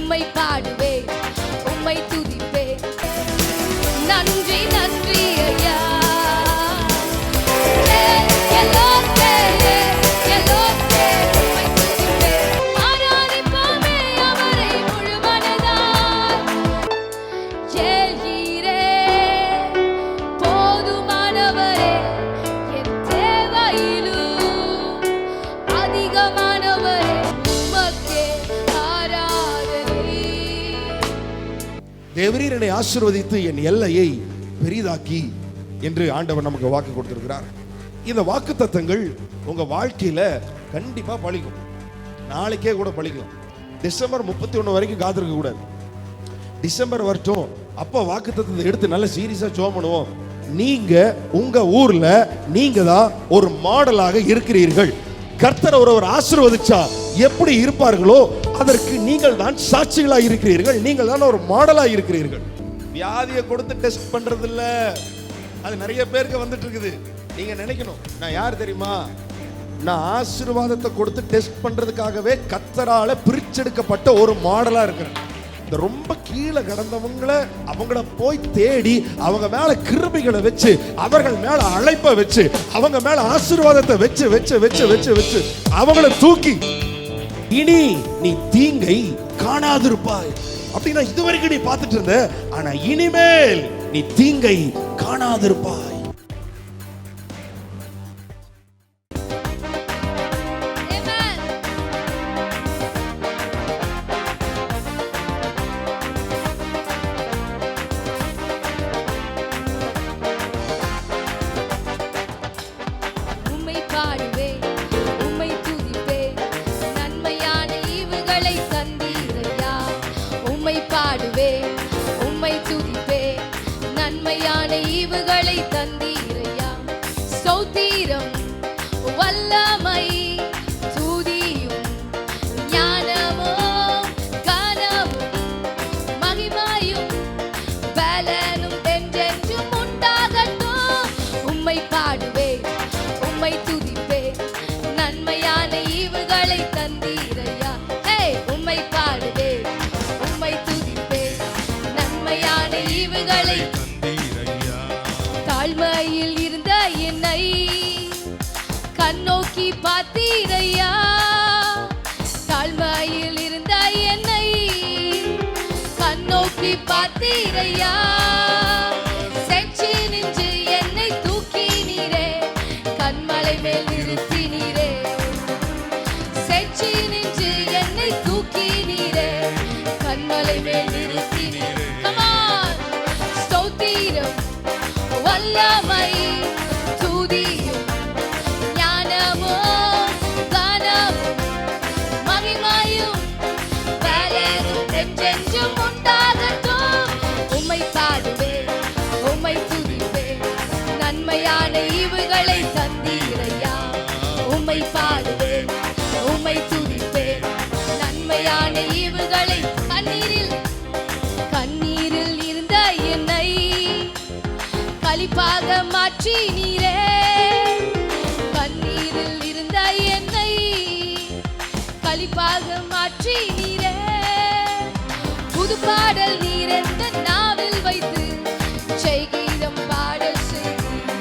உம்மை பாடுவே, உம்மை துதிப்பே. நன்றி நன்றி ஐயா. தேவரீர் என்னை ஆசீர்வதித்து என் எல்லையை பெரிதாக்கி என்று ஆண்டவர் நமக்கு வாக்கு கொடுத்திருக்கிறார். இந்த வாக்கு தத்தங்கள் உங்க வாழ்க்கையில கண்டிப்பா பலிக்கும். நாளைக்கே கூட பலிக்கும். டிசம்பர் 31 வரைக்கும் காத்திருக்க கூடாது. டிசம்பர் வரட்டும், அப்ப வாக்கு தத்தத்தை எடுத்து நல்ல சீரியஸா ஜெபம் பண்ணுவோம். நீங்க உங்க ஊர்ல நீங்க தான் ஒரு மாடலாக இருக்கிறீர்கள். கர்த்தர் ஒருவர் ஆசீர்வதிச்சா எப்படி இருப்பார்களோ அதற்கு நீங்கள் தான் சாட்சிகளா இருக்கிறீர்கள். நீங்கள் தான் ஒரு மாடலா இருக்கிறீர்கள். வியாதியை கொடுத்து டெஸ்ட் பண்றது இல்ல, அது நிறைய பேருக்கு வந்துட்டு இருக்குது. நீங்க நினைக்கணும், நான் யார் தெரியுமா? நான் ஆசீர்வாதத்தை கொடுத்து டெஸ்ட் பண்றதுக்காகவே கர்த்தரால பிரிச்செடுக்கப்பட்ட ஒரு மாடலா இருக்கிறேன். இந்த ரொம்ப கீழே கடந்தவங்களை அவங்கள போய் தேடி அவங்க மேல கிருபைகளை வச்சு, அவர்கள் மேல அழைப்பை வச்சு, அவங்க மேல ஆசீர்வாதத்தை வச்சு வச்சு வச்சு வச்சு வச்சு அவங்கள தூக்கி, இனி நீ தீங்கை காணாதிருப்பாய் அப்படின்னா இதுவரைக்கும் நீ பார்த்துட்டு இருந்த, ஆனா இனிமேல் நீ தீங்கை காணாதிருப்பாய். உம்மை துதிப்பே, நன்மையான ஈவுகளை தந்தீரையா. ஸ்தோத்திரம், வல்லமை, துதியும் ஞானமும் கனமும் மகிமையும் பலனும் என்றென்றும் உண்டாகட்டும். உம்மை பாடுவே, உம்மை துதிப்பே, நன்மையான ஈவுகளை தந்தீரையா. உம்மை பாடுவே, உம்மை துதிப்பே, நன்மையான ஈவுகளை தந்தீரையா. தாழ்மையில் இருந்த என்னை கண்ணோக்கி பார்த்தீரையா. தாழ்மையில் இருந்த என்னை கண்ணோக்கி பார்த்தீரையா. செற்றி நின்று என்னை தூக்கினீரே, கண்மலை மேல் நிறுத்தினீரே. செற்றி நின்று என்னை தூக்கினீரே, கண்மலை மேல் நிறுத்தினீரே. ஸ்தோத்திரம், வல்லமை, துதியும் ஞானமும் கனமும் மகிமையும் பலனும் என்றென்றும் உண்டாகட்டும். உம்மை பாடுவே, உம்மை துதிப்பே, நன்மையான ஈவுகளை தந்தீரையா. உம்மை பாடுவே, உம்மை துதிப்பே, நன்மையான ஈவுகளை. கண்ணீரில் இருந்த என்னை களிப்பாக மாற்றினீரே. கண்ணீரில் இருந்த என்னை களிப்பாக மாற்றினீரே. புது பாடல் நீர் என்ற நாவில் வைத்து செய்கீதம் பாடல் செய்தீர்.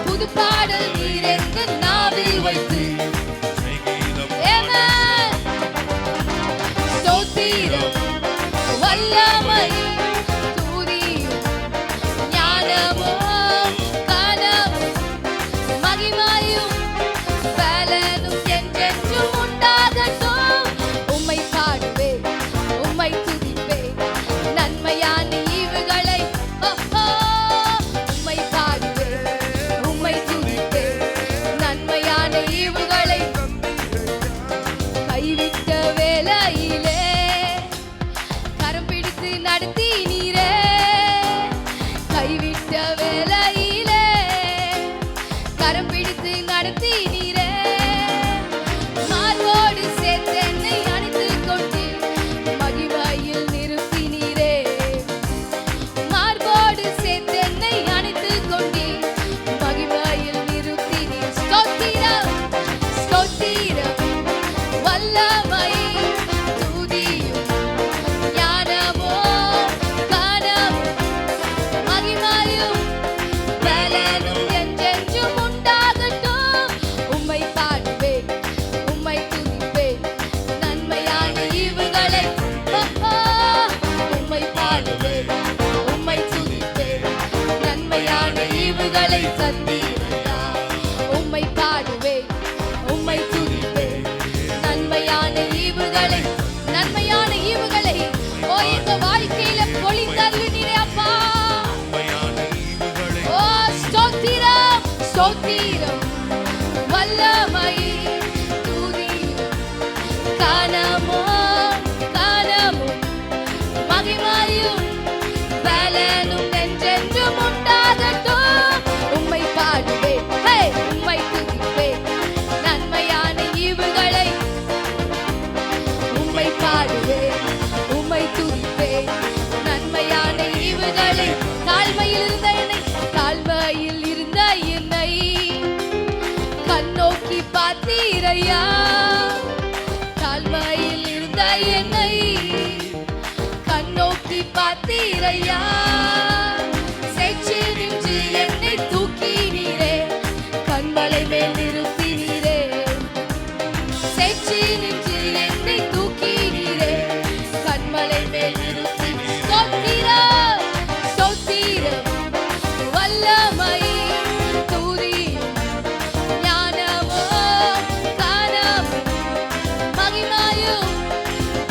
புது பாடல் நீர் என்ற நாவில் வைத்து ஸ்தோத்திரம், வல்லமை, துதியும் ஞானமும் கனமும் மகிமையும் பலனும் என்றென்றும் உண்டாகட்டும். உம்மை பாடுவே, உம்மை துதிப்பே, நன்மையான ஈவுகளை. உம்மை பாடுவே, உம்மை துதிப்பே, நன்மையான ஈவுகளை. கைவிட்ட வேளையிலே என்னை கண்ணோக்கி பார்த்தீரையா, சேற்றி நின்று என்னை தூக்கினீரே, கண்மலை மேல் நிறுத்தினீரே, சேற்றி நின்று என்னை தூக்கினீரே, கண்மலை மேல் நிறுத்தினீரே. ஸ்தோத்திரம், ஸ்தோத்திரம், வல்லமை துதியும் ஞானமும் கனமும் மகிமையும்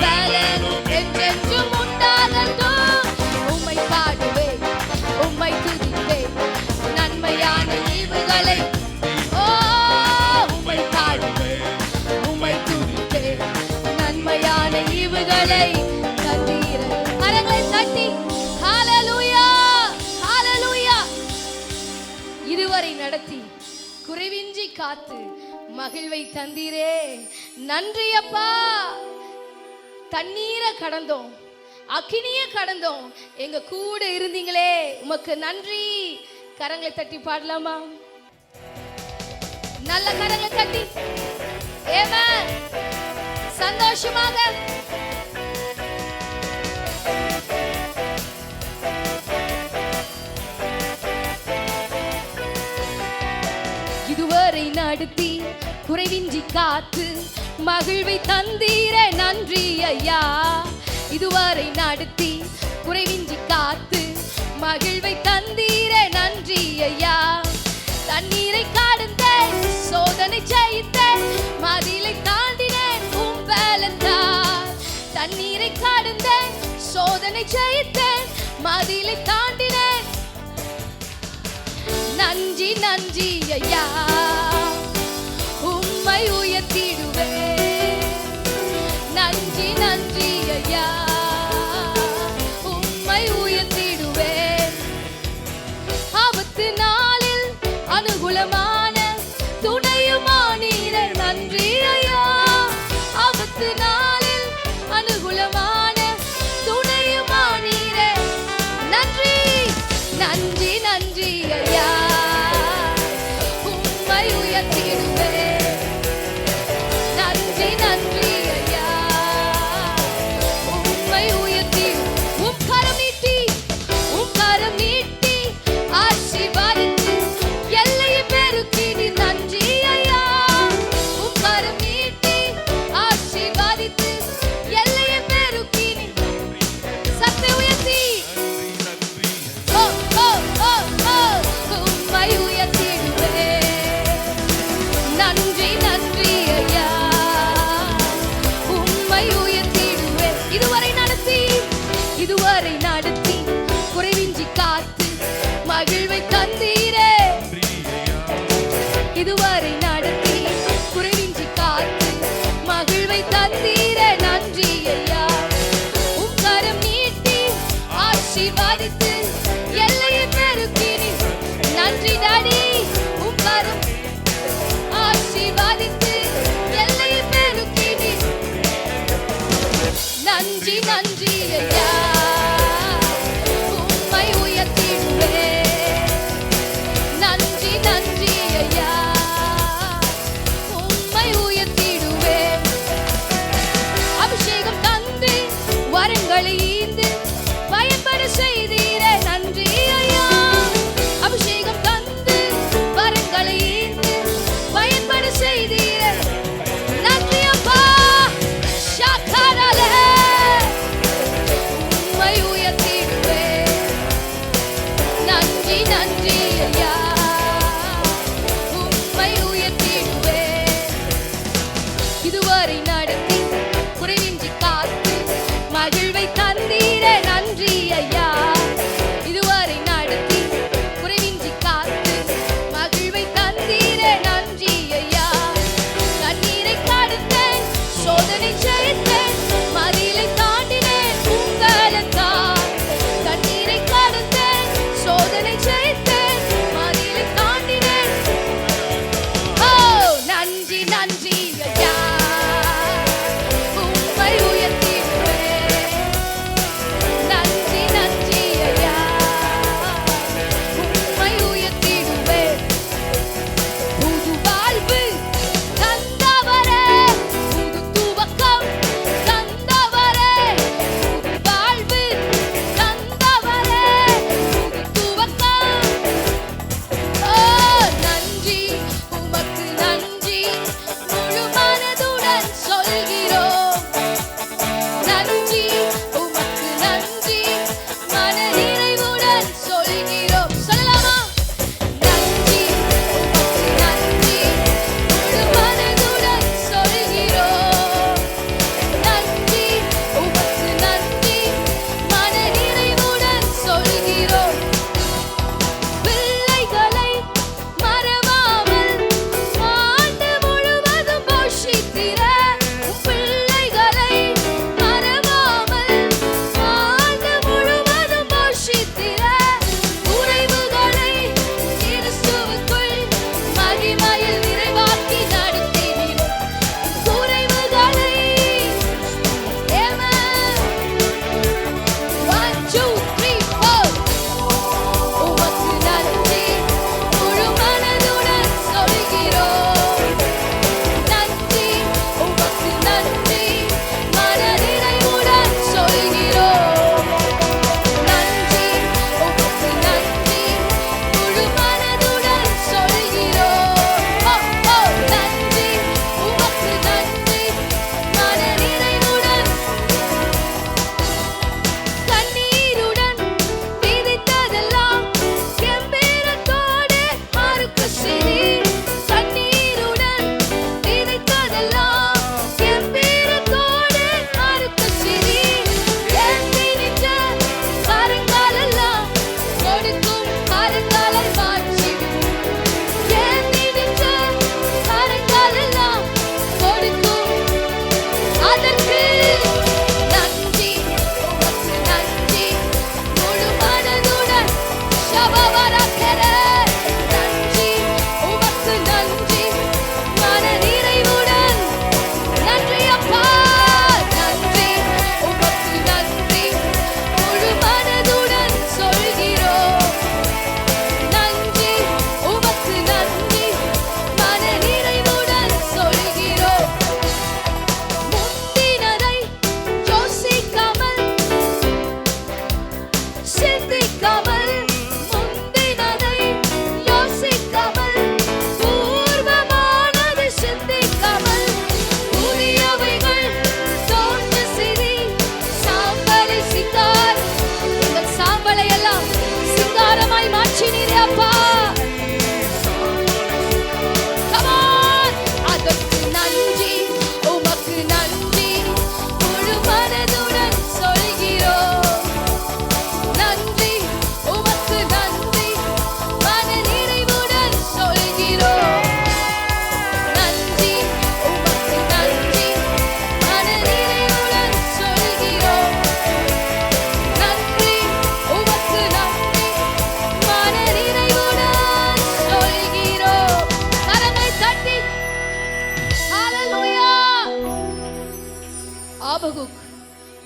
பலனும் என்றென்றும் உண்டாகட்டும். உம்மை பாடுவேன், உம்மை துதிப்பேன், நன்மையான ஈவுகளை. ஓ, உம்மை பாடுவேன், உம்மை துதிப்பேன், நன்மையான ஈவுகளை தந்தீரே. கரங்களை தட்டி ஹalleluya, ஹalleluya. இதுவரை நடத்தி குறைவின்றி காத்து மகிழ்வை தந்தீரே, நன்றி அப்பா. தண்ணீரை கடந்தோம், அக்கினியை கடந்தோம், எங்க கூட இருந்தீங்களே, உமக்கு நன்றி. கரங்களை தட்டி பாடலாமா? நல்ல கரங்களை தட்டி ஆமென். சந்தோஷமாக இதுவரை நடத்தி குறைவின்றி காத்து மகிழ்வை தந்தீரே, நன்றி ஐயா. இதுவரை நடத்தி குறைவின்றி காத்து மகிழ்வை தந்தீரே, நன்றி ஐயா. தண்ணீரை கடந்தேன், சோதனை ஜெயித்தேன், மதிலை தாண்டினேன், உம் பலத்தால். தண்ணீரை கடந்தேன், சோதனை ஜெயித்தேன், மதிலை தாண்டினேன். நன்றி நன்றி ஐயா, உம்மை உயர்த்திடுவேன். நன்றி நன்றி ஐயா, உம்மை உயர்த்திடுவேன். ஆபத்து நாளில் அனுகூலமான துணையுமானீரே, நன்றி ஐயா. ஆபத்து நாளில் அனுகூலமான துணையுமானீரே, நன்றி நன்றி நன்றி ஐயா, உம்மை உயர்த்திடுவேன். நன்றி நன்றி ஐயா, உம்மை உயர்த்திடுவேன். உம் கரம் நீட்டி, உம் கரம் நீட்டி ஆசீர்வதித்து எல்லையை பெருக்கினீர், நன்றி ஐயா. உம் கரம் நீட்டி ஆசீர்வதித்து எல்லையை பெருக்கினீர். சத்தத்தை உயர்த்தி ஓ ஓ ஓ ஓ, உம்மை உயர்த்திடுவேன். நன்றி நன்றி ஐயா, உம்மை உயர்த்திடுவேன். இதுவரை நடத்தி, இதுவரை நடத்தி குறைவின்றி காத்து மகிழ்வை தந்தீரே. இதுவரை நடத்தி குறைவின்றி காத்து மகிழ்வை தந்தீரே, நன்றி ஐயா. உம் கரம் நீட்டி ஆசீர்வதித்து எல்லையை பெருக்கினீர், நன்றி டாடி. உம் கரம் ஆசீர்வதித்து எல்லையை பெருக்கினீர், நன்றி நன்றி ஐயா, உம்மை உயர்த்திடுவேன். நன்றி நன்றி ஐயா, உம்மை உயர்த்திடுவேன். அபிஷேகம் தந்து வரங்களை ஈந்து பயன்பட செய்தீரே, நன்றி ஐயா. அபிஷேகம் தந்து வரங்களை ஈந்து பயன்பட செய்தீரே, நன்றி அப்பா. ஷாக்காரலே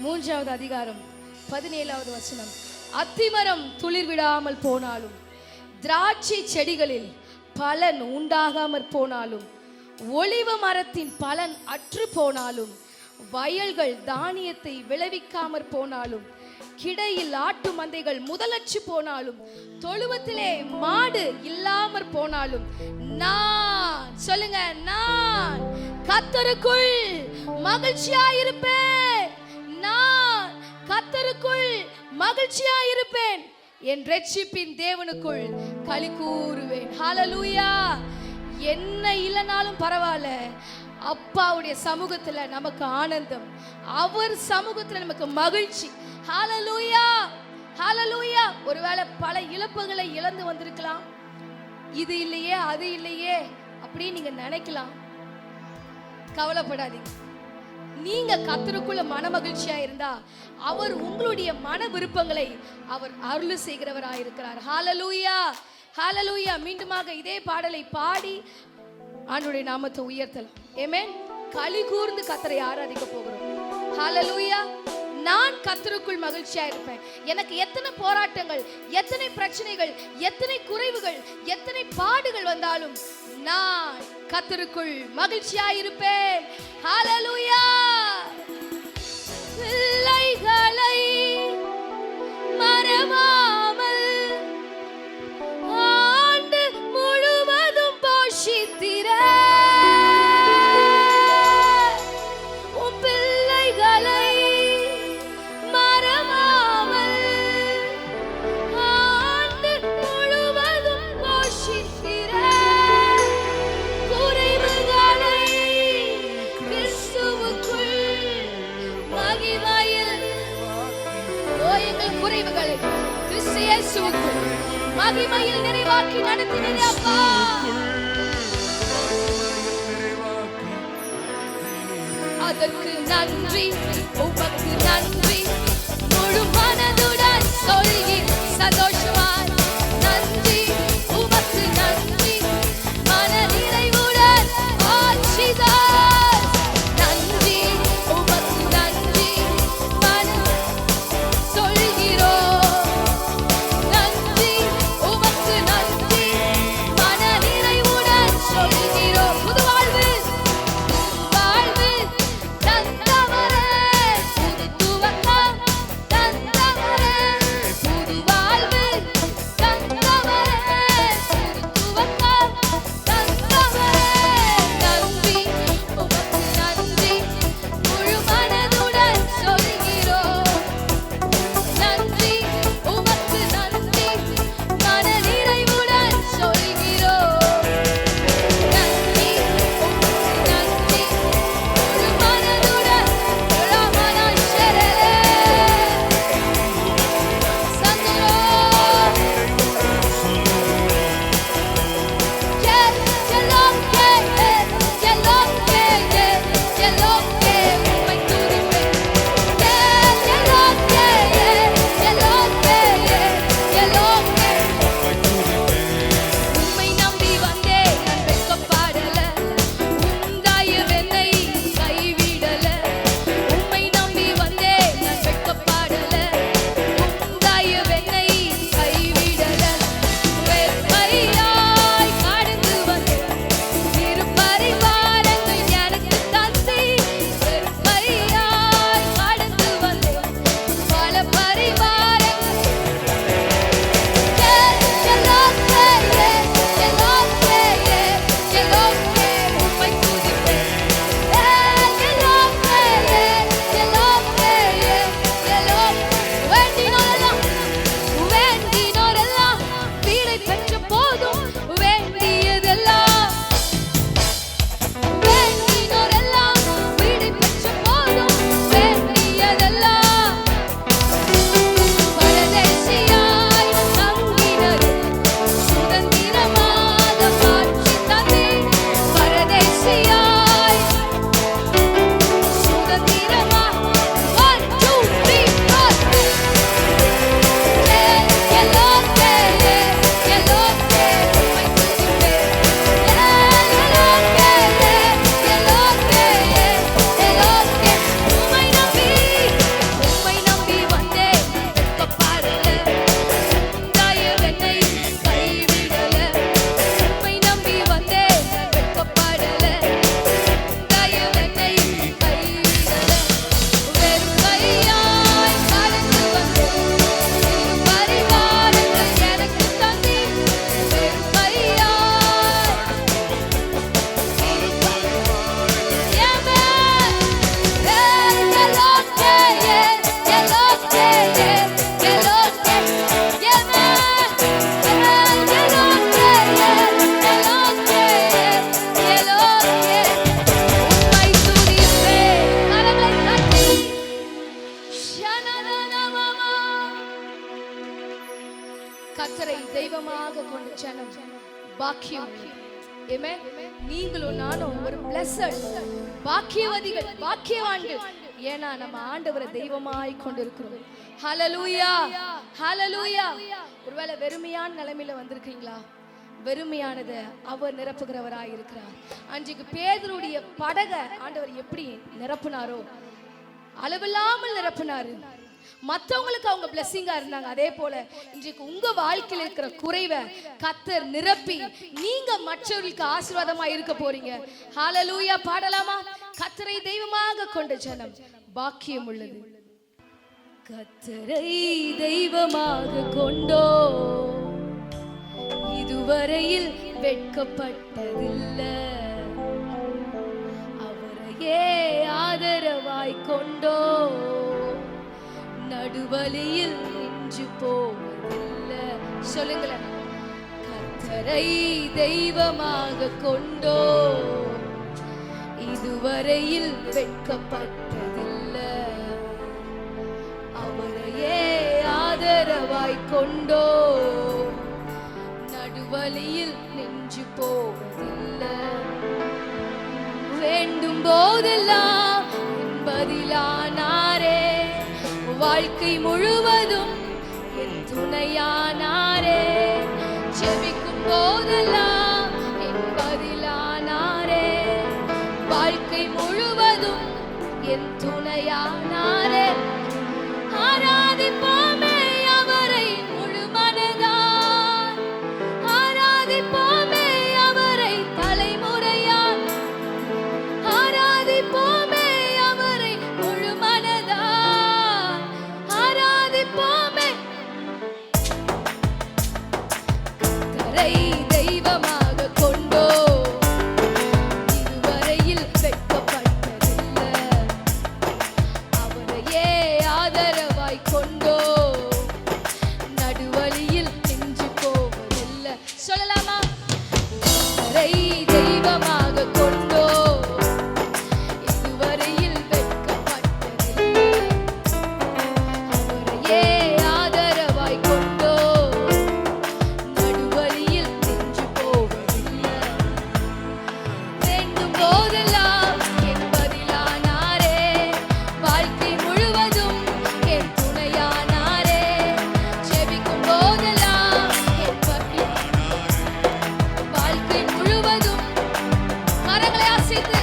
3வது அதிகாரம் 17வது வசனம். அத்திமரம் துளிர் விடாமல் போனாலும், திராட்சை செடிகளில் பலன் உண்டாகாமற் போனாலும், ஒலிவ மரத்தின் பலன் அற்று போனாலும், வயல்கள் தானியத்தை விளைவிக்காமற் போனாலும், கிடையில் ஆட்டு மந்தைகள் முதலற்று போனாலும், தொழுவத்திலே மாடு இல்லாமற் போனாலும், நான் சொல்லுங்க, நான் கர்த்தருக்குள் மகிழ்ச்சியாயிருப்பேன். நான் கர்த்தருக்குள் மகிழ்ச்சியாயிருப்பேன். என் இரட்சிப்பின் தேவனுக்குள் களி கூறுவேன். ஹல்லேலூயா. என்ன இல்லைனாலும் பரவாயில்ல, அப்பாவுடைய சமூகத்துல நமக்கு ஆனந்தம், அவர் சமூகத்துல நமக்கு மகிழ்ச்சி. ஹல்லேலூயா, ஹல்லேலூயா. ஒருவேளை பல இழப்புகளை இழந்து வந்திருக்கலாம். இது இல்லையே, அது இல்லையே அப்படின்னு நீங்க நினைக்கலாம். கவலைப்படாதீங்க. நீங்க கர்த்தருக்குள்ள மன மகிழ்ச்சியா இருந்தா அவர் உங்களுடைய மன விருப்பங்களை அவர் அருள் செய்கிறவராயிருக்கிறார். ஹல்லேலூயா, ஹல்லேலூயா. மீண்டுமாக இதே பாடலை பாடி ஆண்டவருடைய நாமத்தை உயர்த்தலாம். ஆமென். களி கூர்ந்து கர்த்தரை ஆராதிக்க போகிறோம். ஹல்லேலூயா. நான் கர்த்தருக்குள் மகிழ்ச்சியா இருப்பேன். எனக்கு எத்தனை போராட்டங்கள், எத்தனை பிரச்சனைகள், எத்தனை குறைவுகள், எத்தனை பாடுகள் வந்தாலும் நான் கர்த்தருக்குள் மகிழ்ச்சியா இருப்பேன். ஹல்லேலூயா. பிள்ளைகளை மறவாமல் ஆண்டு முழுவதும் போஷித்திர உன் பிள்ளைகளை மறவாமல் ஆண்டு முழுவதும் போஷித்திர குறைவுகளை கிறிஸ்துவுக்குள் மகிமையில் எங்கள் குறைவுகளை கிறிஸ்து இயேசுவுக்குள் மகிமையில் நிறைவாக்கி நடத்தினீரே அப்பா. அதற்கு நன்றி, உமக்கு நன்றி. முழு மனதுடன் சொல்லி சந்தோஷமாய் நன்றி, உமக்கு நன்றி. மன நிறைவுடன் ஆட்சிதான் நன்றி, உமக்கு நன்றி. மன சொல்கிறோம் நன்றி, உமக்கு நன்றி. மன நிறைவுடன் சொல்கிறோம். புது வாழ்வு, வாழ்வு தந்தவரே, புதுத்துவ கர்த்தரை தெய்வமாக கொண்ட ஜனம் பாக்கியம். ஆமென். நீங்களும் நானும் ஒரு blessed பாக்கியவதிகள், பாக்கியவான்கள். ஏன்னா நம்ம ஆண்டவரை தெய்வமாய் கொண்டிருக்கிறோம். ஹல்லேலூயா, ஹல்லேலூயா. ஒருவேளை வெறுமையான நிலைமையில வந்திருக்கீங்களா? வெறுமையானதை அவர் நிரப்புகிறவராய் இருக்கிறார். அன்றைக்கு பேதுருடைய படகை ஆண்டவர் எப்படி நிரப்புனாரோ அளவில்லாமல் நிரப்புனாரு. மற்றவங்களுக்கு அவங்க பிளெஸிங்கா இருந்தாங்க. அதே போல இன்றைக்கு உங்க வாழ்க்கையில் இருக்கிற குறைவை கர்த்தர் நிரப்பி நீங்க மற்றவர்களுக்கு ஆசீர்வாதமா இருக்க போறீங்க. ஹல்லேலூயா. பாடலாமா? கர்த்தரை தெய்வமாக கொண்ட ஜனம் பாக்கியம் உள்ளது. கர்த்தரை தெய்வமாக கொண்டோ இதுவரையில் வெட்கப்பட்டதில்லை. அவரையே ஆதரவாய் கொண்டோ நடுவழியில் நின்று போவதில்லை. சொல்லுங்களேன். கர்த்தரை தெய்வமாக கொண்டோ இதுவரையில் வெட்கப்பட்டதில்லை. அவரையே ஆதரவாய் கொண்டோ நடுவழியில் நின்று போவதில்லை. வேண்டும் போதெல்லாம் பதிலானாரே, வாழ்க்கை முழுவதும் என் துணையானாரே. ஜெபிக்கும் போதெல்லாம் என் பதிலானாரே, வாழ்க்கை முழுவதும் என் துணையானாரே. ஆராதிப்போமே அவரை முழு மனதால், ஆராதிப்போமே அவரை தலைமுறையால், ஆராதிப்போமே அவரை முழு மனதால், ஆராதிப்போமே. கர்த்தரை தெய்வமாக கொண்டோ இதுவரையில் வெட்கப்பட்டதில்லை. அவரையே ஆதரவாய் கொண்டோ நடுவழியில் நின்று போவதில்லை. சொல்லலாமா? கர்த்தரை தெய்வமாக கொண்டோ இதுவரையில் வெட்கப்பட்டதில்லை. அவரையே ஆதரவாய் கொண்டோ நடுவழியில் நின்று போவதில்லை. வேண்டும் போதெல்லாம் என் பதிலானாரே, வாழ்க்கை முழுவதும் என் துணையானாரே. ஜெபிக்கும் போதெல்லாம் என் வாழ்க்கை முழுவதும் கரங்களை அசைத்து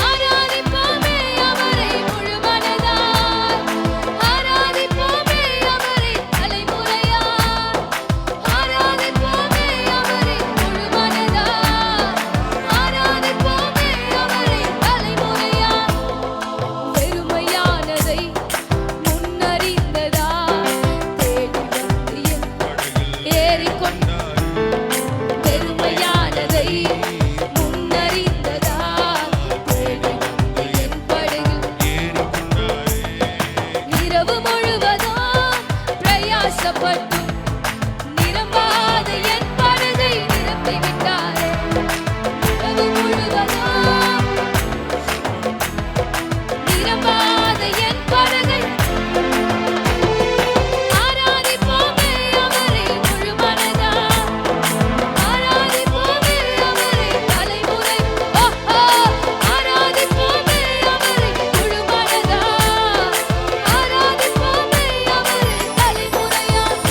ஆராதிப்போமே அவரை முழு மனதால், ஆராதிப்போமே அவரை தலைமுறையால், ஆராதிப்போமே அவரை முழு மனதால், ஆராதிப்போமே அவரை தலைமுறையால். வெறுமையானதை முன்னறிந்ததா தேடி வந்து ஏறிக்கொண்டு, பெருமையானதை முன்னறிந்ததா தேடி வந்து என் படகில் இரவு முழுவதும் பிரயாசப்பட்டு நிரம்பாத என் படகை நிரப்பிவிட்டாரே. இரவு முழுவதும் நிரம்பாத என் படகை ஆராதிப்போமே அவரை முழு மனதால், ஆராதிப்போமே அவரை தலைமுறை. ஓஹோ, ஆராதிப்போமே அவரை முழு மனதால், ஆராதிப்போமே அவரை தலைமுறையால்.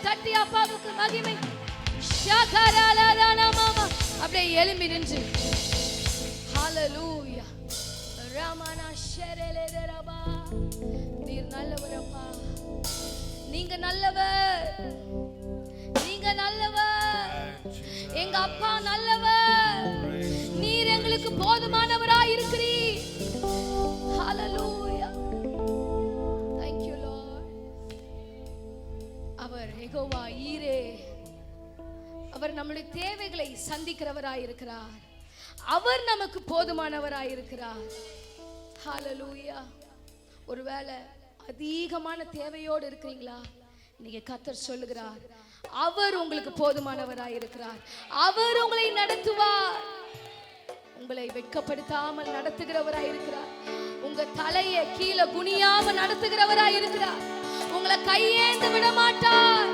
தட்டி அப்பாவுக்கு மகிமை. ஷகரலதனமம. அப்படியே எழும்பி நின்று ஹalleluya. ரமணா ஷெரலெரபா. நீர் நல்லவரப்பா, நீங்க நல்லவர், நீங்க நல்லவர், எங்க அப்பா நல்லவர், நீர் எங்களுக்கு போதுமானவராய் இருக்கிறீர். ஹalleluya. Thank you Lord. அவர் யெகோவா ஈரே, அவர் நம்முடைய தேவைகளை சந்திக்கிறவராய் இருக்கிறார். அவர் நமக்கு போதுமானவராய் இருக்கிறார். ஹalleluya. ஒருவேளை அதிகமான தேவையோடு இருக்கிறீங்களா? நீங்க கர்த்தர் சொல்லுகிறார், அவர் உங்களுக்கு போதுமானவராய் இருக்கிறார். அவர் உங்களை நடத்துவார். உங்களை வெட்கப்படுத்தாமல் நடத்துகிறவராய் இருக்கிறார். உங்க தலையை கீழே குனியாம நடத்துகிறவராய் இருக்கிறார். உங்களை கையேந்து விட மாட்டார்.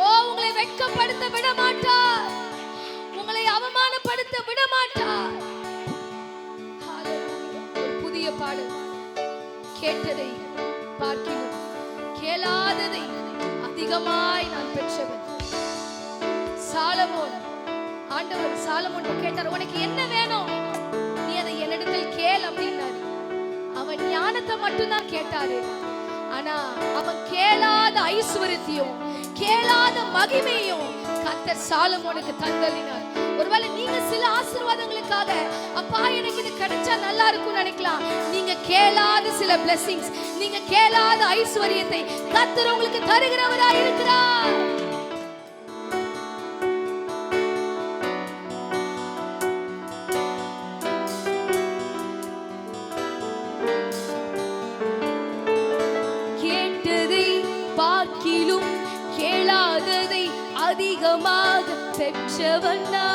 ஓ, உங்களை வெட்கப்படுத்த விட மாட்டார். உங்களை அவமானப்படுத்த விட மாட்டார். ஒரு புதிய பாடல். கேட்டதை பார்க்கிறோம், கேளாததை அதிகமாய் நான் பெற்றவன். சாலமோன், ஆண்டவர் சாலமோன் கேட்டார், உனக்கு என்ன வேணும், நீ அதை என்னிடத்தில் கேள் அப்படின்னாரு. அவன் ஞானத்தை மட்டும்தான் கேட்டாரு. ஆனா அவன் கேளாத ஐஸ்வர்யத்தையும் கேளாத மகிமையும் கர்த்தர் சாலமோனுக்கு தந்தளினார். ஒருவேளை நீங்க சில ஆசீர்வாதங்களுக்காக அப்பா எனக்கு இது கிடைச்சா நல்லா இருக்கும் நினைக்கலாம். நீங்க கேளாத சில blessings, நீங்க கேளாத ஐஸ்வர்யத்தை கர்த்தர் உங்களுக்கு தருகிறவராய் இருக்கிறார். கேட்டதை பார்க்கிலும் கேளாததை அதிகமாக பெற்றவனா,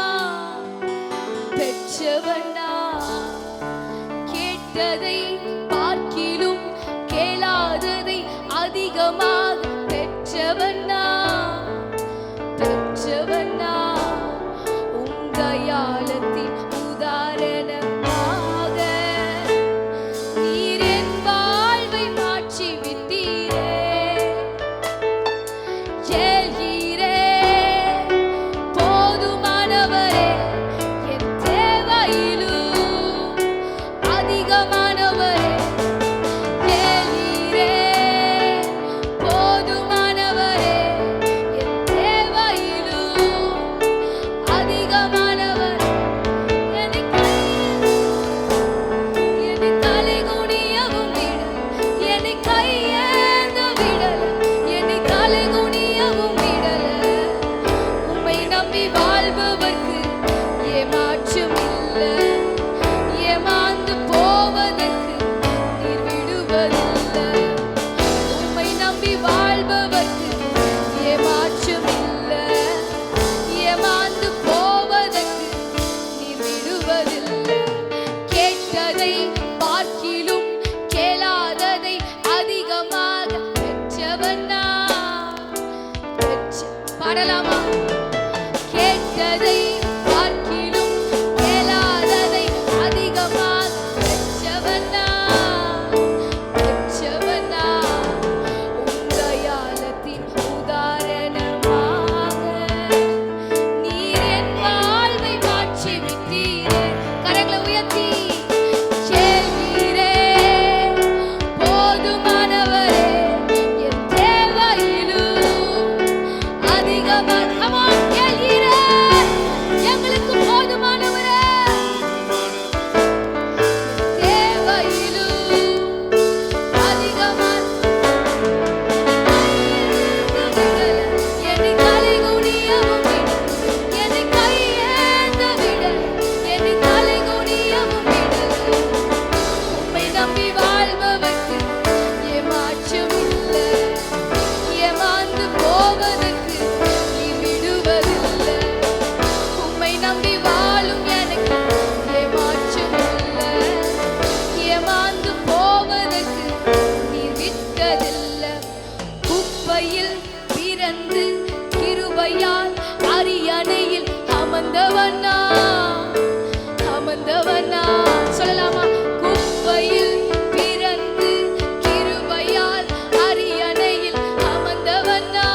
பெற்றவனா. கேட்டதை பார்க்கிலும் கேளாததை அதிகமாக பெற்றவனா, பெற்றவனா. உங்கையாளத்தின் உதாரணமாக நீர் என் வாழ்வை மாற்றி விட்டீரே. போதுமானவரே, என் தேவையிலும் அதிகமானவரே. போதுமானவரே, என் தேவையிலும் அதிகமானவரே. என்னை தலை குனியவும் விடல, என்னை கையேந்த விடல, என்னை தலை குனியவும் விடல. உம்மை நம்பி வாழ்பவர்க்கு ஏமாற்றம் இல்லை. ஏமாந்து போவதற்கு நீர் விடுவதில்லை. உம்மை நம்பி வாழ்பவர்க்கு ஏமாற்றம் இல்லை. ஏமாந்து போவதற்கு நீர் விடுவதில்லை. கேட்டதை பார்க்கிலும் கேளாததை அதிகமாக பெற்றவனா, பாடலாமா? கேட்டதை பார்க்கிலும் கேளாததை அதிகமாக பெற்றவனா, பெற்றவனா. உங்கையாளத்தின் உதாரணமாக நீர் என் வாழ்வை மாற்றி விட்டீரே. கரங்களை உயர்த்தி கேள்வீரே, போதுமானவரே, என் தேவையிலும் அதிகமாக. Come on, கேள்வீரே, எங்களுக்கு போதுமானவரே, தேவையிலும் அதிகமாக. என்னை தலை குனியவும் விடல, என்னை கையேந்த விடல, என்னை தலை குனியவும் விடல. உம்மை நம்பி வாழ்பவர்க்கு ஏமாற்றம் இல்லை. ஏமாந்து போவதற்கு நீர் விடுவதில்லை. உம்மை நம்பி வாழும் எனக்கு ஏமாற்றம் இல்லை. ஏமாந்து போவதற்கு நீர் விட்டதில்லை. குப்பையில் பிறந்து கிருபையால் அரியணையில் அமர்ந்தவனா, அமர்ந்தவனா. சொல்லலாமா? குப்பையில் பிறந்து கிருபையால் அரியணையில் அமர்ந்தவனா,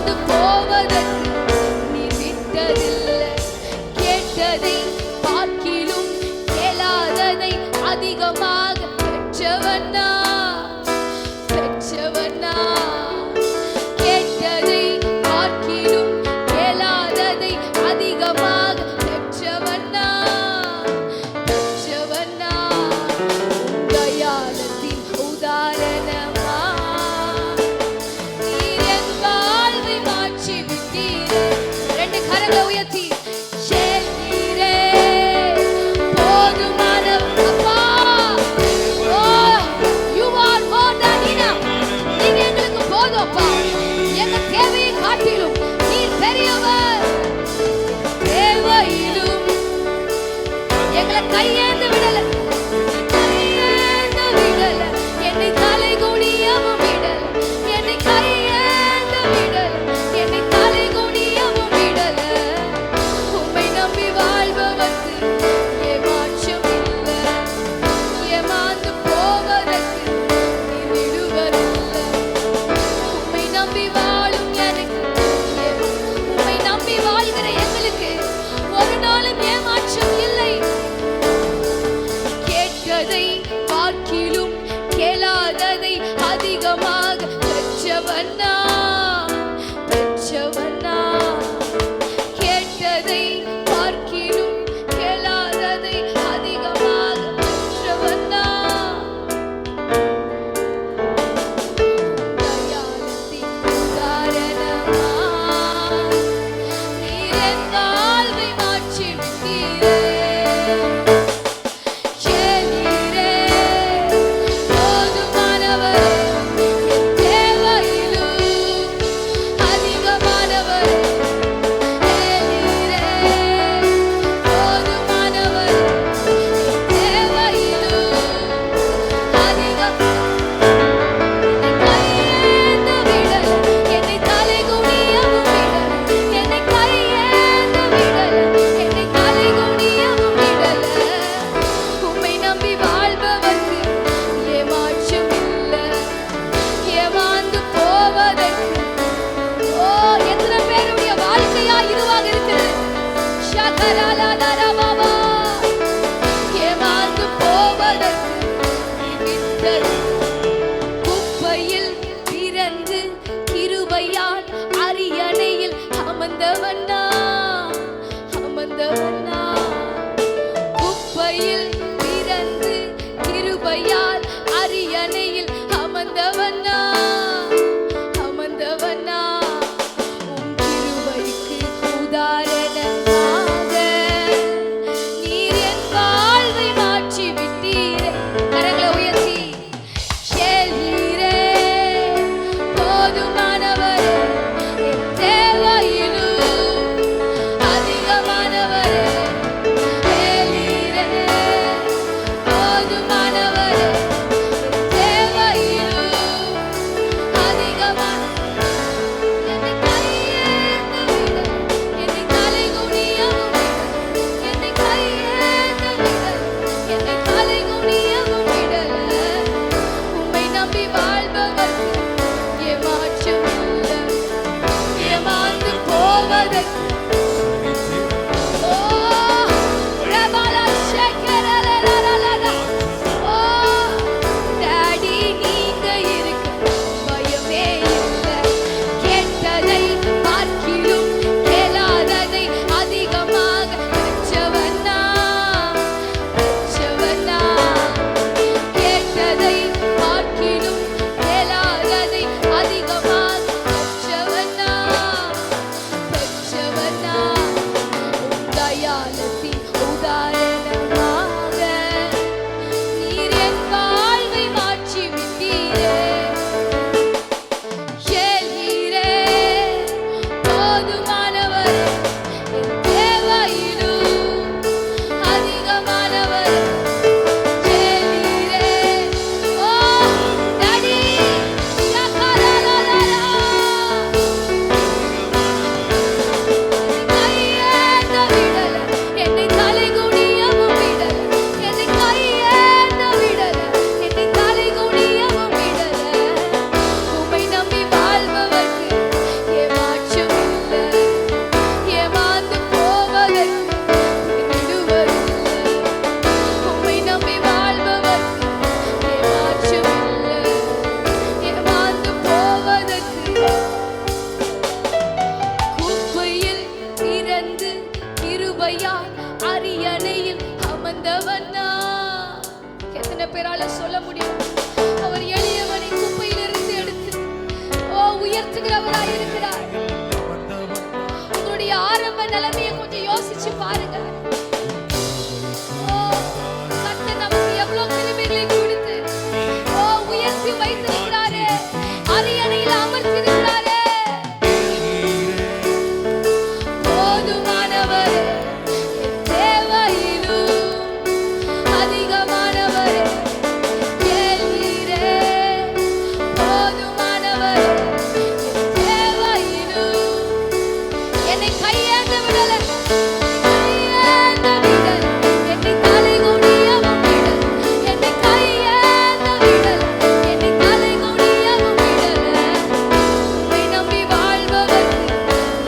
ஏமாந்து போவதற்கு நீ விட்டதில்லை. கேட்டதை பார்க்கிலும் கேளாததை அதிகமாக பெற்றவனா, பெற்றவனா. கேட்டதை பார்க்கிலும் கேளாததை அதிகமாக பெற்றவனா, பெற்றவனா. தயாளத்தின் உதாரணமா நீர் என் வாழ்வை மாற்றி விட்டீரே. ரெண்டு கரங்களை உயர்த்தி செல்கிறே போதுமானவர் அப்பா. Oh, you are more than enough. நீங்க எங்களுக்கு போதும் அப்பா. எங்க தேவையை காட்டிலும் நீர் பெரியவர். தேவையிலும் எங்களை கையேந்து விடல, கையேந்து விடல. என்னை தலை குனியவும் விடல, என்னை கையேந்து விடல, என்னை தலை குனியவும் விடல. உம்மை நம்பி வாழ்பவர்க்கு ஏமாற்றம் இல்லை. ஏமாந்து போவதற்கு நீ விடுவதில்லை. உம்மை நம்பி வாழும் எனக்கு, உம்மை நம்பி வாழ்கிற எங்களுக்கு ஒரு நாளும் ஏமாற்றம் இல்லை. கேட்டதை பார்க்கிலும் கேளாததை அதிகமாக பெற்றவனா, பெற்றவனா. கேட்டதை பார்க்கிலும் கேளாததை அதிகமாக பெற்றவனா. தயாளத்தின் உதாரணமா நீர் என் வாழ்வை மாற்றி விட்டீரே. செல்கிறே போதுமானவரே, என் தேவையிலும் அதிகமானவரே. செல்கிறே போதுமானவரே, என் தேவையிலும் அதிகம். கையேந்து விடல, என்னை தலை குனியவும் விடல, என்னை கையேந்து விடல, என்னை தலை குனியவும் விடல. உம்மை நம்பி வாழ்பவர்க்கு ஏமாற்றம் இல்லை. ஏமாந்து போவதற்கு ஓ எத்தனை பேருடைய வாழ்க்கையா இதுவாக இருக்குது. ஷகரலதரபவா. ஏமாந்து போவதற்கு நீ விட்டது. குப்பையில் பிறந்து கிருபையால் அரியணையில் அமர்ந்தவனா, அமர்ந்தவனா. குப்பையில் பிறந்து கிருபையால் அரியணையில் அமர்ந்தவனா, அமர்ந்தவனா. உம் கிருபைக்கு உதாரணமாக நீர் என் வாழ்வை மாற்றி விட்டீரே. கரங்களை உயர்த்தி செல்கிறே போதுமானவரே, என் தேவையிலும் அதிகமானவரே. செல்கிறே போதுமானவரே, என் தேவையிலும் அதிகமான. என்னை கையேந்து விடல, என்னை தலை குனியவும் விடல, என்னை கையேந்து விடல, என்னை தலை குனியவும் விடல. உம்மை நம்பி வாழ்பவர்க்கு ஏமாற்றம் இல்லை. ஏமாந்து போவதற்கு ஓ ரபல ஷக்கரலலலலலா. ஓ டாடி நீங்க இருக்க பயமே இல்லை. கேட்டதை பார்க்கிலும் கேளாததை அதிகமாக பெற்றவனா, பெற்றவனா. கேட்டதை பார்க்கிலும் கேளாததை அதிகமாக பெற்றவனா, பெற்றவனா. பேரால சொல்ல முடியும். அவர் எளியவனை குப்பையிலிருந்து எடுத்து உயர்த்துகிறவராய் இருக்கிறார். உங்களுடைய ஆரம்ப நிலைமையை கொஞ்சம் யோசிச்சு பாருங்க. கர்த்தர் நமக்கு எவ்வளவு கிருபைகளை கொடுத்து உயர்த்தி வைத்திருக்கிறாரே, அரியணையில் அமர்த்திருக்கிறாரே. போதுமானவரே, என் தேவையிலும் அதிகமானவரே, கேள்வீரே. போதுமானவரே, என் தேவையிலும் என்னை கையேந்த விடல, கையேந்த விடல், என்னை தலைகுனியவும் விடல், என்னை கையேந்த விடல், என்னை தலைகுனியவும் விடல. உம்மை நம்பி வாழ்பவர்க்கு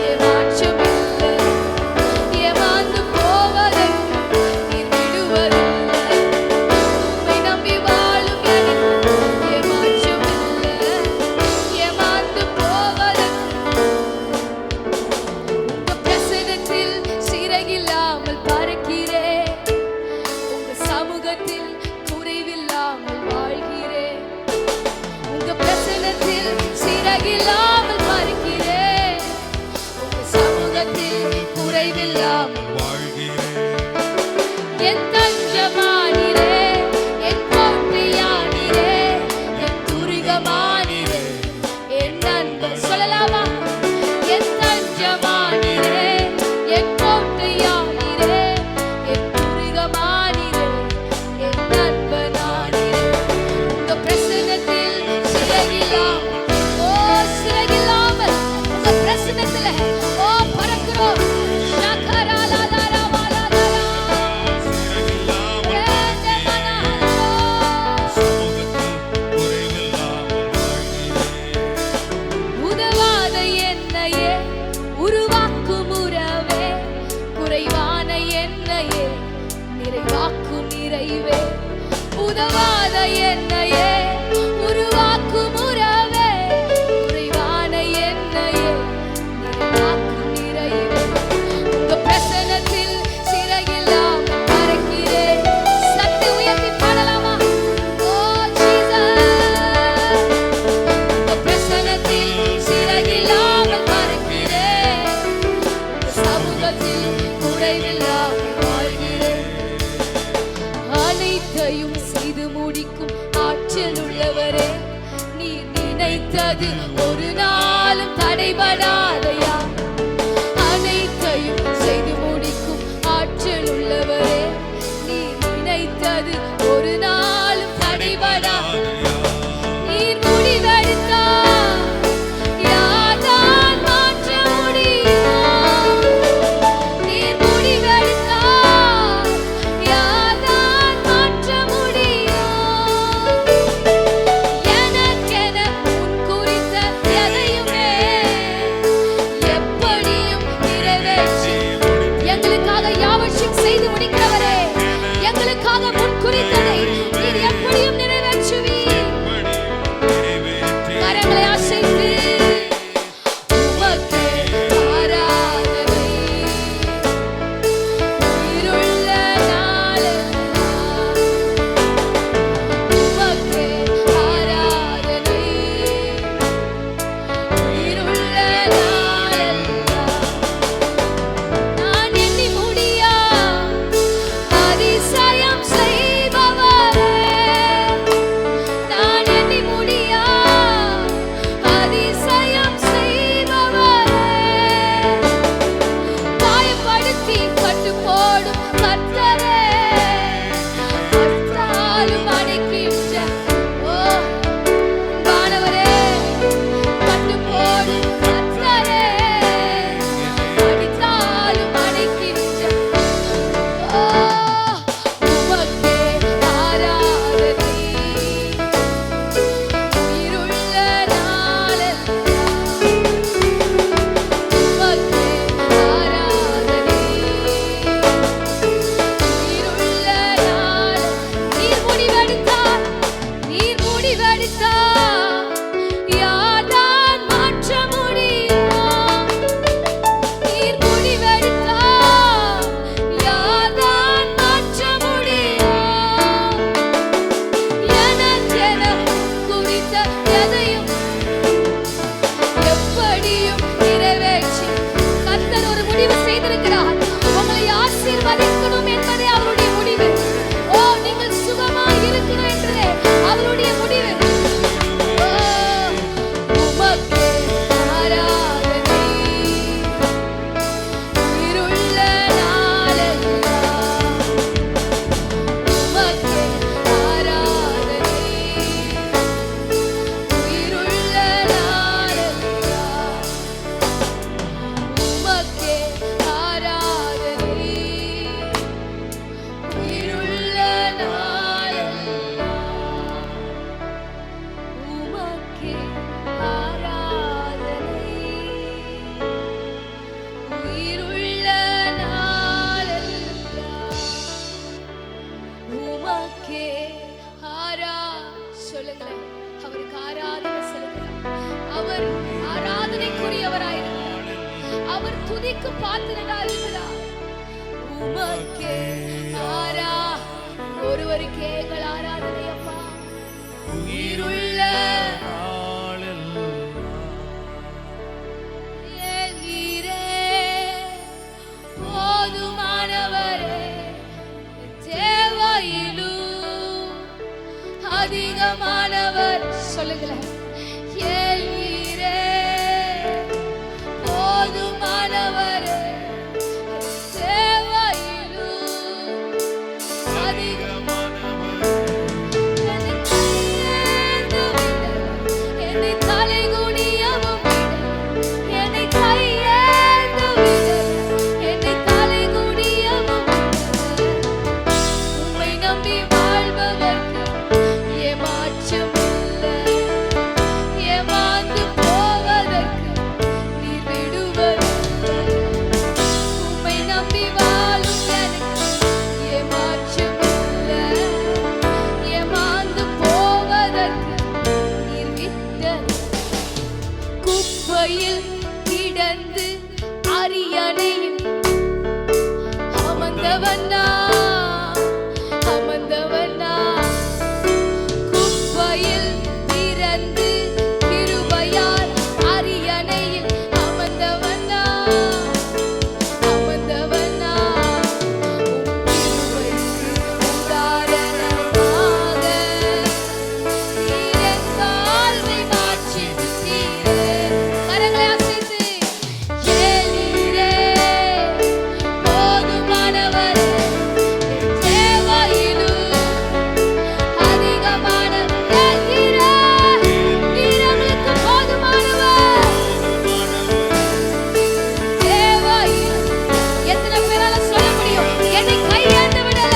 ஏமாற்றமில்லை, ஏமாந்து போவதற்கு நீர் விடுவதில்லை. உம்மை நம்பி வாழும் எனக்கு ஏமாற்றமில்லை, ஏமாந்து போவதற்கு உங்க பிரசன்னத்தில் சிறகில்லாமல் பறக்கிறேன். உங்க சமூகத்தில் குறைவில்லாமல் வாழ்கிறேன். உங்க பிரசன்னத்தில் சிறகில்லாமல் பறக்கிறேன். உங்க சமூகத்தில் குறைவில்லாமல் என் தஞ்சமானீரே, என் கோட்டையானீரே, என் துருகமானீரே, என் நண்பர். சொல்லலாமா? என் தஞ்சமானீரே, என் கோட்டையானீரே, என் துருகமானீரே, என் நண்பனானீரே. உங்க பிரசன்னத்தில் சிறகில்லாமல், சிறகில்லாமல் உங்க பிரசன்னத்துல பறக்கிறோம். உதவாத என்னையே உருவாக்கும் உறவே, குறைவான என்னையே நிறைவாக்கும் நிறைவே. உதவாத என்னையே உருவாக்கும் உறவே, குறைவான என்னையே நிறைவாக்கும் நிறைவே. உங்க பிரசன்னத்தில் சிறகில்லாமல் பறக்கிறேன். சத்து உயர்த்தி பாடலாமா? ஓ ஜீசஸ், உங்க பிரசன்னத்தில் சிறகில்லாமல் பறக்கிறேன். உங்க சமூகத்தில் குறைவில்லாமல் வாழ்கிறேன். அனைத்தையும் செய்து முடிக்கும் ஆற்றல் உள்ளவரே, நீர் நினைத்தது ஒரு நாளும் தடைபடாதையா. அனைத்தையும் செய்து முடிக்கும் ஆற்றல் உள்ளவரே, நீர் நினைத்தது ஒரு நாளும் தடைபடாதையா. நீர் முடிவெடுத்தால் யார்தான் மாற்ற முடியும்? நீர் முடிவெடுத்தால் யார்தான் மாற்ற முடியும்? எனக்கென உன் குறித்த எதையுமே முடிவு செய்திருக்கிறார். உங்களை ஆசீர்வதிக்கணும் என்பதே அவருடைய முடிவு. ஓ, நீங்கள் சுகமாய் இருக்கணும் என்பதே அவருடைய முடிவு. ஓ, உமக்கே ஆராதனை உயிருள்ள நாளெல்லாம். உமக்கே ஆராதனை உயிருள்ள நாளெல்லாம். உமக்கே ஆராதனை உயிருள்ள நாளெல்லாம். உமக்கே ஆராதனை உயிருள்ள நாளெல்லாம். உமக்கே சொல்லுங்களேன். அவருக்கு ஆராதனை செலுத்தலாம். அவர் ஆராதனைக்குரியவராயிருக்கிறார். அவர் துதிக்கு பாத்திரராயிருக்கிறார். உமக்கே ஒருவருக்கே எங்கள் ஆராதனை அப்பா. உயிருள்ள நீரே போதுமானவரே, தேவையிலும் அதிகமானவர். சொல்லுங்களேன். நீரே போதுமானவரே, தேவையிலும் அதிகமானவர். என்னை தலைகுனியவும் விட, என்னை கையேந்த விட, என்னை தலைகுனியவும் விட. உம்மை நம்பி வாழ்பவர்க்கு ஏமாற்றம் இல்லை. ஏமாந்து போவதற்கு நீர் விடுவதில்லை. உம்மை நம்பி வாழும் எனக்கு ஏமாற்றம் இல்லை. ஏமாந்து போவதற்கு நீர் விட்டதில்லை. குப்பையில் கிடந்து அரியணையில் அமர்ந்தவனா, அமர்ந்தவனா. குப்பையில் பிறந்து கிருபையால் அரியணையில் அமர்ந்தவனா, அமர்ந்தவனா. கிருபைக்கு உதாரணமாக நீர் என் வாழ்வை மாற்றி விட்டீரே. கரங்களை அசைத்து நீரே போதுமானவரே, தேவையிலும் அதிகமானவர். நீர் எங்களுக்கு போதுமானவர். தேவையிலும் எத்தனை பேரால சொல்ல முடியும்? என்னை கையேந்த விடல,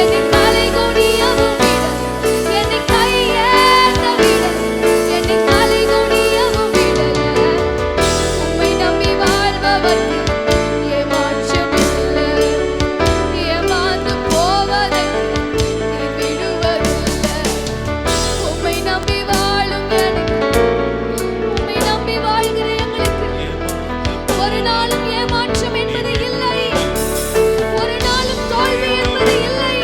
என்னை தலைகுனியவும் விட, என்னை கையேந்த விட, என்னை தலைகுனியவும் விடல. உம்மை நம்பி வாழ்பவர்க்கு ஏமாற்றம் இல்லை. ஏமாந்து போவதற்கு நீர் விடுவதில்லை. உம்மை நம்பி வாழும் எனக்கு, உம்மை நம்பி வாழ்கிற எங்களுக்கு ஒரு நாளும் ஏமாற்றம் என்பது இல்லை. ஒரு நாளும் தோல்வி என்பது இல்லை.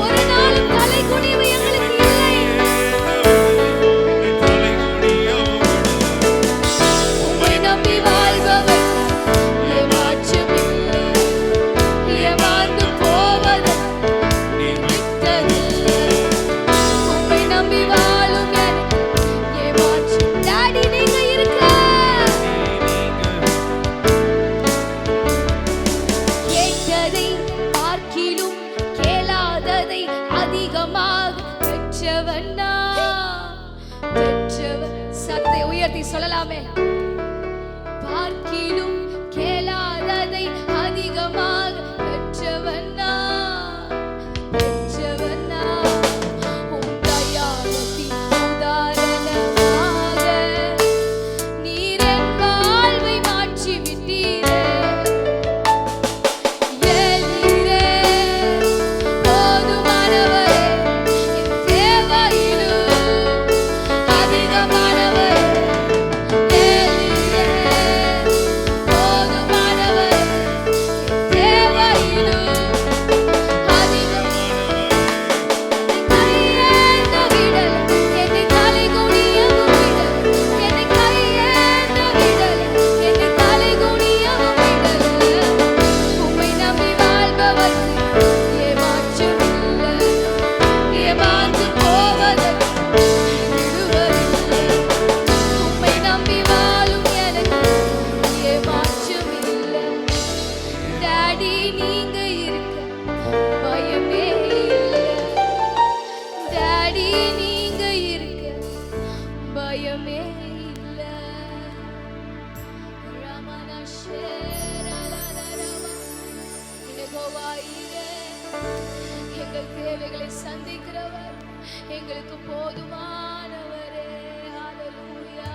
ஒரு நாளும் தலைகுனிவு எங்களுக்கு இல்லை. உம்மை நம்பி வாழ்பவர் ஏமாற்றம் இல்லை. ஏமாந்து போவதற்கு நீர் விட்டதில்லை. உம்மை நம்பி வாழும் எனக்கு ஏமாற்றம். டாடி நீங்க இருக்க. கேட்டதை பார்க்கிலும் கேளாததை அதிகமாக பெற்றவன் நான். பெற்றவன். சத்தை உயர்த்தி சொல்லலாமே. பார்க்கிலும் கேளாததை அதிகமாக பெற்றவன் நான். பெற்றவன் நான். உம் தயாளத்தின் உதாரணமாக நீர் என் வாழ்வை மாற்றி விட்டீரே. நீரே போதுமானவரே, என் தேவையிலும் அதிகமானவரே. நீரே எங்களுக்கு போதுமானவரே. ஹalleluya.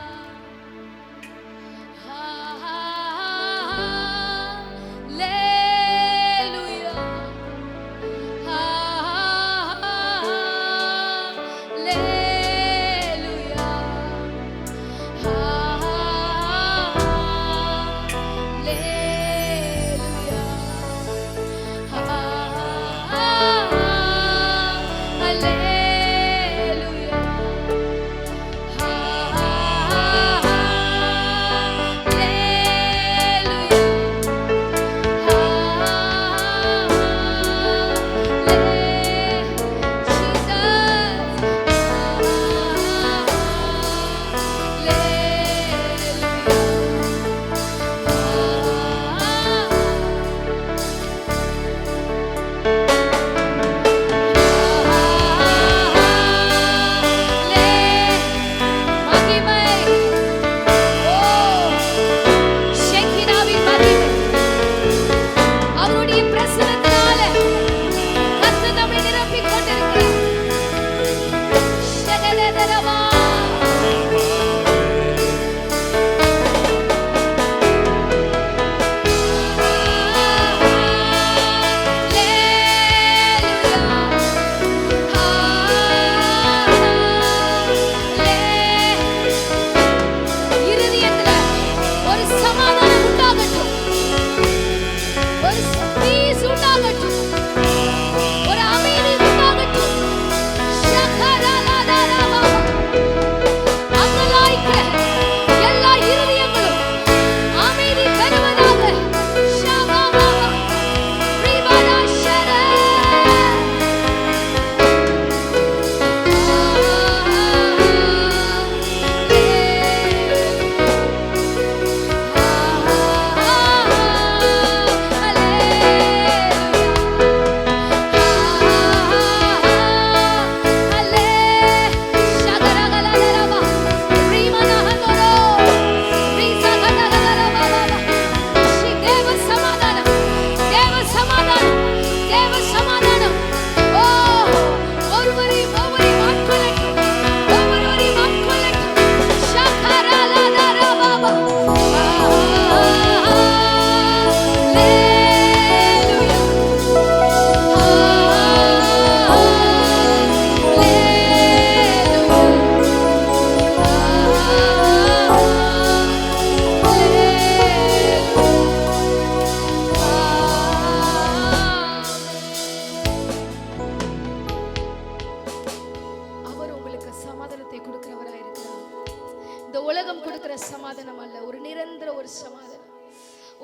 சமாதானம் அல்ல, ஒரு நிரந்தர ஒரு சமாதானம்,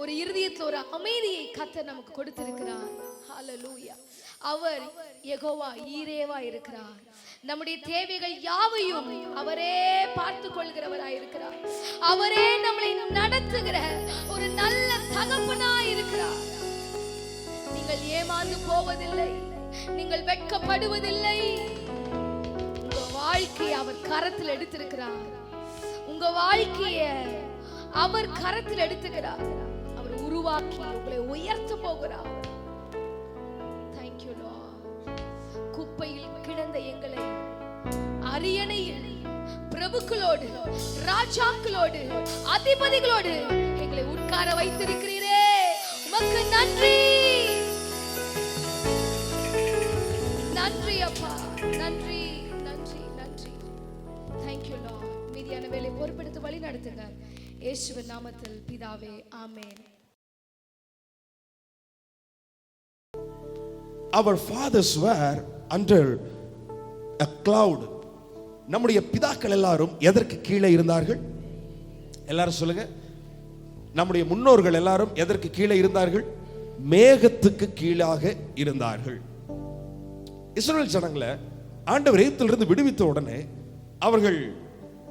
ஒரு இருதயத்தில் ஒரு அமைதியை கர்த்தர் நமக்கு கொடுத்திருக்கிறார். ஹல்லேலூயா. அவர் யெகோவா ஈரேவா இருக்கிறார். நம்முடைய தேவைகள் யாவையும் அவரே பார்த்து கொள்கிறவராய் இருக்கிறார். அவரே நம்மளை நடத்துகிற ஒரு நல்ல தகப்பனாய் இருக்கிறார். நீங்கள் ஏமாந்து போவதில்லை, நீங்கள் வெட்கப்படுவதில்லை. உங்க வாழ்க்கையை அவர் கரத்தில் எடுத்திருக்கிறார். உங்க வாழ்க்கையை அவர் கரத்தில் எடுத்துக்கிறார். அவர் உருவாக்கி உங்களை உயர்த்த போகிறார். Thank you Lord. குப்பையில் கிடந்த எங்களை அரியணையில் பிரபுக்களோடு, ராஜாக்களோடு, அதிபதிகளோடு எங்களை உட்கார வைத்திருக்கிறீரே, உமக்கு நன்றி. நன்றி அப்பா, நன்றி நன்றி நன்றி. Thank you Lord. மீதியான வேலை பொறுப்பெடுத்து வழி நடத்துங்க. இயேசுவின் நாமத்தில் பிதாவே, ஆமென். Our fathers were under a cloud. நம்முடைய பிதாக்கள் எல்லாரும் எதற்கு கீழே இருந்தார்கள்? எல்லாரும் சொல்லுங்க. நம்முடைய முன்னோர்கள் எல்லாரும் எதற்கு கீழே இருந்தார்கள்? மேகத்துக்கு கீழாக இருந்தார்கள். இஸ்ரவேல் ஜனங்களை ஆண்டவர் எகிப்திலிருந்து விடுவித்த உடனே, அவர்கள்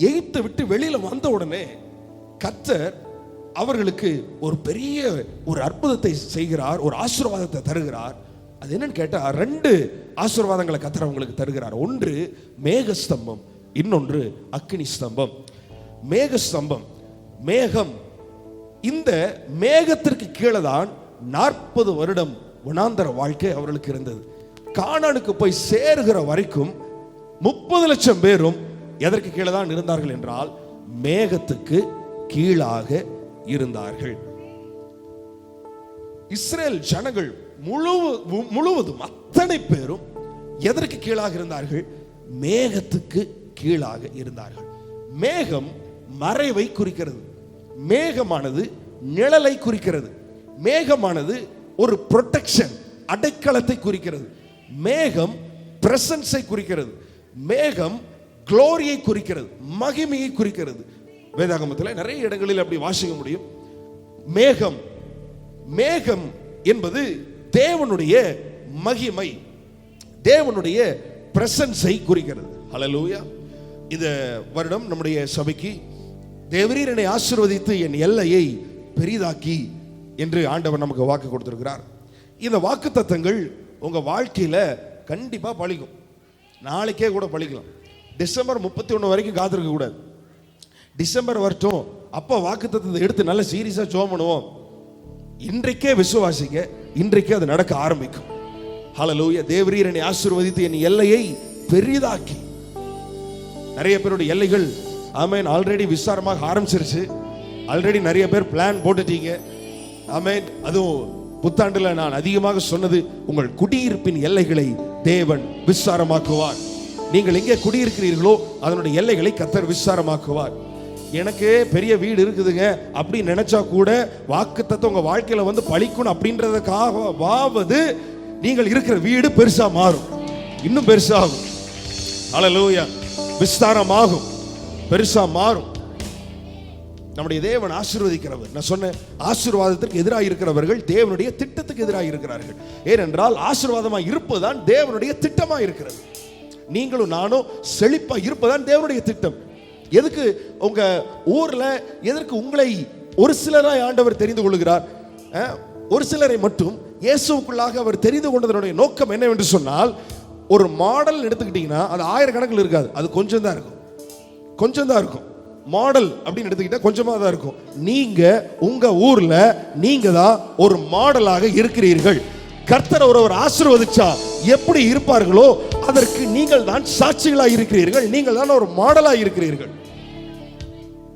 எகிப்தை விட்டு வெளியில வந்த உடனே கர்த்தர் அவர்களுக்கு ஒரு பெரிய ஒரு அற்புதத்தை செய்கிறார், ஒரு ஆசீர்வாதத்தை தருகிறார். அது என்னன்னு கேட்டா, 2 ஆசீர்வாதங்களை கர்த்தர் அவங்களுக்கு தருகிறார். ஒன்று மேகஸ்தம்பம், இன்னொன்று அக்கினி ஸ்தம்பம். மேகஸ்தம்பம், மேகம். இந்த மேகத்திற்கு கீழே தான் 40 வருடம் வனாந்தர வாழ்க்கை அவர்களுக்கு இருந்தது. கானானுக்கு போய் சேருகிற வரைக்கும் 30 லட்சம் பேரும் எதற்கு கீழே தான் இருந்தார்கள் என்றால் மேகத்துக்கு கீழாக இருந்தார்கள். இஸ்ரேல் ஜனங்கள் முழுவதும் அத்தனை பேரும் எதற்கு கீழாக இருந்தார்கள்? மேகத்துக்கு கீழாக இருந்தார்கள். மேகம் மறைவை குறிக்கிறது. மேகமானது நிழலை குறிக்கிறது. மேகமானது ஒரு புரொடெக்ஷன், அடைக்கலத்தை குறிக்கிறது. மேகம் பிரசன்ஸை குறிக்கிறது. மேகம் குளோரியை குறிக்கிறது, மகிமையை குறிக்கிறது. வேதாகமத்தில் நிறைய இடங்களில் அப்படி வாசிக்க முடியும். மேகம் மேகம் என்பது தேவனுடைய மகிமை, தேவனுடைய பிரசன்ஸை குறிக்கிறது. ஹல்லேலூயா. இந்த வருடம் நம்முடைய சபைக்கு தேவரீர் என்னை ஆசீர்வதித்து என் எல்லையை பெரிதாக்கி என்று ஆண்டவர் நமக்கு வாக்கு கொடுத்திருக்கிறார். இந்த வாக்கு தத்தங்கள் உங்க வாழ்க்கையில கண்டிப்பா பலிக்கும். நாளைக்கே கூட பலிக்கலாம். டிசம்பர் 31 வரைக்கும் காத்திருக்க கூடாது. டிசம்பர் வரட்டும், அப்போ வாக்கு தத்தத்தை எடுத்து நல்ல சீரியஸா ஜெபம் பண்ணுவோம். இன்றைக்கே விசுவாசிங்க, இன்றைக்கே அது நடக்க ஆரம்பிக்கும். ஹல்லேலூயா. தேவரீர் என்னை ஆசீர்வதித்து என் எல்லையை பெரிதாக்கி. நிறைய பேருடைய எல்லைகள் ஆமென் ஆல்ரெடி விசாரமாக ஆரம்பிச்சிருச்சு. ஆல்ரெடி நிறைய பேர் பிளான் போட்டுட்டீங்க. ஆமென். அதுவும் புத்தாண்டுல நான் அதிகமாக சொன்னது, உங்கள் குடியிருப்பின் எல்லைகளை தேவன் விசாரமாக்குவார். நீங்கள் எங்கே குடியிருக்கிறீர்களோ அதனுடைய எல்லைகளை கர்த்தர் விசாரமாக்குவார். எனக்கு பெரிய வீடு இருக்குதுங்க அப்படி நினைச்சா கூட வாக்குத்தத்தம் உங்க வாழ்க்கையில வந்து பலிக்கணும் அப்படின்றதுக்காகவாவது நீங்கள் இருக்கிற வீடு பெருசா மாறும், இன்னும் பெருசாகும். ஹல்லேலூயா. விஸ்தாரமாகும், பெருசா மாறும். நம்முடைய தேவன் ஆசீர்வதிக்கிறவர். நான் சொன்னேன், ஆசீர்வாதத்திற்கு எதிராக இருக்கிறவர்கள் தேவனுடைய திட்டத்துக்கு எதிராக இருக்கிறார்கள். ஏனென்றால் ஆசீர்வாதமாக இருப்பதுதான் தேவனுடைய திட்டமா இருக்கிறது. நீங்களும் நானும் செழிப்பா இருப்பதுதான் தேவனுடைய திட்டம். எதுக்கு உங்க ஊர்ல எதற்கு உங்களை ஒரு சிலராய் ஆண்டவர் தெரிந்து கொள்கிறார்? ஒரு சிலரை மட்டும் இயேசுவுக்குள்ளாக அவர் தெரிந்து கொண்டதனுடைய நோக்கம் என்னவென்று சொன்னால், ஒரு மாடல் எடுத்துக்கிட்டீங்கன்னா அது ஆயிரக்கணக்கில் இருக்காது, அது கொஞ்சம் தான் இருக்கும். கொஞ்சம் தான் இருக்கும். மாடல் அப்படின்னு எடுத்துக்கிட்டா கொஞ்சமா தான் இருக்கும். நீங்க உங்க ஊர்ல நீங்க தான் ஒரு மாடலாக இருக்கிறீர்கள். கர்த்தர் ஒருவர் ஆசீர்வதிச்சா எப்படி இருப்பார்களோ அதற்கு நீங்கள் தான் சாட்சிகளாக இருக்கிறீர்கள். நீங்கள் தான் ஒரு மாடலாக இருக்கிறீர்கள்.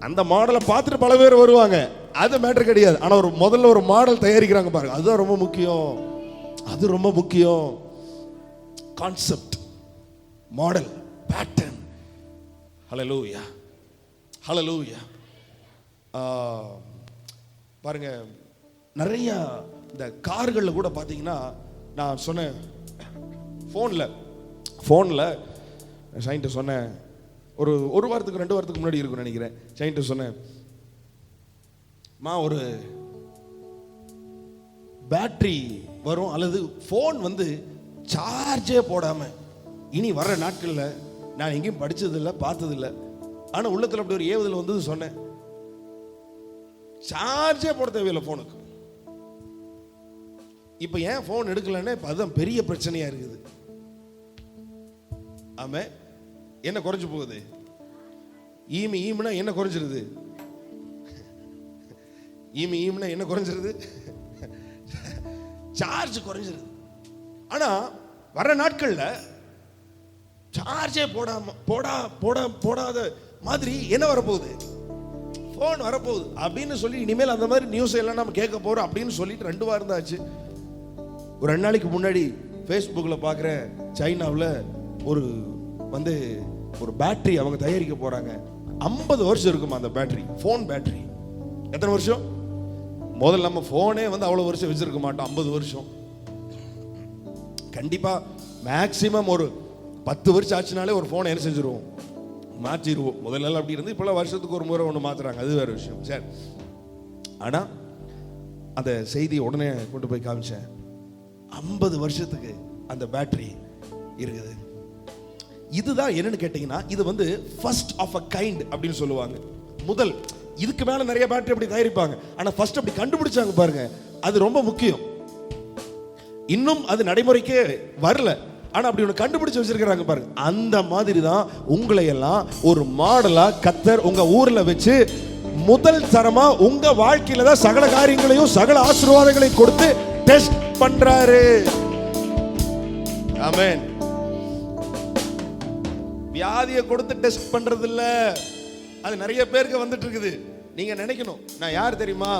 அந்த மாடலை பார்த்துட்டு பல பேர் வருவாங்க, அது மேட்டர் கிடையாது. ஆனா ஒரு முதல்ல ஒரு மாடல் தயாரிக்கிறாங்க பாருங்க, அதுதான் ரொம்ப முக்கியம். அது ரொம்ப முக்கியம். Concept, model, pattern. Hallelujah. Hallelujah. பாருங்க, நிறைய இந்த கார்களில் கூட பார்த்தீங்கன்னா, நான் சொன்னேன் ஃபோனில் ஷைன்ட்டு சொன்னேன், ஒரு வாரத்துக்கு 2 வாரத்துக்கு முன்னாடி இருக்குன்னு நினைக்கிறேன். ஷைன்ட்டு சொன்னேன், ஒரு பேட்டரி வரும் அல்லது ஃபோன் வந்து சார்ஜே போடாமல் இனி வர்ற நாட்களில் நான் எங்கேயும் படித்ததில்லை பார்த்ததில்லை, ஆனால் உள்ளத்தில் அப்படி ஒரு ஏவுதல் வந்தது. சொன்னேன், சார்ஜே போட தேவையில்லை ஃபோனுக்கு. இப்போ ஏன் ஃபோன் எடுக்கலன்னு இப்போ அதுதான் பெரிய பிரச்சனையாக இருக்குது. ஆமா, என்ன குறைஞ்சு போகுது? ஈமினா என்ன குறைஞ்சிருது? ஈமினா என்ன குறைஞ்சிருது? சார்ஜ் குறைஞ்சிருது. ஆனா வர நாட்கள்ல சார்ஜே போடாத மாதிரி என்ன வரப்போகுது? போன் வரப்போகுது அப்படின்னு சொல்லி இனிமேல் அந்த மாதிரி நியூஸ் எல்லாம் நம்ம கேட்க போறோம் அப்படின்னு சொல்லிட்டு 2 வாரம் தான் ஆச்சு. ஒரு 2 நாளைக்கு முன்னாடி ஃபேஸ்புக்கில் பார்க்குறேன், சைனாவில் ஒரு பேட்டரி அவங்க தயாரிக்க போறாங்க. 50 வருஷம் இருக்குமா அந்த பேட்டரி, ஃபோன் பேட்டரி. எத்தனை வருஷம்? முதல்ல நம்ம ஃபோனே அவ்வளோ வருஷம் வச்சிருக்க மாட்டோம். 50 வருஷம் கண்டிப்பா. மேக்சிமம் ஒரு 10 வருஷம் ஆச்சுனாலே ஒரு ஃபோனை என்ன செஞ்சிருவோம்? மாற்றிடுவோம். முதல்ல அப்படி இருந்து இப்போலாம் வருஷத்துக்கு ஒரு முறை ஒன்று மாத்துறாங்க, அது வேற விஷயம். சரி, ஆனால் அந்த செய்தி உடனே கொண்டு போய் காமிச்சேன். 50 வருஷத்துக்கு அந்த பேட்டரி இருக்குது. இதுதான் என்னன்னு கேட்டீங்கன்னா, இது ஃபர்ஸ்ட் ஆஃப் அ கைண்ட் அப்படின்னு சொல்லுவாங்க. முதல். இதுக்கு மேல நிறைய பேட்டரி அப்படி தயாரிப்பாங்க, ஆனா ஃபர்ஸ்ட் அப்படி கண்டுபிடிச்சாங்க பாருங்க, அது ரொம்ப முக்கியம். இன்னும் அது நடைமுறைக்கே வரல, ஆனா அப்படி ஒன்று கண்டுபிடிச்சு வச்சிருக்கிறாங்க பாருங்க. அந்த மாதிரி தான் உங்களை எல்லாம் ஒரு மாடலா கர்த்தர் உங்க ஊர்ல வச்சு முதல் தரமா உங்க வாழ்க்கையில தான் சகல காரியங்களையும் சகல ஆசீர்வாதங்களையும் கொடுத்து டெஸ்ட் பண்றாரு. ஆமென். வியாதியை கொடுத்து டெஸ்ட் பண்றது இல்ல. அது நிறைய பேருக்கு வந்துட்டு இருக்குது. நீங்க நினைக்கணும், நான் யார் தெரியுமா?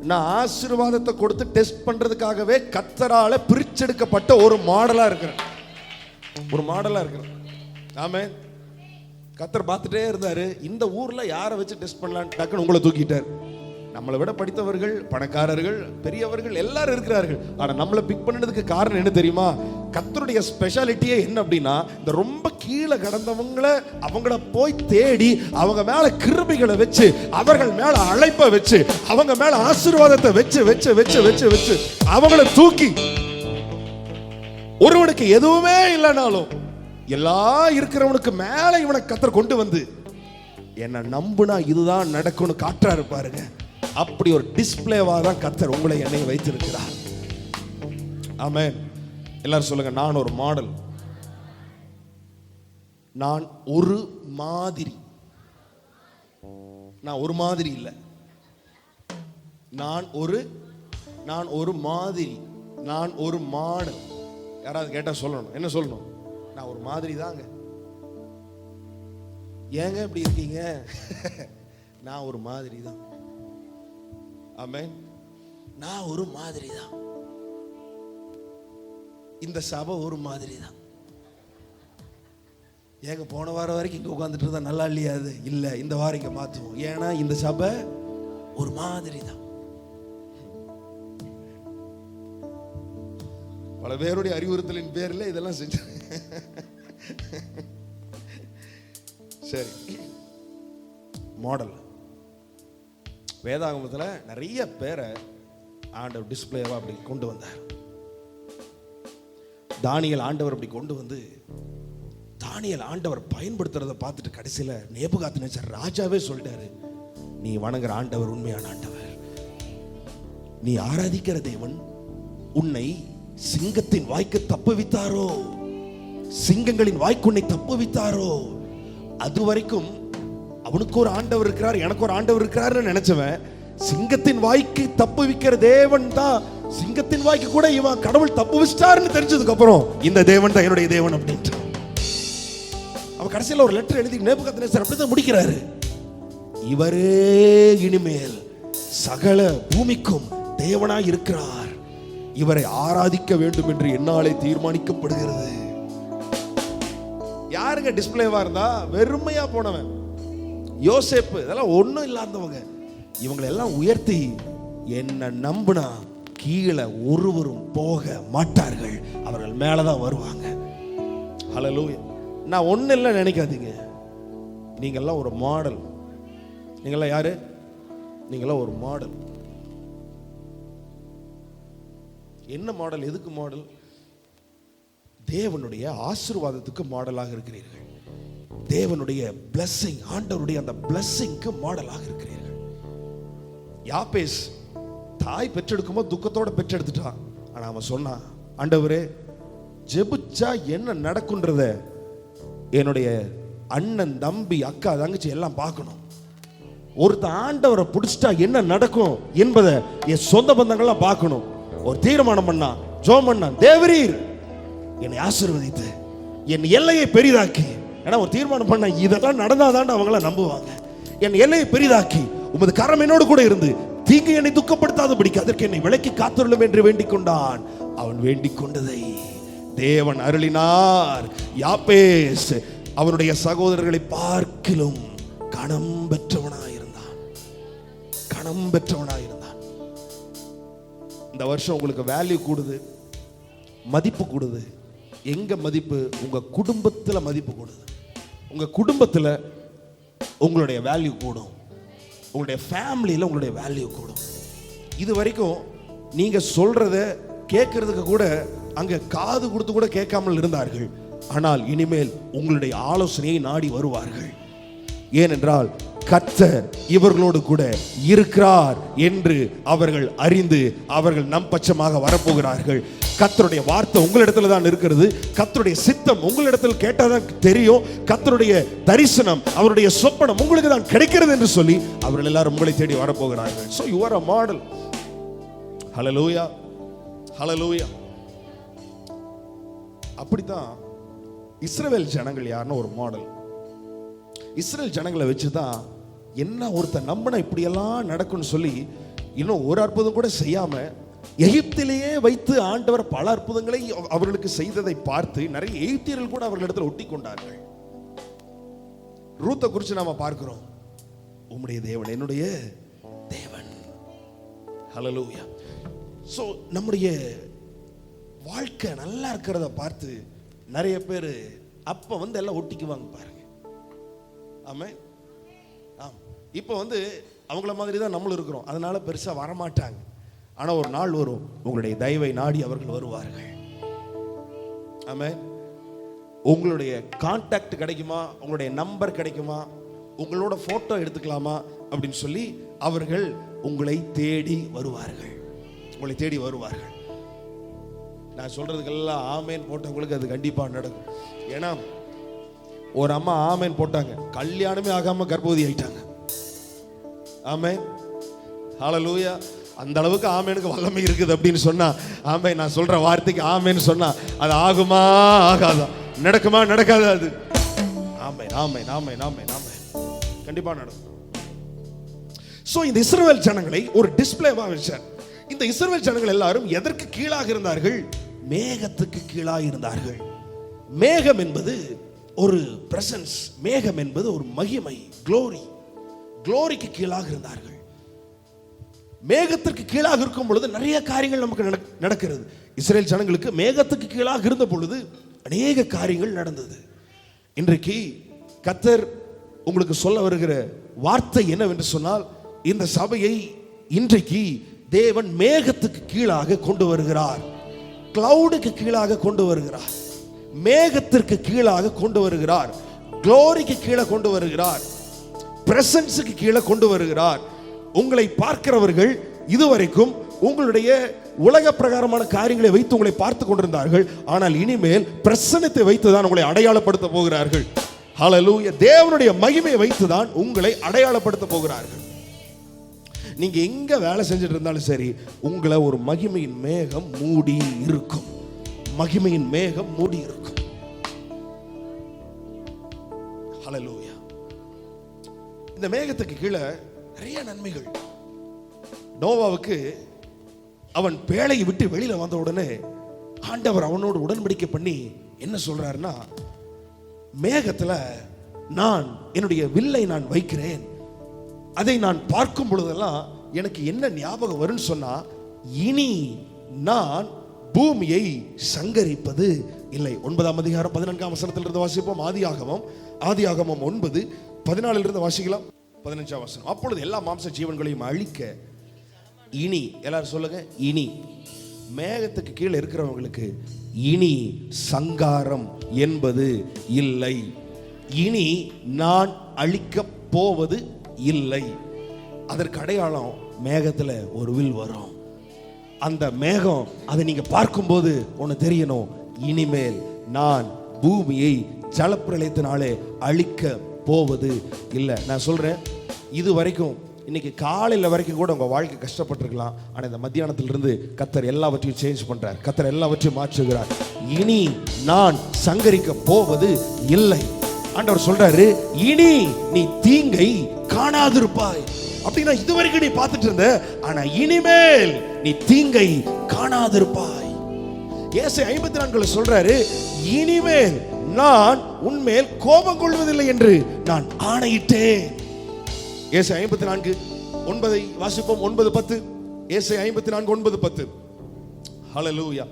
நான் ஆசீர்வாதத்தை கொடுத்து டெஸ்ட் பண்றதுக்காகவே கர்த்தரால பிரிச்செடுக்கப்பட்ட ஒரு மாடலா இருக்கிறேன். ஒரு மாடலா இருக்கிறேன். ஆமென். கர்த்தர் பார்த்துட்டே இருந்தாரு, இந்த ஊர்ல யாரை வச்சு டெஸ்ட் பண்ணலான்னு டக்குன்னு உங்களை தூக்கிட்டார். நம்மளை விட படித்தவர்கள், பணக்காரர்கள், பெரியவர்கள் எல்லாரும் இருக்கிறார்கள். ஆனா நம்மளை பிக் பண்ணதுக்கு காரணம் என்ன தெரியுமா? கர்த்தருடைய ஸ்பெஷாலிட்டியே என்ன அப்படின்னா, இந்த ரொம்ப கீழே கடந்தவங்களை அவங்கள போய் தேடி அவங்க மேல கிருபைகளை வச்சு, அவர்கள் மேல அழைப்பை வச்சு, அவங்க மேல ஆசீர்வாதத்தை வச்சு வச்சு வச்சு வச்சு வச்சு அவங்கள தூக்கி, ஒருவனுக்கு எதுவுமே இல்லைனாலும் எல்லாம் இருக்கிறவனுக்கு மேல இவனை கர்த்தர் கொண்டு வந்து என்ன நம்புனா இதுதான் நடக்கும்னு காட்டுறாரு பாருங்க. அப்படி ஒரு டிஸ்பிளேவா தான் கர்த்தர் உங்களை என்னை வைத்திருக்கிறார். ஆமென். எல்லாரும் சொல்லுங்க, நான் ஒரு மாடல், நான் ஒரு மாதிரி. நான் ஒரு மாதிரி இல்லை, நான் ஒரு மாதிரி, நான் ஒரு மாடல். யாராவது கேட்டா சொல்லணும், என்ன சொல்லணும்? நான் ஒரு மாதிரி தாங்க. ஏங்க இப்படி இருக்கீங்க? நான் ஒரு மாதிரி தான். ஆமென். நான் ஒரு மாதிரி தான். இந்த சபை ஒரு மாதிரி தான். ஏங்க போன வாரம் வரைக்கும் இங்க உட்கார்ந்துட்டு இருந்தா நல்லா இல்லையா? அது இல்ல, இந்த வாரம் இங்க மாத்துவோம். ஏன்னா இந்த சபை ஒரு மாதிரி தான். பல பேருடைய அறிவுறுத்தலின் பேர்ல இதெல்லாம் செஞ்சு சரி. மாடல் வேதாகமத்துல நிறைய பேரை ஆண்டவர் டிஸ்பிளேவா அப்படி கொண்டு வந்தார். தானியேல் ஆண்டவர் அப்படி கொண்டு வந்து, தானியேல் ஆண்டவர் பயன்படுத்துறதை பார்த்துட்டு கடைசியில நேபுகாத்நேச்சர் ராஜாவே சொல்லிட்டாரு, நீ வணங்குற ஆண்டவர் உண்மையான ஆண்டவர், நீ ஆராதிக்கிற தேவன் உன்னை சிங்கத்தின் வாய்க்கு தப்புவித்தாரோ, சிங்கங்களின் வாய்க்கு உன்னை தப்புவித்தாரோ. அது வரைக்கும் அவனுக்கு ஒரு ஆண்டவர் இருக்கிறார், எனக்கு ஒரு ஆண்டவர் இருக்கிறார்னு நினைச்சவன், சிங்கத்தின் வாய்க்கு தப்புவிக்கிற தேவன் தான், சிங்கத்தின் வாய்க்கு கூட இவன் கடவுள் தப்புவிச்சிட்டாருன்னு தெரிஞ்சதுக்கு அப்புறம் இந்த தேவன் தான் என்னுடைய தேவன் அப்படின்ட்டு அவன் கடைசியில் ஒரு லெட்டர் எழுதி நேபுகாத்நேச்சர் அப்படிதான் முடிக்கிறாரு. இவரே இனிமேல் சகல பூமிக்கும் தேவனாய் இருக்கிறார், இவரை ஆராதிக்க வேண்டும் என்று என்னாலே தீர்மானிக்கப்படுகிறது. யாருங்க டிஸ்பிளேவா இருந்தா? வெறுமையா போனவன் யோசேப்பு, இதெல்லாம் ஒண்ணும் இல்லாதவங்க. இவங்களை எல்லாம் உயர்த்தி என்ன நம்புனா கீழே ஒருவரும் போக மாட்டார்கள், அவர்கள் மேலதான் வருவாங்க. ஹல்லேலூயா. நான் ஒண்ணு இல்லை நினைக்காதீங்க, நீங்கெல்லாம் ஒரு மாடல். நீங்கெல்லாம் யாரு? நீங்கெல்லாம் ஒரு மாடல். என்ன மாடல்? எதுக்கு மாடல்? தேவனுடைய ஆசீர்வாதத்துக்கு மாடலாக இருக்கிறீர்கள். தேவனுடைய blessing, ஆண்டவருடைய அந்த blessingக்கு மாடலாக இருக்கிறீர்கள். யாபேஸ் தாய் பெற்றெடுக்கும்போது துக்கத்தோட பெற்றெடுத்துட்டான். ஆனா அவன் சொன்னான், ஆண்டவரே ஜெபிச்சா என்ன நடக்குன்றத என்னுடைய அண்ணன், தம்பி, அக்கா, தங்கச்சி எல்லாம் பார்க்கணும். ஒருத்தன் ஆண்டவரை பிடிச்சிட்டா என்ன நடக்கும் என்பதை என் சொந்த பந்தங்கள்லாம் பார்க்கணும். ஒரு தீர்மானம் பண்ணா, ஜெபம் பண்ணா, தேவரீர் என்னை ஆசீர்வதித்து என் எல்லையை பெரிதாக்கி. ஏன்னா ஒரு தீர்மானம் பண்ண இதெல்லாம் நடந்தாதான் அவங்கள நம்புவாங்க. என் எல்லையை பெரிதாக்கி உமது கரம் என்னோடு கூட இருந்து தீங்கு என்னை துக்கப்படுத்தாதபடிக்கு அதற்கு என்னை விலக்கி காத்துள்ளும் என்று வேண்டிக் கொண்டான். அவன் வேண்டிக் கொண்டதை தேவன் அருளினார். யாபேஸ் அவனுடைய சகோதரர்களை பார்க்கிலும் கணம் பெற்றவனாயிருந்தான். கணம் பெற்றவனாயிருந்தான். இந்த வருஷம் உங்களுக்கு வேல்யூ கூடுது, மதிப்பு கூடுது. எங்க மதிப்பு? உங்க குடும்பத்துல மதிப்பு கூடுது. உங்க குடும்பத்துல உங்களுடைய வேல்யூ கூடும். உங்களுடைய ஃபேமிலியில உங்களுடைய வேல்யூ கூடும். இது வரைக்கும் நீங்க சொல்றத கேட்கறதுக்கு கூட அங்க காது கொடுத்து கூட கேட்காமல் இருந்தார்கள். ஆனால் இனிமேல் உங்களுடைய ஆலோசனையை நாடி வருவார்கள். ஏனென்றால் கர்த்தர் இவர்களோடு கூட இருக்கிறார் என்று அவர்கள் அறிந்து அவர்கள் நம் பட்சமாக வரப்போகிறார்கள். கர்த்தருடைய வார்த்தை உங்களிடத்துல தான் இருக்கிறது. கர்த்தருடைய சித்தம் உங்களிடத்தில் கேட்டாதான் தெரியும். கர்த்தருடைய தரிசனம், அவருடைய சொப்பனம் உங்களுக்கு தான் கிடைக்கிறது என்று சொல்லி அவர்கள் எல்லாரும் உங்களை தேடி வரப்போகிறார்கள். So you are a model. Hallelujah. Hallelujah. அப்படித்தான் இஸ்ரவேல் ஜனங்கள் யாருன்னு ஒரு மாடல். இஸ்ரவேல் ஜனங்களை வச்சுதான் என்ன ஒருத்தர் நம்பினா இப்படியெல்லாம் நடக்கும்னு சொல்லி இன்னும் ஒரு அற்புதம் கூட செய்யாம எகிப்திலேயே வைத்து ஆண்டவர் பல அற்புதங்களை அவர்களுக்கு செய்ததை பார்த்து நிறைய எகிப்தியர்கள் கூட அவர்களிடத்தில் ஒட்டி கொண்டார்கள். ரூத்தை குறித்து நாம பார்க்கிறோம், உம்முடைய தேவன் என்னுடைய தேவன். ஹல்லேலூயா. சோ நம்முடைய வாழ்க்கை நல்லா இருக்கிறத பார்த்து நிறைய பேர் அப்ப எல்லாம் ஒட்டிக்குவாங்க பாருங்க. ஆமென். இப்போ அவங்கள மாதிரி தான் நம்மளும் இருக்கிறோம், அதனால பெருசா வரமாட்டாங்க. ஆனா ஒரு நாள் வரும், உங்களுடைய தயவை நாடி அவர்கள் வருவார்கள். ஆமென். உங்களுடைய கான்டாக்ட் கிடைக்குமா, உங்களுடைய நம்பர் கிடைக்குமா, உங்களோட போட்டோ எடுத்துக்கலாமா அப்படின்னு சொல்லி அவர்கள் உங்களை தேடி வருவார்கள். உங்களை தேடி வருவார்கள். நான் சொல்றதுக்கெல்லாம் ஆமேன் போட்டவங்களுக்கு அது கண்டிப்பா நடக்கும். ஏன்னா ஒரு அம்மா ஆமேன் போட்டாங்க, கல்யாணமே ஆகாம கர்ப்பவதி ஆயிட்டாங்க. ஆமென். ஹல்லேலூயா. அந்த அளவுக்கு ஆமேனுக்கு வல்லமை இருக்குது அப்படின்னு சொன்னா, ஆமென், நான் சொல்ற வார்த்தைக்கு ஆமேன்னு சொன்னா அது ஆகுமா ஆகாதா, நடக்குமா நடக்காதா? அது ஆமென் ஆமென் ஆமென் ஆமென் ஆமென், கண்டிப்பா நடக்கும். சோ இந்த இஸ்ரவேல் ஜனங்களை ஒரு டிஸ்ப்ளேவா வச்சார். இந்த இஸ்ரவேல் ஜனங்கள் எல்லாரும் எதற்கு கீழாக இருந்தார்கள்? மேகத்துக்கு கீழாக இருந்தார்கள். மேகம் என்பது ஒரு பிரசன்ஸ், மேகம் என்பது ஒரு மகிமை, க்ளோரி. க்ளோரிக்கு கீழாக இருந்தார்கள். மேகத்திற்கு கீழாக இருக்கும் பொழுது நிறைய காரியங்கள் நமக்கு நடக்கிறது. இஸ்ரேல் ஜனங்களுக்கு மேகத்துக்கு கீழாக இருந்த பொழுது அநேக காரியங்கள் நடந்தது. இன்றைக்கு கர்த்தர் உங்களுக்கு சொல்ல வருகிற வார்த்தை என்னவென்று சொன்னால், இந்த சபையை இன்றைக்கு தேவன் மேகத்துக்கு கீழாக கொண்டு வருகிறார். கிளவுடுக்கு கீழாக கொண்டு வருகிறார், மேகத்திற்கு கீழாக கொண்டு வருகிறார், க்ளோரிக்கு கீழே கொண்டு வருகிறார், பிரசன்ஸுக்கு கீழே கொண்டு வருகிறார். உங்களை பார்க்கிறவர்கள் இதுவரைக்கும் உங்களுடைய உலக பிரகாரமான காரியங்களை வைத்து உங்களை பார்த்து கொண்டிருந்தார்கள். ஆனால் இனிமேல் பிரசன்னத்தை வைத்துதான் உங்களை அடையாளப்படுத்த போகிறார்கள். ஹல்லேலூயா. தேவனுடைய மகிமையை வைத்துதான் உங்களை அடையாளப்படுத்த போகிறார்கள். நீங்க எங்க வேலை செஞ்சுட்டு இருந்தாலும் சரி, உங்களை ஒரு மகிமையின் மேகம் மூடி இருக்கும். மகிமையின் மேகம் மூடி இருக்கும். ஹல்லேலூயா. இந்த மேகத்துக்கு கீழே நிறைய நன்மைகள். நோவாவுக்கு அவன் பேழையை விட்டு வெளியில வந்த உடனே ஆண்டவர் அவனோடு உடன்படிக்கை பண்ணி என்ன சொல்றாருன்னா, மேகத்துல நான் என்னுடைய வில்லை நான் வைக்கிறேன், அதை நான் பார்க்கும் பொழுதெல்லாம் எனக்கு என்ன ஞாபகம் வரும்னு சொன்னா, இனி நான் பூமியை சங்கரிப்பது இல்லை. 9ஆம் அதிகாரம் 14ஆம் வசனத்திலிருந்து வாசிப்போம். ஆதியாகமம் 9:14 இருந்து வாசிக்கலாம். 15ஆம் வசனம். அப்பொழுது எல்லா மாம்ச ஜீவன்களையும் அழிக்க இனி, எல்லாரும் சொல்லுங்க, இனி. மேகத்துக்கு கீழே இருக்கிறவங்களுக்கு இனி சங்காரம் என்பது இல்லை. இனி நான் அழிக்க போவது இல்லை. அதற்கு அடையாளம் மேகத்துல ஒரு வில் வரும். அந்த மேகம் அதை நீங்க பார்க்கும்போது ஒன்னு தெரியணும், இனிமேல் நான் பூமியை ஜலப்பிரளயத்தினாலே அழிக்க போவது இல்லை. நான் சொல்றேன், இது வரைக்கும் இன்னைக்கு காலையில வரைக்கும் கூட உங்க வாழ்க்கை கஷ்டப்பட்டிருக்கலாம். ஆனா இந்த மத்தியானத்திலிருந்து கர்த்தர் எல்லாவற்றையும் சேஞ்ச் பண்றார், கர்த்தர் எல்லாவற்றையும் மாற்றுகிறார். இனி நான் சங்கரிக்க போவது இல்லை. ஆண்டவர் சொல்றாரு, இனி நீ தீங்கை காணாதிருப்பாய். அப்படின்னா இதுவரைக்கும் நீ பார்த்துட்டு இருந்த, ஆனா இனிமேல் நீ தீங்கை காணாதிருப்பாய். ஏசாயா 54 சொல்றாரு, இனிமேல் நான் உன்மேல் கோபம் கொள்வதில்லை என்று நான் ஆணையிட்டேன். ஏசாயா 54:9 வாசிப்போம். 9:10. ஏசாயா 54:9-10. ஹல்லேலூயா.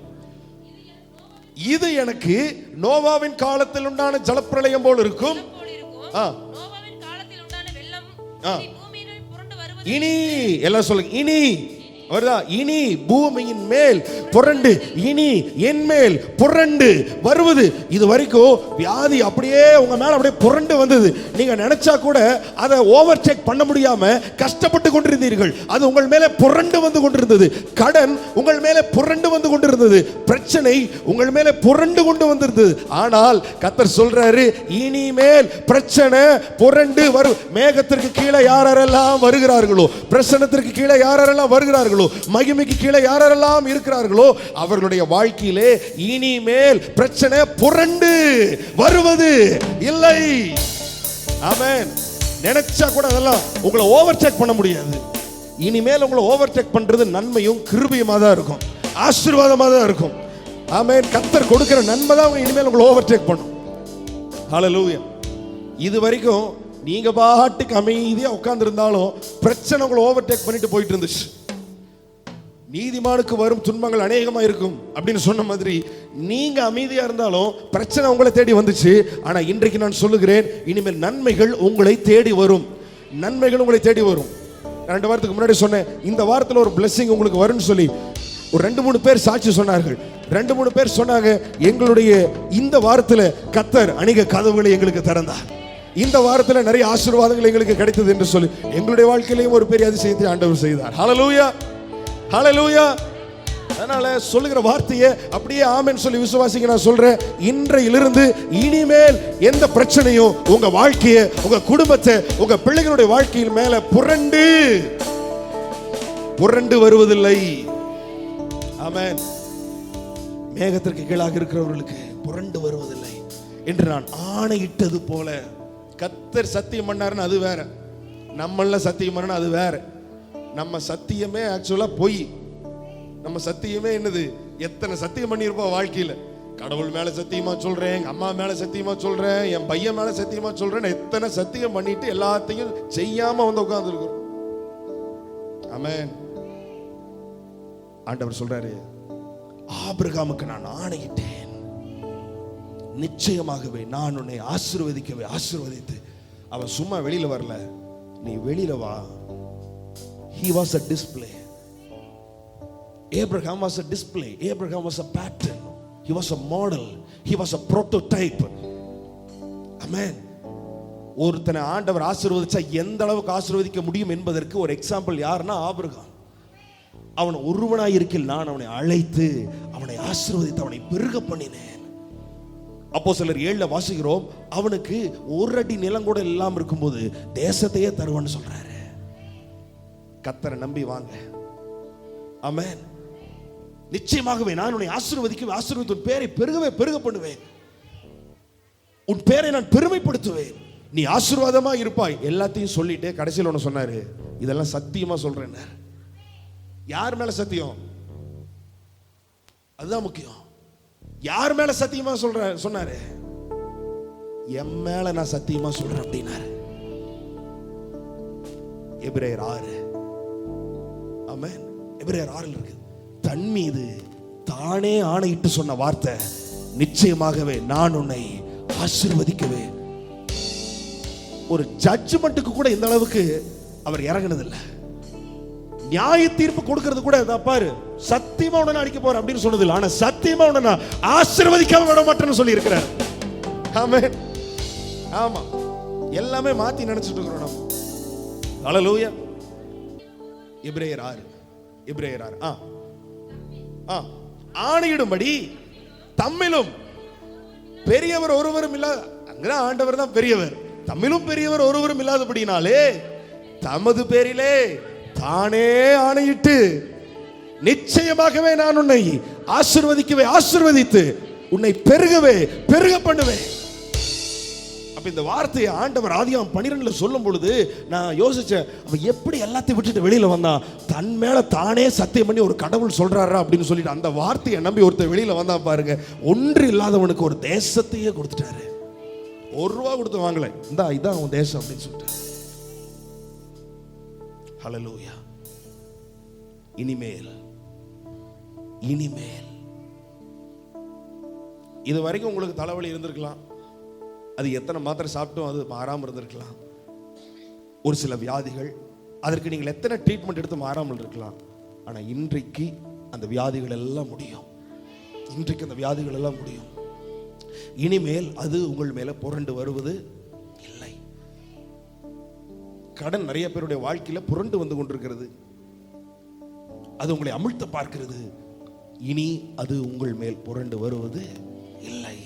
இது எனக்கு நோவாவின் காலத்தில் உண்டான ஜலப்பிரளயம் போல் இருக்கும். இனி எல்லாம் சொல்லுங்க, இனி வருதா? இனி பூமியின் மேல் புரண்டு, இனி என் மேல் புரண்டு வருவது. இது வரைக்கும் வியாதி அப்படியே உங்க மேல அப்படியே புரண்டு வந்தது. நீங்க நினைச்சா கூட அதை ஓவர்டேக் பண்ண முடியாம கஷ்டப்பட்டு கொண்டிருந்தீர்கள். அது உங்கள் மேல புரண்டு வந்து கொண்டிருந்தது. கடன் உங்கள் மேல புரண்டு வந்து கொண்டிருந்தது. பிரச்சனை உங்கள் மேல புரண்டு கொண்டு வந்திருந்தது. ஆனால் கர்த்தர் சொல்றாரு, இனிமேல் பிரச்சனை புரண்டு வரும். மேகத்திற்கு கீழே யாரெல்லாம் வருகிறார்களோ, பிரசன்னத்திற்கு கீழே யாரெல்லாம் வருகிறார்களோ, இருக்கிறார்களோ, மகிமைக்கு கீழே யாரெல்லாம் இருக்கிறார்களோ அவர்களுடைய வாழ்க்கையிலே இனிமேல் பிரச்சனை புரண்டு வருவது இல்லை. ஆமென். நினைச்சா கூட அதெல்லாம் உங்களை ஓவர்டேக் பண்ண முடியாது. இனிமேல் உங்களை ஓவர்டேக் பண்றது நன்மையும் கிருபையுமா தான் இருக்கும், ஆசீர்வாதமா தான் இருக்கும். ஆமென். கர்த்தர் கொடுக்கிற நன்மை தான் இனிமேல் உங்களை ஓவர்டேக் பண்ணும். ஹல்லேலூயா. இது வரைக்கும் நீங்க பாட்டுக்கு அமைதியா உட்கார்ந்து இருந்தாலும் பிரச்சனை உங்களை ஓவர்டேக் பண்ணிட்டு போயிட்டு இருந்துச்சு. நீதிமானுக்கு வரும் துன்பங்கள் அநேகமா இருக்கும் அப்படின்னு சொன்ன மாதிரி நீங்க அமைதியா இருந்தாலும் பிரச்சனை உங்களை தேடி வந்துச்சு. ஆனா இன்றைக்கு நான் சொல்லுகிறேன், இனிமேல் நன்மைகள் உங்களை தேடி வரும். நன்மைகள் உங்களை தேடி வரும். 2 வாரத்துக்கு முன்னாடி சொன்னேன், இந்த வாரத்தில் ஒரு பிளெஸிங் உங்களுக்கு வரும்னு சொல்லி ஒரு 2-3 பேர் சாட்சி சொன்னார்கள். 2-3 பேர் சொன்னாங்க, எங்களுடைய இந்த வாரத்தில் கர்த்தர் அநேக கதவுகளை எங்களுக்கு திறந்தார், இந்த வாரத்தில் நிறைய ஆசீர்வாதங்கள் எங்களுக்கு கிடைத்தது என்று சொல்லி எங்களுடைய வாழ்க்கையிலேயும் ஒரு பெரிய அதிசயத்தை ஆண்டவர் செய்தார். ஹல்லேலூயா, ஹல்லேலூயா. அதனால சொல்லுகிற வார்த்தையை அப்படியே ஆமென் சொல்லி விசுவாசிங்க. நான் சொல்றேன், இன்றையிலிருந்து இனிமேல் எந்த பிரச்சனையும் உங்க வாழ்க்கையை, உங்க குடும்பத்தை, உங்க பிள்ளைகளுடைய வாழ்க்கையின் மேல புரண்டு வருவதில்லை. ஆமென். மேகத்திற்கு கீழாக இருக்கிறவர்களுக்கு புரண்டு வருவதில்லை என்று நான் ஆணையிட்டது போல. கர்த்தர் சத்தியம் பண்ணாருன்னு அது வேற, நம்மள சத்தியம் பண்ணா அது வேற. நம்ம சத்தியமே ஆக்சுவலா பொய். நம்ம சத்தியமே என்னது? எத்தனை சத்தியம் பண்ணியிருப்போம் வாழ்க்கையில. கடவுள் மேல சத்தியமா சொல்றேன், எங்க அம்மா மேல சத்தியமா சொல்றேன், என் பையன் மேல சத்தியமா சொல்றேன், எத்தனை சத்தியம் பண்ணிட்டு எல்லாத்தையும் செய்யாம வந்து உட்கார்ந்து இருக்கிறோம். ஆமென். ஆண்டவர் சொல்றாரு, ஆபிரகாமுக்கு நான் ஆணையிட்டேன், நிச்சயமாகவே நான் உன்னை ஆசீர்வதித்து. அவன் சும்மா வெளியில வரல, நீ வெளியில வா. He was a display. Abraham was a display. Abraham was a pattern. He was a model. He was a prototype. Amen. ஒருத்தனை ஆண்டவர் ஆசீர்வதிச்சா எந்த அளவுக்கு ஆசீர்வதிக்க முடியும் என்பதற்கு ஒரு எக்ஸாம்பிள் யாருன்னா ஆபிரகாம். அவன் ஒருவனாய் இருக்கையில் நான் அவனை அழைத்து அவனை ஆசீர்வதித்து அவனை பெருக பண்ணினேன். அப்போஸ்தலர் 7ல வாசிக்கிறோம், அவனுக்கு 1 அடி நிலம் கூட இல்லாம இருக்கும்போது தேசத்தையே தருவான்னு சொல்றாரு. கர்த்தரை நம்பி வாங்க. ஆமென். நிச்சயமாகவே நான் உன்னை ஆசீர்வதித்து உன் பேரை பெருக பண்ணுவேன், உன் பேரை நான் பெருமைப்படுத்துவேன், நீ ஆசீர்வாதமா இருப்பாய். எல்லாத்தையும் சொல்லிட்டு கடைசியில் ஒன்று சொன்னாரு, இதெல்லாம் சத்தியமா சொல்றேன். யார் மேல சத்தியம்? அதுதான் முக்கியம். யார் மேல சத்தியமா சொன்னாரு? என் மேல நான் சத்தியமா சொல்றேன் அப்படின்னாரு. எபிரேயர் 6. ஆமென். எபிரேயர் 6 இருக்கு. தன் மீது தானே ஆணையிட்டு சொன்ன வார்த்தை, நிச்சயமாகவே நான் உன்னை ஆசீர்வதிக்கவே. ஒரு ஜட்ஜ்மெண்ட்டுக்கு கூட இந்த அளவுக்கு அவர் இறங்கினதில்லை. நியாய தீர்ப்பு கொடுக்கிறது கூட பாரு, சத்தியமா உடனே அடிக்க போற அப்படின்னு சொன்னது இல்லை. ஆனா சத்தியமா உடனே ஆசீர்வதிக்காம விட மாட்டேன்னு சொல்லி இருக்கிறார். ஆமென். ஆமா, எல்லாமே மாத்தி நினைச்சிட்டு இருக்கிறோம் நம்ம. ஹல்லேலூயா. எபிரேயர் 6 ஆணையிடும்படி தம்மிலும் பெரியவர் ஒருவரும் இல்லாத, அங்க ஆண்டவர் தான் பெரியவர், தம்மிலும் பெரியவர் ஒருவரும் இல்லாதபடினாலே தமது பேரிலே தானே ஆணையிட்டு நிச்சயமாகவே நான் உன்னை ஆசீர்வதித்து உன்னை பெருக பண்ணுவேன். அப்ப இந்த வார்த்தையை ஆண்டவர் ஆதியாகமம் 12ல சொல்லும் பொழுது நான் யோசிச்சேன், அவன் எப்படி எல்லாத்தையும் விட்டுட்டு வெளியில வந்தான்? தன் மேல தானே சத்தியம் பண்ணி ஒரு கடவுள் சொல்றாரா அப்படின்னு சொல்லிட்டு அந்த வார்த்தையை நம்பி ஒருத்தர் வெளியில வந்தான் பாருங்க. ஒன்று இல்லாதவனுக்கு ஒரு தேசத்தையே கொடுத்துட்டாரு. 1 ரூபா கொடுத்து வாங்கல, இதான் அவன் தேசம் அப்படின்னு சொல்லிட்டாரு. ஹல்லேலூயா. இனிமேல் இது வரைக்கும் உங்களுக்கு தலைவலி இருந்திருக்கலாம், அது எத்தனை மாத்திரை சாப்பிட்டும் அது மாறாமல் இருந்திருக்கலாம். ஒரு சில வியாதிகள், அதற்கு நீங்கள் எத்தனை ட்ரீட்மெண்ட் எடுத்து மாறாமல் இருக்கலாம். ஆனால் இன்றைக்கு அந்த வியாதிகள் எல்லாம் முடியும். இனிமேல் அது உங்கள் மேல புரண்டு வருவது இல்லை. கடன் நிறைய பேருடைய வாழ்க்கையில புரண்டு வந்து கொண்டிருக்கிறது. அது உங்களை அமிழ்த்த பார்க்கிறது. இனி அது உங்கள் மேல் புரண்டு வருவது இல்லை.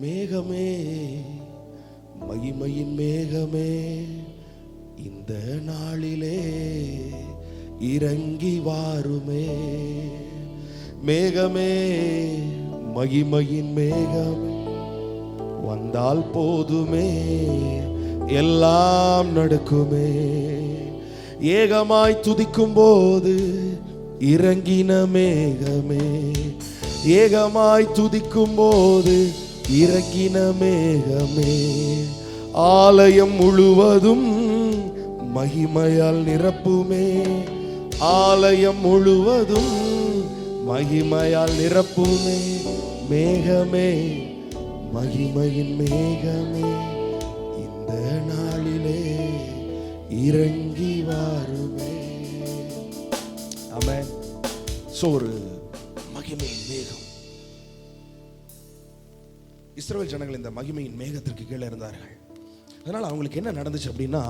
மேகமே, மகிமையின் மேகமே, இந்த நாளிலே இறங்கி வாருமே. மேகமே, மகிமையின் மேகமே, வந்தால் போதுமே, எல்லாம் நடக்குமே. ஏகமாய் துதிக்கும் போது இறங்கின மேகமே, ஏகமாய் துதிக்கும் போது இறங்கின மேகமே, ஆலயம் முழுவதும் மகிமையால் நிரப்புமே, ஆலயம் முழுவதும் மகிமையால் நிரப்புமே. மேகமே, மகிமையின் மேகமே, இந்த நாளிலே இறங்கி வாருமே. ஆமென். ஒரு மகிமையின் மேகம். இஸ்ரவேல் ஜனங்கள் இந்த மகிமையின் மேகத்திற்கு கீழே இருந்தார்கள். அதனால அவங்களுக்கு என்ன நடந்துச்சு அப்படின்னா,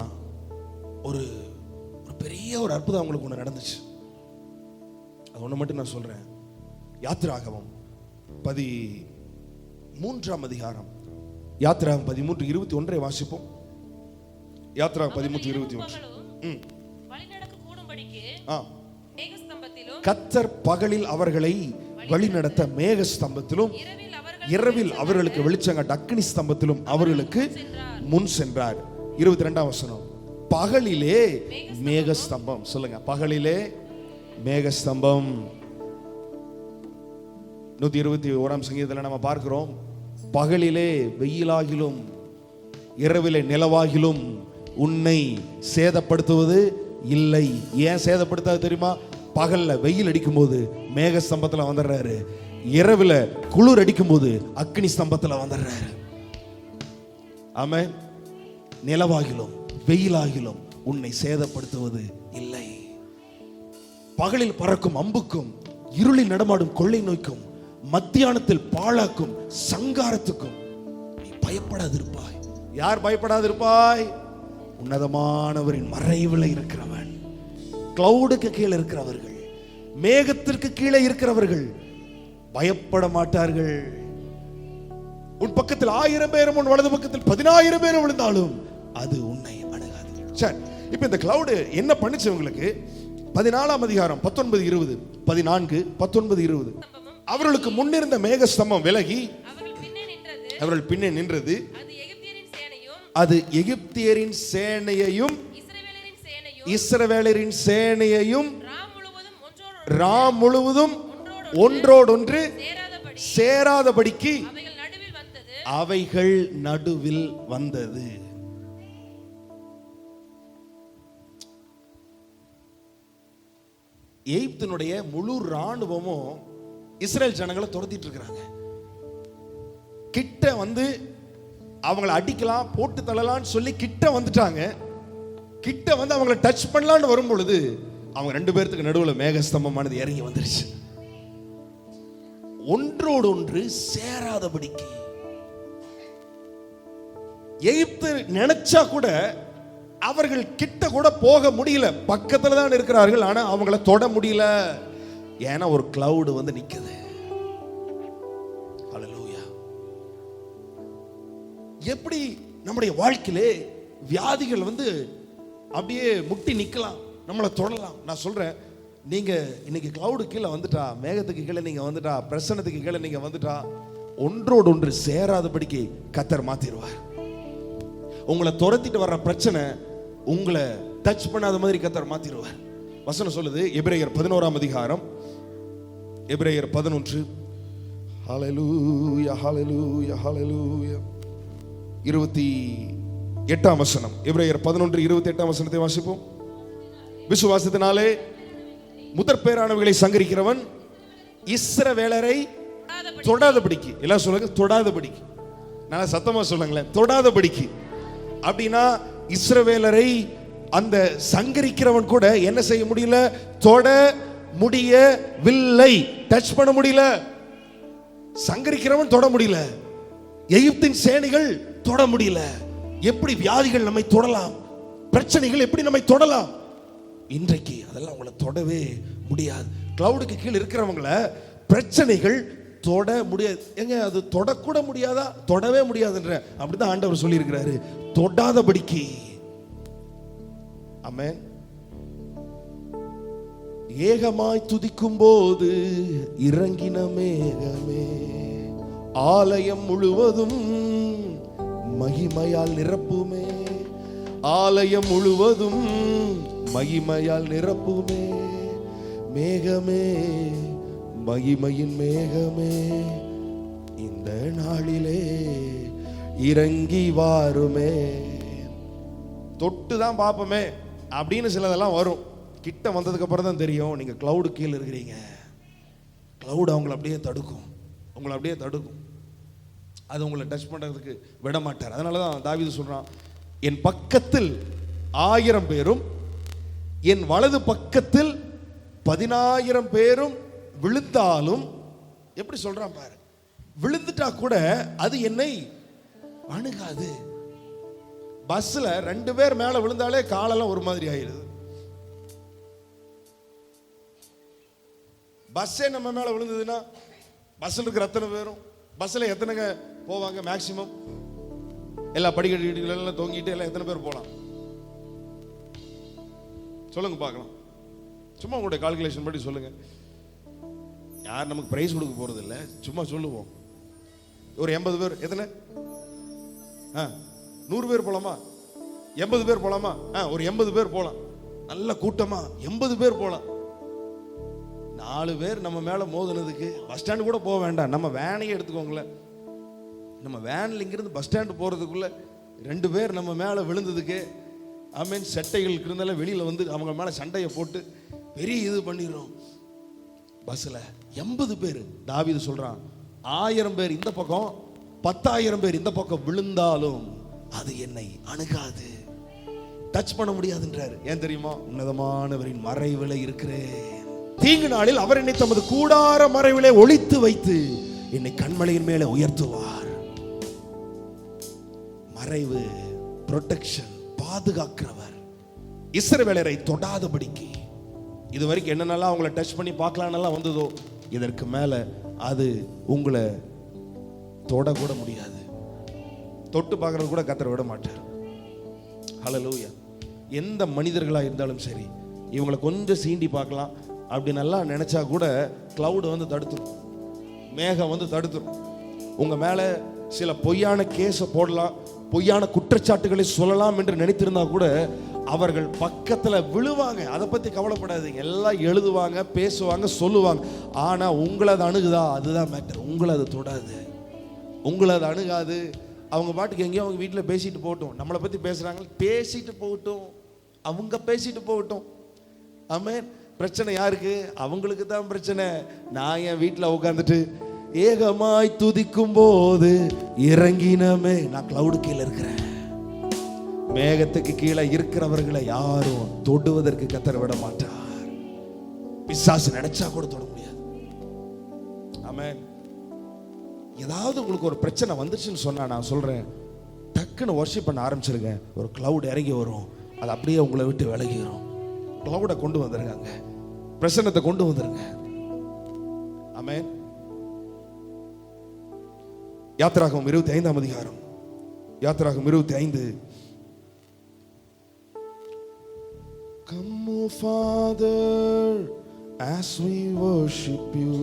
ஒரு பெரிய ஒரு அற்புதம் அவங்களுக்கு ஒன்று நடந்துச்சு. அது ஒன்று மட்டும் நான் சொல்றேன். யாத்திராகமம் 13ஆம் அதிகாரம், யாத்திராகமம் 13:21 வாசிப்போம். யாத்திராகமம் 13:21. கர்த்தர் பகலில் அவர்களை வழிநடத்த மேக ஸ்தம்பத்திலும், இரவில் அவர்களுக்கு வெளிச்சங்காட்ட அக்கினி ஸ்தம்பத்திலும் அவர்களுக்கு முன் சென்றார். 22ஆம் வசனம். பகலிலே மேக ஸ்தம்பம். சொல்லுங்க, பகலிலே மேக ஸ்தம்பம். 121ஆம் சங்கீதத்தில் நம்ம பார்க்கிறோம், பகலிலே வெயிலாகிலும் இரவிலே நிலவாகிலும் உன்னை சேதப்படுத்துவது இல்லை. ஏன் சேதப்படுத்தாது தெரியுமா? பகல்ல வெயில் அடிக்கும் போது மேக ஸ்தம்பத்தில் வந்துடுறாரு, இரவுல குளிர் அடிக்கும் போது அக்னி ஸ்தம்பத்தில் வந்துடுறாரு. ஆமென். நிலவாகிலும் வெயிலாகிலும் உன்னை சேதப்படுத்துவது இல்லை. பகலில் பறக்கும் அம்புக்கும், இருளில் நடமாடும் கொள்ளை நோய்க்கும், மத்தியானத்தில் பாழாக்கும் சங்காரத்துக்கும் நீ பயப்படாதிருப்பாய். யார் பயப்படாதிருப்பாய்? உன்னதமானவரின் மறைவில் இருக்கிறவன். கிளவுடுக்கு கீழே இருக்கிறவர்கள், மேகத்திற்கு கீழே இருக்கிறவர்கள் பயப்பட மாட்டார்கள். உன் பக்கத்தில் 1000 பேரும் உன் வலது பக்கத்தில் 10000 பேரும் விழுந்தாலும் அது உன்னை அணுகாது. சரி, இப்ப இந்த கிளவுடு என்ன பண்ணுச்சு உங்களுக்கு? 14ஆம் அதிகாரம் 19, 20, 14, 19, 20. அவர்களுக்கு முன்னிருந்த மேக ஸ்தம்பம் விலகி அவர்கள் பின்னே நின்றது. அது எகிப்தியரின் சேனையையும் இஸ்ரவேலரின் சேனையையும் ராம் முழுவதும் ஒன்றோடொன்று சேராதபடிக்கு அவைகள் நடுவில் வந்தது. எகிப்தினுடைய முழு ராணுவமும் இஸ்ரேல் ஜனங்களை துரத்திட்டு இருக்கிறாங்க. கிட்ட வந்து அவங்களை அடிக்கலாம், போட்டு தள்ளலாம்னு சொல்லி கிட்ட வந்துட்டாங்க. கிட்ட வந்து அவங்களை டச் பண்ணலான்னு வரும் பொழுது அவங்க 2 பேருக்கு நடுவில் மேகஸ்தம்பமானது இறங்கி வந்துருச்சு. ஒன்றோடு ஒன்று சேராதபடிக்கு. எகிப்து நினைச்சா கூட அவர்கள் கிட்ட கூட போக முடியல. பக்கத்துல தான் இருக்கிறார்கள், ஆனா அவங்கள தொட முடியல. ஏன்னா ஒரு கிளவுட் வந்து நிக்குது. ஹல்லேலூயா. எப்படி நம்முடைய வாழ்க்கையிலே வியாதிகள் வந்து அப்படியே முட்டி நிக்கலாம், நம்மளை தொடலாம். நான் சொல்றேன், நீங்க இன்னைக்கு கிளவுடு கீழே வந்துட்டா, மேகத்துக்கு கீழே நீங்க வந்துட்டா, பிரசன்னத்துக்கு கீழே நீங்க வந்துட்டா, ஒன்றோடு ஒன்று சேராதபடிக்கு கர்த்தர் மாத்திடுவார். உங்களை துரத்திட்டு வர்ற பிரச்சனை உங்களை டச் பண்ணாத மாதிரி கர்த்தர் மாத்திடுவார். வசனம் சொல்லுது, எபிரேயர் 11ஆம் அதிகாரம், எபிரேயர் 11. ஹல்லேலூயா, ஹல்லேலூயா, ஹல்லேலூயா. 28ஆம் வசனம். எபிரேயர் 11, 28ஆம் வசனத்தை வாசிப்போம். விசுவாசத்தினாலே முதற் பேரானவைகளை சங்கரிக்கிறவன் இஸ்ரவேலரை தொடாதபடிக்கு. எல்லாம் சொல்லுங்க, தொடாதபடிக்கு. நான் சத்தமா சொல்லுங்களேன், தொடாதபடிக்கு. அப்படின்னா இஸ்ரவேலரை அந்த சங்கரிக்கிறவன் கூட என்ன செய்ய முடியல? தொட முடியவில்லை, டச் பண்ண முடியல. சங்கரிக்கிறவன் தொட முடியல, எகிப்தின் சேனைகள் தொட முடியல. எப்படி வியாதிகள் நம்மை தொடலாம்? பிரச்சனைகள் எப்படி நம்மை தொடலாம்? இன்றைக்கு அதெல்லாம் அவங்கள தொடவே முடியாது. கிளவுடுக்கு கீழே இருக்கிறவங்கள பிரச்சனைகள் தொட முடியாது. எங்க அது தொடக்கூட முடியாதா? தொடவே முடியாதுன்ற அப்படிதான் ஆண்டவர் சொல்லி இருக்கிறாரு, தொடாதபடிக்கு. ஆமென். ஏகமாய் துதிக்கும் போது இறங்கின மேகமே, ஆலயம் முழுவதும் மகிமையால் நிரப்புமே, ஆலயம் முழுவதும் மகிமையால் நிரப்புமே. மேகமே, மகிமையின் மேகமே, இந்த நாளிலே இறங்கி வாருமே. தொட்டு தான் பார்ப்போமே அப்படின்னு சிலதெல்லாம் வரும். கிட்ட வந்ததுக்கு அப்புறம் தான் தெரியும் நீங்க கிளவுடு கீழே இருக்கிறீங்க. கிளவுட் அவங்களை அப்படியே தடுக்கும், உங்களை அப்படியே தடுக்கும். அது உங்களை டச் பண்றதுக்கு விட மாட்டார். அதனால தான் தாவீது சொல்றான், என் பக்கத்தில் 1000 பேரும் என் வலது பக்கத்தில் 10,000 பேரும் விழுந்தாலும், எப்படி சொல்றான் பாரு, விழுந்துட்டா கூட அது என்னை அணுகாது. பஸ்ல 2 பேர் மேல விழுந்தாலே காலெல்லாம் ஒரு மாதிரி ஆயிடுது. பஸ்ஸே நம்ம மேல விழுந்ததுன்னா பஸ்ல இருக்கிற அத்தனை பேரும், பஸ்ல எத்தனைங்க போவாங்க மேக்சிமம்? எல்லா படிக்கட்டு தொங்கிட்டு எல்லாம் எத்தனை பேர் போகலாம் சொல்லுங்க பார்க்கலாம். சும்மா உங்களுடைய கால்குலேஷன் படி சொல்லுங்க. யார் நமக்கு பிரைஸ் கொடுக்க போறது இல்லை, சும்மா சொல்லுவோம். ஒரு 80 பேர் எத்தனை? 100 பேர் போலாமா? 80 பேர் போலாமா? ஒரு 80 பேர் போலாம். நல்ல கூட்டமா 80 பேர் போலாம். 4 பேர் நம்ம மேல மோதுனதுக்கு பஸ் ஸ்டாண்டு கூட போக வேண்டாம், நம்ம வேனையே எடுத்துக்கோங்களேன். நம்ம வேன்ல இங்கிருந்து பஸ் ஸ்டாண்டு போறதுக்குள்ள 2 பேர் நம்ம மேல விழுந்ததுக்கு ஆமீன், சட்டைகள் இருந்தாலும் வெளியில வந்து அவங்க மேல சண்டையை போட்டு பெரிய இது பண்ணிடுறோம். பஸ்ல 80 பேர். தாவீது சொல்றான், 1000 பேர் இந்த பக்கம் 10,000 பேர் இந்த பக்கம் விழுந்தாலும் அது என்னை அணுகாது, டச் பண்ண முடியாதுன்றாரு. ஏன் தெரியுமா? உன்னதமானவரின் மறைவிலே இருக்கிறேன். தீங்கு நாளில் அவர் என்னை தமது கூடார மறைவிலே ஒளித்து வைத்து என்னை கண்மலையின் மேலே உயர்த்துவார். மறைவு, புரொடெக்ஷன், பாதுகாக்கிறவர். இஸ்ரவேலரை தொடாதபடிக்கு இதுவரைக்கும் என்னென்னலாம் அவங்கள டச் பண்ணி பார்க்கலான்னெல்லாம் வந்ததோ, இதற்கு மேல அது உங்களை தொட கூட முடியாது. தொட்டு பார்க்கறது கூட கர்த்தர் விட மாட்டார். ஹல்லேலூயா. எந்த மனிதர்களா இருந்தாலும் சரி, இவங்களை கொஞ்சம் சீண்டி பார்க்கலாம் அப்படி நல்லா நினைச்சா கூட கிளவுட் வந்து தடுத்துரும், மேகம் வந்து தடுத்துரும். உங்க மேல சில பொய்யான கேஸை போடலாம், பொய்யான குற்றச்சாட்டுகளை சொல்லலாம் என்று நினைத்திருந்தா கூட அவர்கள் பக்கத்துல விழுவாங்க. அதை பத்தி கவலைப்படாதீங்க. எல்லாம் எழுதுவாங்க, பேசுவாங்க, சொல்லுவாங்க. ஆனா உங்களை அது அணுகுதா? அதுதான் மேட்டர். உங்களை அது தொடாது, உங்களை அது அணுகாது. அவங்க பாட்டுக்கு எங்கேயோ அவங்க வீட்டில் பேசிட்டு போகட்டும். நம்மளை பத்தி பேசுறாங்க, பேசிட்டு போகட்டும், அவங்க பேசிட்டு போகட்டும். ஆமென். பிரச்சனை யாருக்கு? அவங்களுக்கு தான் பிரச்சனை. நான் என் வீட்டில் உட்காந்துட்டு ஏகமாய் துதிக்கும் போது இறங்கினமே, நான் கிளவுடு கீழே இருக்கிறேன். மேகத்துக்கு கீழே இருக்கிறவர்களை யாரும் தொடுவதற்கு கர்த்தர் விட மாட்டார். பிசாசு நினைச்சா கூட தொட முடியாது. ஆமென். ஏதாவது உங்களுக்கு ஒரு பிரச்சனை வந்துச்சுன்னு சொன்னா நான் சொல்றேன், டக்குன்னு வொர்ஷிப் பண்ண ஆரம்பிச்சிருங்க. ஒரு கிளவுட் இறங்கி வரும், அது அப்படியே உங்களை விட்டு விலகிடும். கிளவுடை கொண்டு வந்துருங்க, பிரசன்னத்தை கொண்டு வந்துருங்க. ஆமென். யாத்திராகமம் 25ஆம் அதிகாரம், யாத்திராகமம் 25. Come, O Father, as we worship you,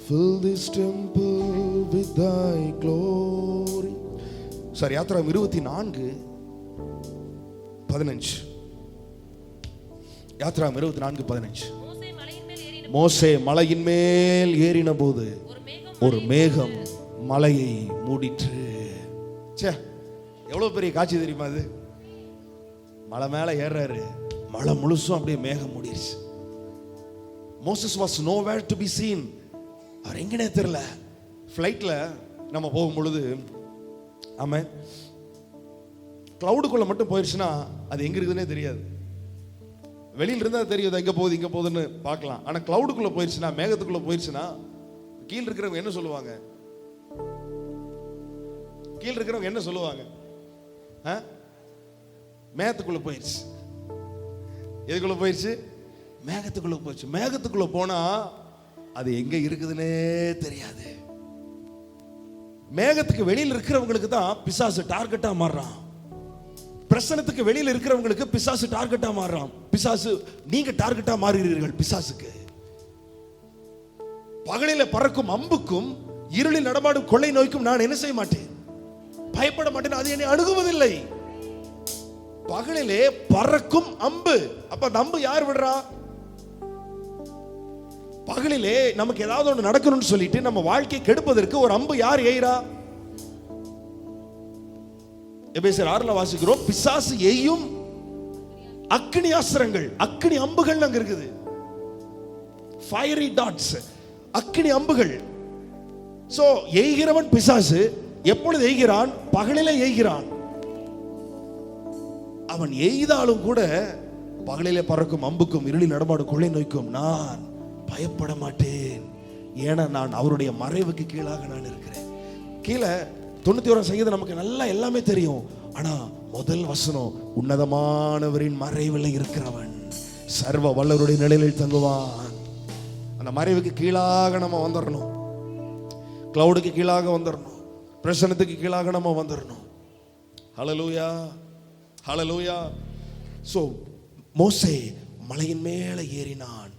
fill this temple with thy glory. சரி, யாத்திராகமம் 24:15. யாத்திராகமம் 24:15. மோசே மலையின் மேல் ஏறின போது ஒரு மேகம் மலையை மூடிற்று. ச்சே, எவ்வளவு பெரிய காட்சி தெரியுமா அது? மலை மேல ஏறாரு, மலை முழுசும் அப்படியே மேகம் மூடிடுச்சு. Moses was nowhere to be seen. அவர் எங்கனே தெரியல. ஃப்ளைட்ல நம்ம போகும் பொழுது ஆமாம், கிளவுடுக்குள்ள மட்டும் போயிடுச்சுன்னா அது எங்க இருக்குதுன்னே தெரியாது. வெளியில இருந்தா தெரியும் எங்க போகுது இங்க போகுதுன்னு பார்க்கலாம். ஆனா கிளவுடுக்குள்ள போயிடுச்சுன்னா, மேகத்துக்குள்ள போயிடுச்சுன்னா கீழ் இருக்கிறவங்க என்ன சொல்லுவாங்க? கீழ் இருக்கிறவங்க என்ன சொல்லுவாங்க? மேகத்துக்குள்ள போயிடுச்சு. எதுக்குள்ள போயிடுச்சு? மேகத்துக்குள்ள போயிடுச்சு. மேகத்துக்குள்ள போனா அது எங்க இருக்குதுன்னே தெரியாது. மேகத்துக்கு வெளியில் இருக்கிறவங்களுக்கு தான் பிசாசு டார்கெட்டா மாறுறான், பிரசனத்துக்கு வெளியில இருக்கிறவங்களுக்கு பிசாசு டார்கெட்டா மாறுறான். பிசாசு நீங்க டார்கெட்டா மாறுகிறீர்கள் பிசாசுக்கு. பகலில பறக்கும் அம்புக்கும் இருளில் நடமாடும் கொள்ளை நோய்க்கும் நான் என்ன செய்ய மாட்டேன், பயப்பட மாட்டேன், அது என்னை அணுகுவதில்லை. பகலிலே பறக்கும் அம்பு. அப்ப அந்த அம்பு யார் விடுறா? பகலிலே நமக்கு ஏதாவது ஒன்று நடக்கணும்னு சொல்லிட்டு நம்ம வாழ்க்கையை கெடுப்பதற்கு ஒரு அம்பு யார் எய்றா? எபேசியர் 6ல வாசிக்கிறோம், பிசாசு எய்யும் அக்கினி அஸ்திரங்கள், அக்கினி அம்புகள் அங்க இருக்குது. ஃபயரி டாட்ஸ், அக்கினி அம்புகள். சோ எய்கிறவன் பிசாசு. எப்பொழுது எய்கிறான்? பகலிலே எய்கிறான். அவன் எய்தாலும் கூட பகலிலே பறக்கும் அம்புக்கும் இருளில் நடமாடும் கொள்ளை நோய்க்கும் நான் பயப்பட மாட்டேன். ஏன்னா நான் அவருடைய மறைவுக்கு கீழாக நான் இருக்கிறேன். கீழே 91 சங்கீதம் நமக்கு நல்லா எல்லாமே தெரியும். ஆனா முதல் வசனம், உன்னதமானவரின் மறைவில் இருக்கிறவன் சர்வ வல்லவருடைய நிழலில் தங்குவான். அந்த மறைவுக்கு கீழாக நம்ம வந்துடணும். கிளவுடுக்கு கீழாக வந்துடணும். பிரசனத்துக்கு கீழாக நம்ம வந்துடணும். ஹல்லேலூயா, ஹல்லேலூயா. சோ மோசே மலையின் மேலே ஏறினான்.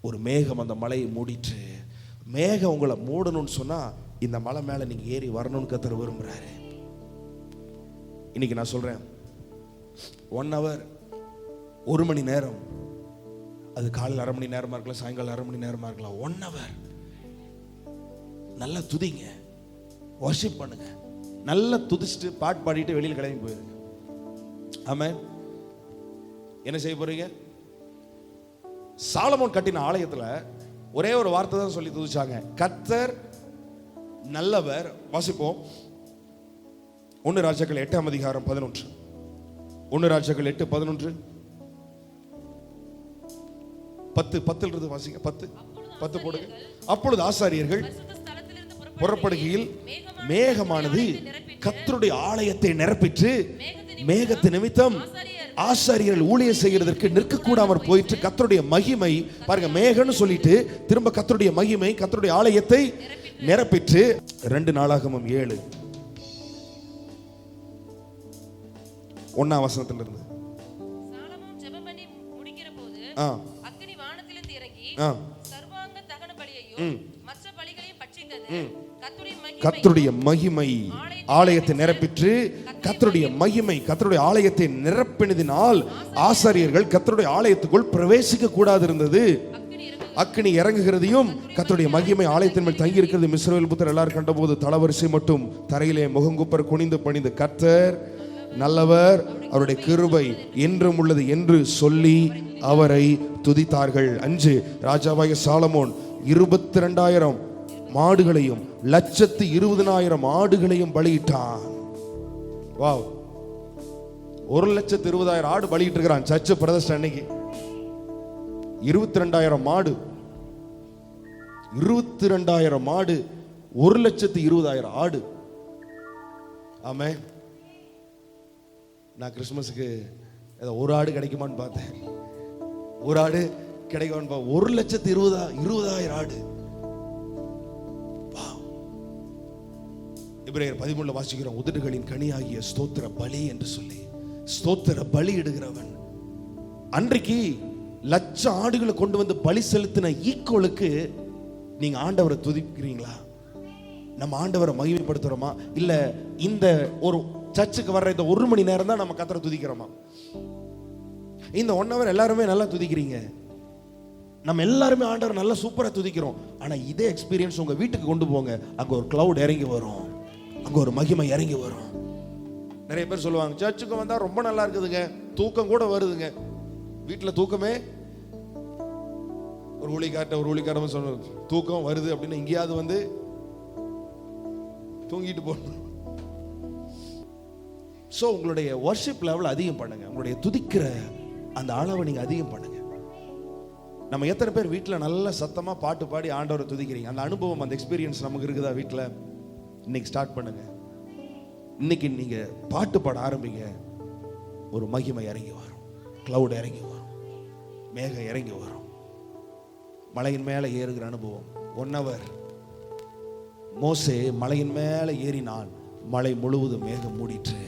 ஒரு மேகம் அந்த மலையை மூடிட்டு, மேகம் உங்களை மூடணும்னு சொன்னா இந்த மலை மேல நீங்க ஏறி வரணும்னு கர்த்தர் விரும்புறாரு. இன்னைக்கு நான் சொல்றேன், 1 hour, 1 மணி நேரம், அது காலையில் 1/2 மணி நேரமா இருக்கலாம், சாயங்காலம் 1/2 மணி நேரமா இருக்கலாம். 1 hour நல்லா துதிங்க, வர்ஷிப் பண்ணுங்க. நல்லா துதிச்சுட்டு பாட்டு பாடிட்டு வெளியில் கிளம்பி போயிருங்க. ஆமென். என்ன செய்ய போறீங்க? சாலமோன் கட்டின ஆலயத்துல ஒரே ஒரு வார்த்தை தான் சொல்லி துதிச்சாங்க, கர்த்தர் நல்லவர். வாசிப்போம். 1 ராஜாக்கள் 8ஆம் அதிகாரம் 11. 1 ராஜாக்கள் 8:11. 10 இருந்து வாசிங்க. 10 போடுங்க. அப்பொழுது ஆசாரியர்கள் புறப்படுகையில் மேகமானது கர்த்தருடைய ஆலயத்தை நிரப்பிற்று, மேகத்து நிமித்தம் ஆசாரியர்கள் ஊழியம் செய்கிறதற்கு நிற்க கூடாமற் போயிற்று. கர்த்தருடைய மகிமை பாருங்க, மேகம்னு சொல்லிட்டு திரும்ப கர்த்தருடைய மகிமை கர்த்தருடைய ஆலயத்தை நிரப்பிற்று. 2 நாளாகமம் 7 1ஆம் வசனத்திலிருந்து. சாலமோன் ஜெபம் பண்ணி முடிக்கிறபோது அக்கினி வானத்திலிருந்து இறங்கி சர்வாங்க தகன பலியையும் மற்ற பலிகளையும் பட்சித்தது. கர்த்தருடைய மகிமை ஆலயத்தை நிரப்பிற்று. கர்த்தருடைய மகிமை கர்த்தருடைய ஆலயத்தை நிரப்பினதினால் ஆசாரியர்கள் கர்த்தருடைய ஆலயத்துக்குள் பிரவேசிக்க கூடாது இருந்தது. அக்கினி இறங்குகிறதையும் கர்த்தருடைய மகிமை ஆலயத்தின் மேல் தங்கி இருக்கிறது இஸ்ரவேல் புத்தர் எல்லாரும் கண்டபோது தலவரிசை மட்டும் தரையிலே முகங்குப்பர் குனிந்து பணிந்து கர்த்தர் நல்லவர், அவருடைய கிருபை என்றும் உள்ளது என்று சொல்லி அவரை துதித்தார்கள். 5 ராஜாவாகிய சாலமோன் 22,000 மாடுகளையும் 120,000 ஆடுகளையும் பலியிட்டான். வாவ், 1,20,000 ஆடு பலியிட்டு இருக்கிறான் சர்ச்சு பிரதர்ஷன் அன்னைக்கு. 22,000 மாடு, 22,000 மாடு, 1,20,000 ஆடு. ஆமே. நான் கிறிஸ்துமஸுக்கு ஏதோ ஒரு ஆடு கிடைக்குமான்னு பார்த்தேன். ஒரு ஆடு கிடைக்குமான்னு 1,20,000 ஆடு. எபிரேயர் 13 வாசிக்கிறோம், உதடுகளின் கனியாகிய ஸ்தோத்திர பலி என்று சொல்லி ஸ்தோத்திர பலி இடுகிறவன். அன்றைக்கு 1,00,000 ஆடுகளை கொண்டு வந்து பலி செலுத்தின ஈக்குவலுக்கு நீங்க ஆண்டவரை துதிக்கிறீங்களா? நம்ம ஆண்டவரை மகிமைப்படுத்துறோமா? இல்ல இந்த ஒரு சர்ச்சுக்கு வர்ற இந்த 1 மணி நேரம் தான் நம்ம கர்த்தரை துதிக்கிறோமா? இந்த 1 hour எல்லாருமே நல்லா துதிக்கிறீங்க, நம்ம எல்லாருமே ஆண்டவர் நல்லா சூப்பரா துதிக்கிறோம். ஆனா இதே எக்ஸ்பீரியன்ஸ் உங்க வீட்டுக்கு கொண்டு போங்க, அங்க ஒரு கிளவுட் இறங்கி வரும், அங்க ஒரு மகிமை இறங்கி வரும். நிறைய பேர் சொல்லுவாங்க, சர்ச்சுக்கு வந்தா ரொம்ப நல்லா இருக்குதுங்க, தூக்கம் கூட வருதுங்க. வீட்டுல தூக்கமே, ஒரு ஊழிக்காரன் சொன்ன தூக்கம் வருது அப்படின்னு எங்கேயாவது வந்து தூங்கிட்டு போகணும். ஸோ உங்களுடைய வர்ஷிப் லெவல் அதிகம் பண்ணுங்க, உங்களுடைய துதிக்கிற அந்த அளவை நீங்க அதிகம் பண்ணுங்க. நம்ம எத்தனை பேர் வீட்டில் நல்ல சத்தமா பாட்டு பாடி ஆண்டவரை துதிக்கிறீங்க? அந்த அனுபவம், அந்த எக்ஸ்பீரியன்ஸ் நமக்கு இருக்குதா வீட்டில்? இன்னைக்கு ஸ்டார்ட் பண்ணுங்க. இன்னைக்கு நீங்க பாட்டு பாட ஆரம்பிங்க, ஒரு மகிமை இறங்கி வரும், கிளவுட் இறங்கி வரும், மேகம் இறங்கி வரும், மலையின் மேலே ஏறுகிற அனுபவம். 1 hour மோசே மலையின் மேலே ஏறினான், மலை முழுவதும் மேகம் மூடிற்று.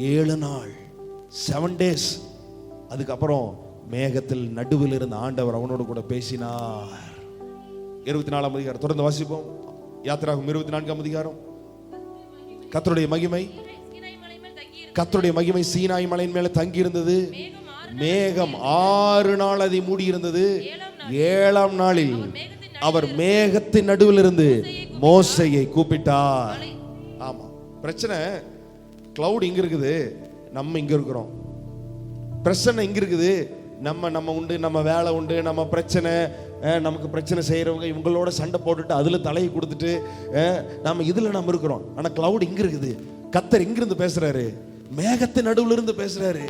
7 நாள் 7 days. அதுக்கப்புறம் மேகத்தில் நடுவில் இருந்த ஆண்டவர் அவனோடு கூட பேசினார். 24ஆம் அதிகாரம் தொடர்ந்து வாசிப்போம். யாத்திராகமம் 24ஆம் அதிகாரம். கர்த்தருடைய மகிமை சீனாய் மலையின் மேல தங்கி இருந்தது. மேகம் 6 நாள் அதை மூடி இருந்தது. 7ஆம் நாளில் அவர் மேகத்தின் நடுவில் இருந்து மோசேயை கூப்பிட்டார். ஆமா, பிரச்சனை கிளவுட் இங்க இருக்குது, நம்ம இங்க இருக்கிறோம். பிரச்சனை இங்க இருக்குது, நம்ம உண்டு, நம்ம வேலை உண்டு, நம்ம பிரச்சனை, நமக்கு பிரச்சனை செய்யறவங்க இவங்களோட சண்டை போட்டுட்டு அதுல தலையை கொடுத்துட்டு நம்ம இதுல நம்ம இருக்கிறோம். ஆனா கிளவுட் இங்க இருக்குது. கர்த்தர் இங்கிருந்து பேசுறாரு, மேகத்தின் நடுவில் இருந்து பேசுறாரு.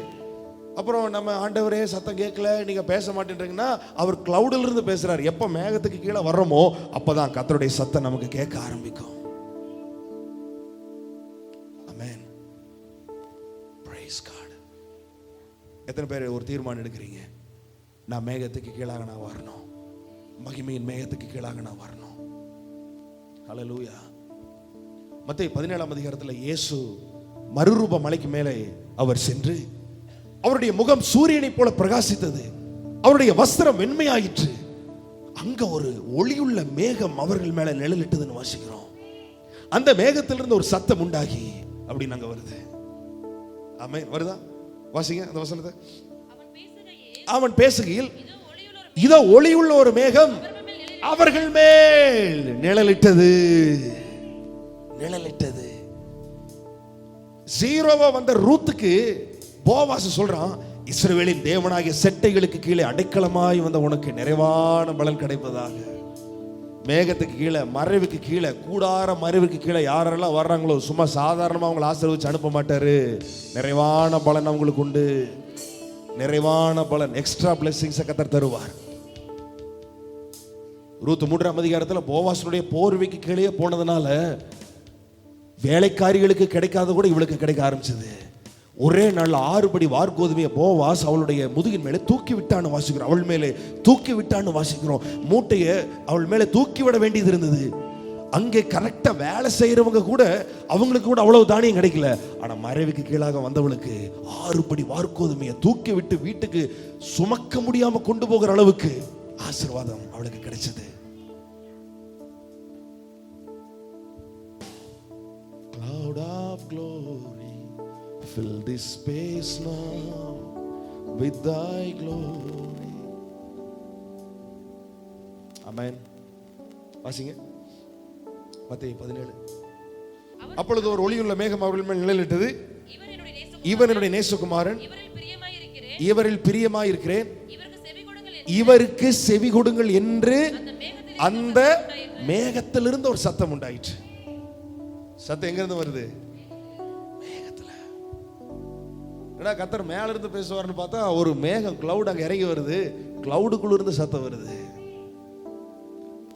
அப்புறம் நம்ம ஆண்டவரே சத்தம் கேட்கல, நீங்க பேச மாட்டேன்றீங்கன்னா அவர் கிளவுடில் இருந்து பேசுறாரு. எப்ப மேகத்துக்கு கீழே வர்றோமோ அப்பதான் கர்த்தருடைய சத்தம் நமக்கு கேட்க ஆரம்பிக்கும். ஆமென். Praise God. எத்தனை பேர் ஒரு தீர்மானம் எடுக்கிறீங்க? நான் மேகத்துக்கு கீழாக நான் வரணும், மகிமையின் மேகத்துக்கு கீழாக நான் வரணும். ஹல்லேலூயா. மத்தேயு 17ஆம் அதிகாரத்தில் இயேசு மறுரூப மலைக்கு மேலே அவர் சென்று அவருடைய முகம் சூரியனை போல பிரகாசித்தது, அவருடைய வஸ்திரம் வெண்மையாயிற்று. அங்க ஒரு ஒளியுள்ள மேகம் அவர்கள் மேல நிழலிட்டதுன்னு வாசிக்கிறோம். அந்த மேகத்திலிருந்து ஒரு சத்தம் உண்டாகி அப்படி நாங்க வருது. ஆமென். வருதா? வாசிங்க அந்த வசனத்தை. அவன் பேசுகையில் இதோ ஒளியுள்ள ஒரு மேகம் அவர்கள் மேல் நிழலிட்டது. ஜீரோவா வந்த ரூத்துக்கு போவாஸ் சொல்றான், இஸ்ரவேலின் தேவனாகிய செட்டைகளுக்கு கீழே அடைக்கலமாய் வந்த உனக்கு நிறைவான பலன் கிடைப்பதாக. மேகத்துக்கு கீழே, மறைவுக்கு கீழே, கூடார மறைவுக்கு கீழே யாரெல்லாம் வர்றாங்களோ சும்மா சாதாரணமா அவங்களை ஆசீர்வதிச்சு அனுப்ப மாட்டாரு. நிறைவான பலன் அவங்களுக்கு உண்டு. நிறைவான பலன், எக்ஸ்ட்ரா பிளெஸிங்ஸ் கர்த்தர் தருவார். ரூத் 3ஆம் அதிகாரத்தில் போவாசனுடைய போர்வைக்கு கீழே போனதுனால வேலைக்காரிகளுக்கு கிடைக்காத கூட இவளுக்கு கிடைக்க ஆரம்பிச்சது. ஒரே நாள் 6 படி வார்கோதுமையை போவாஸ் அவளுடைய முதுகின் மேலே தூக்கி விட்டான்னு வாசிக்கிறோம். அவள் மேலே தூக்கி விட்டான்னு வாசிக்கிறோம். மூட்டையை அவள் மேலே தூக்கி விட வேண்டியது இருந்தது. அங்கே கரெக்டா வேலை செய்யறவங்க கூட அவங்களுக்கு கூட அவ்வளவு தானியம் கிடைக்கல. ஆனா மறைவுக்கு கீழாக வந்தவளுக்கு 6 படி வார்கோதுமையை தூக்கி விட்டு வீட்டுக்கு சுமக்க முடியாம கொண்டு போகிற அளவுக்கு ஆசீர்வாதம் அவளுக்கு கிடைச்சது. Cloud of glory, fill this space now with thy glory. Amen. வாசிங்க மத்தேயு 17. அப்பொழுது ஒரு ஒளியுள்ள மேகம் அவர்கள் மேல் நிழலிட்டது. இவன் என்னுடைய நேசகுமாரன், இவரில் பிரியமாயிருக்கிறேன், இவருக்கு செவி கொடுங்கள் என்று அந்த மேகத்திலிருந்து ஒரு சத்தம் உண்டாயிற்று. சத்தம் எங்க இருந்து வருது? மேகத்துல. ஏன்னா கர்த்தர் மேல இருந்து பேசுவார்னு பார்த்தா ஒரு மேகம், கிளவுட் அங்க இறங்கி வருது. கிளவுடுக்குள்ள இருந்து சத்தம் வருது.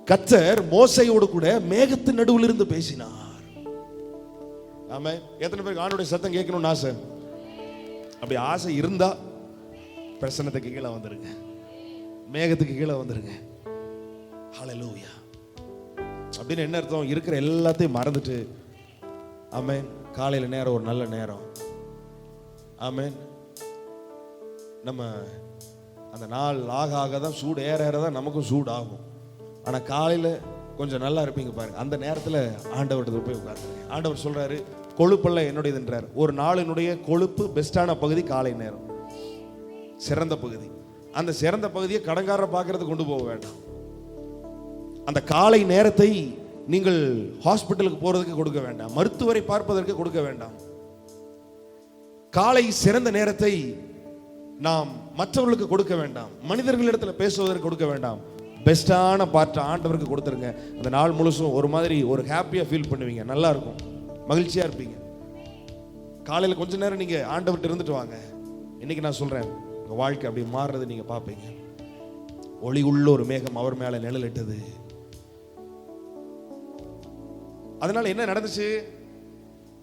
கர்த்தர் மோசேயோடு கூட மேகத்தின் நடுவில் இருந்து பேசினார். ஆமே. எத்தனை பேருக்கு ஆண்டவருடைய சத்தம் கேட்கணும்னு ஆசை? அப்படி ஆசை இருந்தா பிரசன்னத்துக்கு கீழே வந்துருங்க, மேகத்துக்கு கீழே வந்துருங்க. ஹல்லேலூயா. அப்படின்னு என்ன அர்த்தம்? இருக்கிற எல்லாத்தையும் மறந்துட்டு, ஆமென், காலையில் நேரம் ஒரு நல்ல நேரம், ஆமென், நம்ம அந்த நாள் ஆக ஆக தான் சூடு ஏற ஏற தான் நமக்கும் சூடு ஆகும். ஆனால் காலையில் கொஞ்சம் நல்லா இருப்பீங்க பாருங்க, அந்த நேரத்தில் ஆண்டவர்கிட்ட போய் உட்காந்துருங்க. ஆண்டவர் சொல்றாரு, கொழுப்பெல்லாம் என்னுடையதுன்றார். ஒரு நாளினுடைய கொழுப்பு பெஸ்டான பகுதி காலை நேரம், சிறந்த பகுதி. அந்த சிறந்த பகுதியை கடங்கார பார்க்கறது கொண்டு போக வேண்டாம். அந்த காலை நேரத்தை நீங்கள் ஹாஸ்பிட்டலுக்கு போறதுக்கு கொடுக்க வேண்டாம், மருத்துவரை பார்ப்பதற்கு கொடுக்க வேண்டாம். காலை சிறந்த நேரத்தை நாம் மற்றவர்களுக்கு கொடுக்க வேண்டாம், மனிதர்களிடத்தில் பேசுவதற்கு கொடுக்க வேண்டாம். பெஸ்டான பார்ட் ஆண்டவருக்கு கொடுத்துருங்க. அந்த நாள் முழுசும் ஒரு மாதிரி ஒரு ஹாப்பியா ஃபீல் பண்ணுவீங்க, நல்லா இருக்கும், மகிழ்ச்சியா இருப்பீங்க. காலையில் கொஞ்ச நேரம் நீங்க ஆண்டவர்கிட்ட இருந்துட்டு வாங்க. இன்னைக்கு நான் சொல்றேன், உங்க வாழ்க்கை அப்படி மாறுறது நீங்க பார்ப்பீங்க. ஒளி உள்ள ஒரு மேகம் அவர் மேல நிழலிட்டது. அதனால என்ன நடந்துச்சு?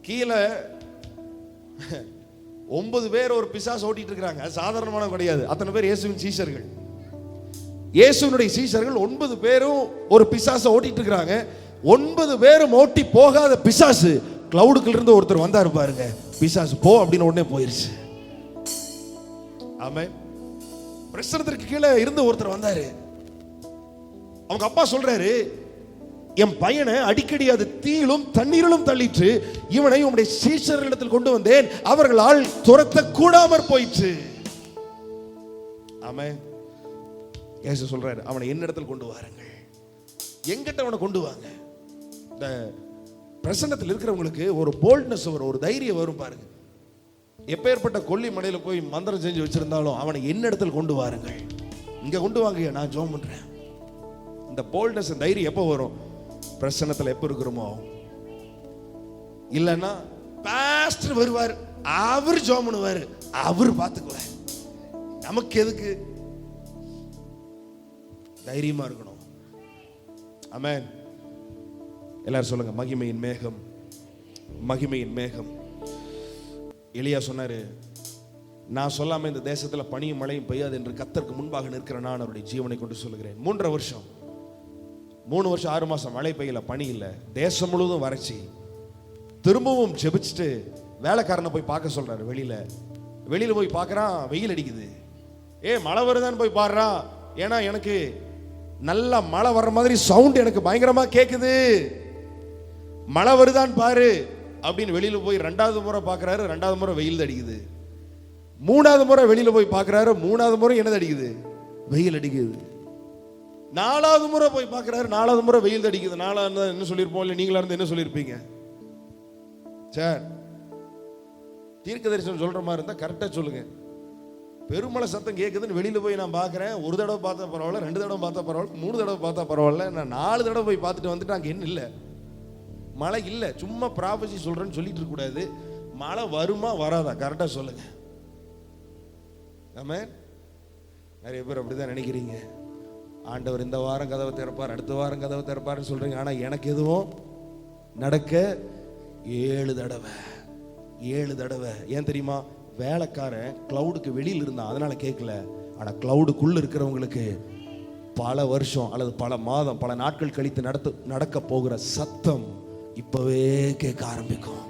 கீழே 9 பேர் ஒரு பிசாசு ஓட்டிட்டு இருக்காங்க. சாதாரணமான கிடையாது. அத்தனை பேர் இயேசுவின் சீஷர்கள். இயேசுவினுடைய சீஷர்கள் 9 பேரும் ஒரு பிசாசை ஓட்டிட்டு இருக்காங்க. 9 பேரும் ஓட்டி போகாத பிசாசு கிளவுடுக்குள்ள இருந்து ஒருத்தர் வந்தாரு பாருங்க. பிசாசு போ அப்படின்னு உடனே போயிருச்சு. ஆமென். பிரசனத்திற்கு கீழே இருந்து ஒருத்தர் வந்தாரு. அவங்க அப்பா சொல்றாரு, என் பையனை அடிக்கடி அது தீயிலும் தண்ணீரிலும் தள்ளிற்று, இவனை உம்முடைய சீஷர்களிடத்தில் கொண்டு வந்தேன், அவர்களால் துரத்த கூடாமற் போயிற்று. ஆமென். இயேசு சொல்றாரு, அவனை என்னிடத்தில் கொண்டு வாருங்கள். எங்கிட்ட அவனை கொண்டு வாங்க. இந்த பிரசன்னத்தில் இருக்கிறவங்களுக்கு ஒரு போல்ட்னஸ் வரும், ஒரு தைரியம் வரும் பாருங்க. எப்பேற்பட்ட கொல்லி மலையில போய் மந்திரம் செஞ்சு வச்சிருந்தாலும் அவனை என்னிடத்தில் கொண்டு வாருங்கள். இங்க கொண்டு வாங்க, நான் ஜெபம் பண்றேன். இந்த போல்ட்னஸ் தைரியம் எப்போ வரும்? பிரசன்னத்தில் எப்போ இருக்கிறோமோ. இல்லைன்னா பாஸ்டர் வருவார், அவர் ஜெபம் பண்ணுவார், அவர் பார்த்துக்குவார். நமக்கு எதுக்கு? தைரியமா இருக்கணும். ஆமென். எல்லாரும் சொல்லுங்க, மகிமையின் மேகம், மகிமையின் மேகம். எலியா சொன்னாரு, நான் சொல்லாம இந்த தேசத்துல பனியும் மழையும் பெய்யாது என்று கர்த்தருக்கு முன்பாக நிற்கிற நான் அவருடைய ஜீவனை கொண்டு சொல்லுகிறேன். 3 வருஷம் 6 மாசம் மழை பெய்யல, பனி இல்லை, தேசம் முழுவதும் வறட்சி. திரும்பவும் ஜெபிச்சுட்டு வேலைக்காரனை போய் பார்க்க சொல்றாரு. வெளியில போய் பார்க்கறான், வெயில் அடிக்குது. மழை வருதான்னு போய் பாடுறான். ஏன்னா எனக்கு நல்ல மழை வர்ற மாதிரி சவுண்ட் எனக்கு பயங்கரமா கேக்குது, மழை வருதான்னு பாரு அப்படின்னு வெளியில போய் 2வது முறை பார்க்கறாரு. 2வது முறை வெயில் அடிக்குது. 3வது முறை வெளியில போய் பார்க்கறாரு. 3வது முறை என்னது அடிக்குது? வெயில் அடிக்குது. 4வது முறை போய் பார்க்கறாரு. 4வது முறை வெயில் அடிக்குது. 4வது என்ன சொல்லியிருப்போம்? இல்லை நீங்களா இருந்து என்ன சொல்லியிருப்பீங்க? சார், தீர்க்க தரிசனம் சொல்ற மாதிரி இருந்தா கரெக்டா சொல்லுங்க. பெருமழை சத்தம் கேட்குதுன்னு வெளியில போய் நான் பார்க்கறேன். 1 தடவை பார்த்தா பரவாயில்ல, 2 தடவை பார்த்தா பரவாயில்ல, 3 தடவை பார்த்தா பரவாயில்ல, நான் 4 தடவை போய் பார்த்துட்டு வந்துட்டு அங்கே என்ன இல்லை, மழை இல்லை. சும்மா ப்ராபசி சொல்றேன்னு சொல்லிட்டு இருக்க கூடாது. மழை வருமா வராதா கரெக்டா சொல்லுங்க. ஆமென். நிறைய பேர் அப்படிதான் நினைக்கிறீங்க. ஆண்டவர் இந்த வாரம் கதவை திறப்பார், அடுத்த வாரம் கதவை திறப்பார்னு சொல்றீங்க. ஆனா எனக்கு எதுவும் நடக்க 7 தடவை. ஏன் தெரியுமா? வேலைக்காரன் கிளவுடுக்கு வெளியில் இருந்தான், அதனால கேட்கல. ஆனா கிளவுடுக்குள்ள இருக்கிறவங்களுக்கு பல வருஷம் அல்லது பல மாதம், பல நாட்கள் கழித்து நடக்க போகிற சத்தம் இப்பவே கேட்க ஆரம்பிக்கும்.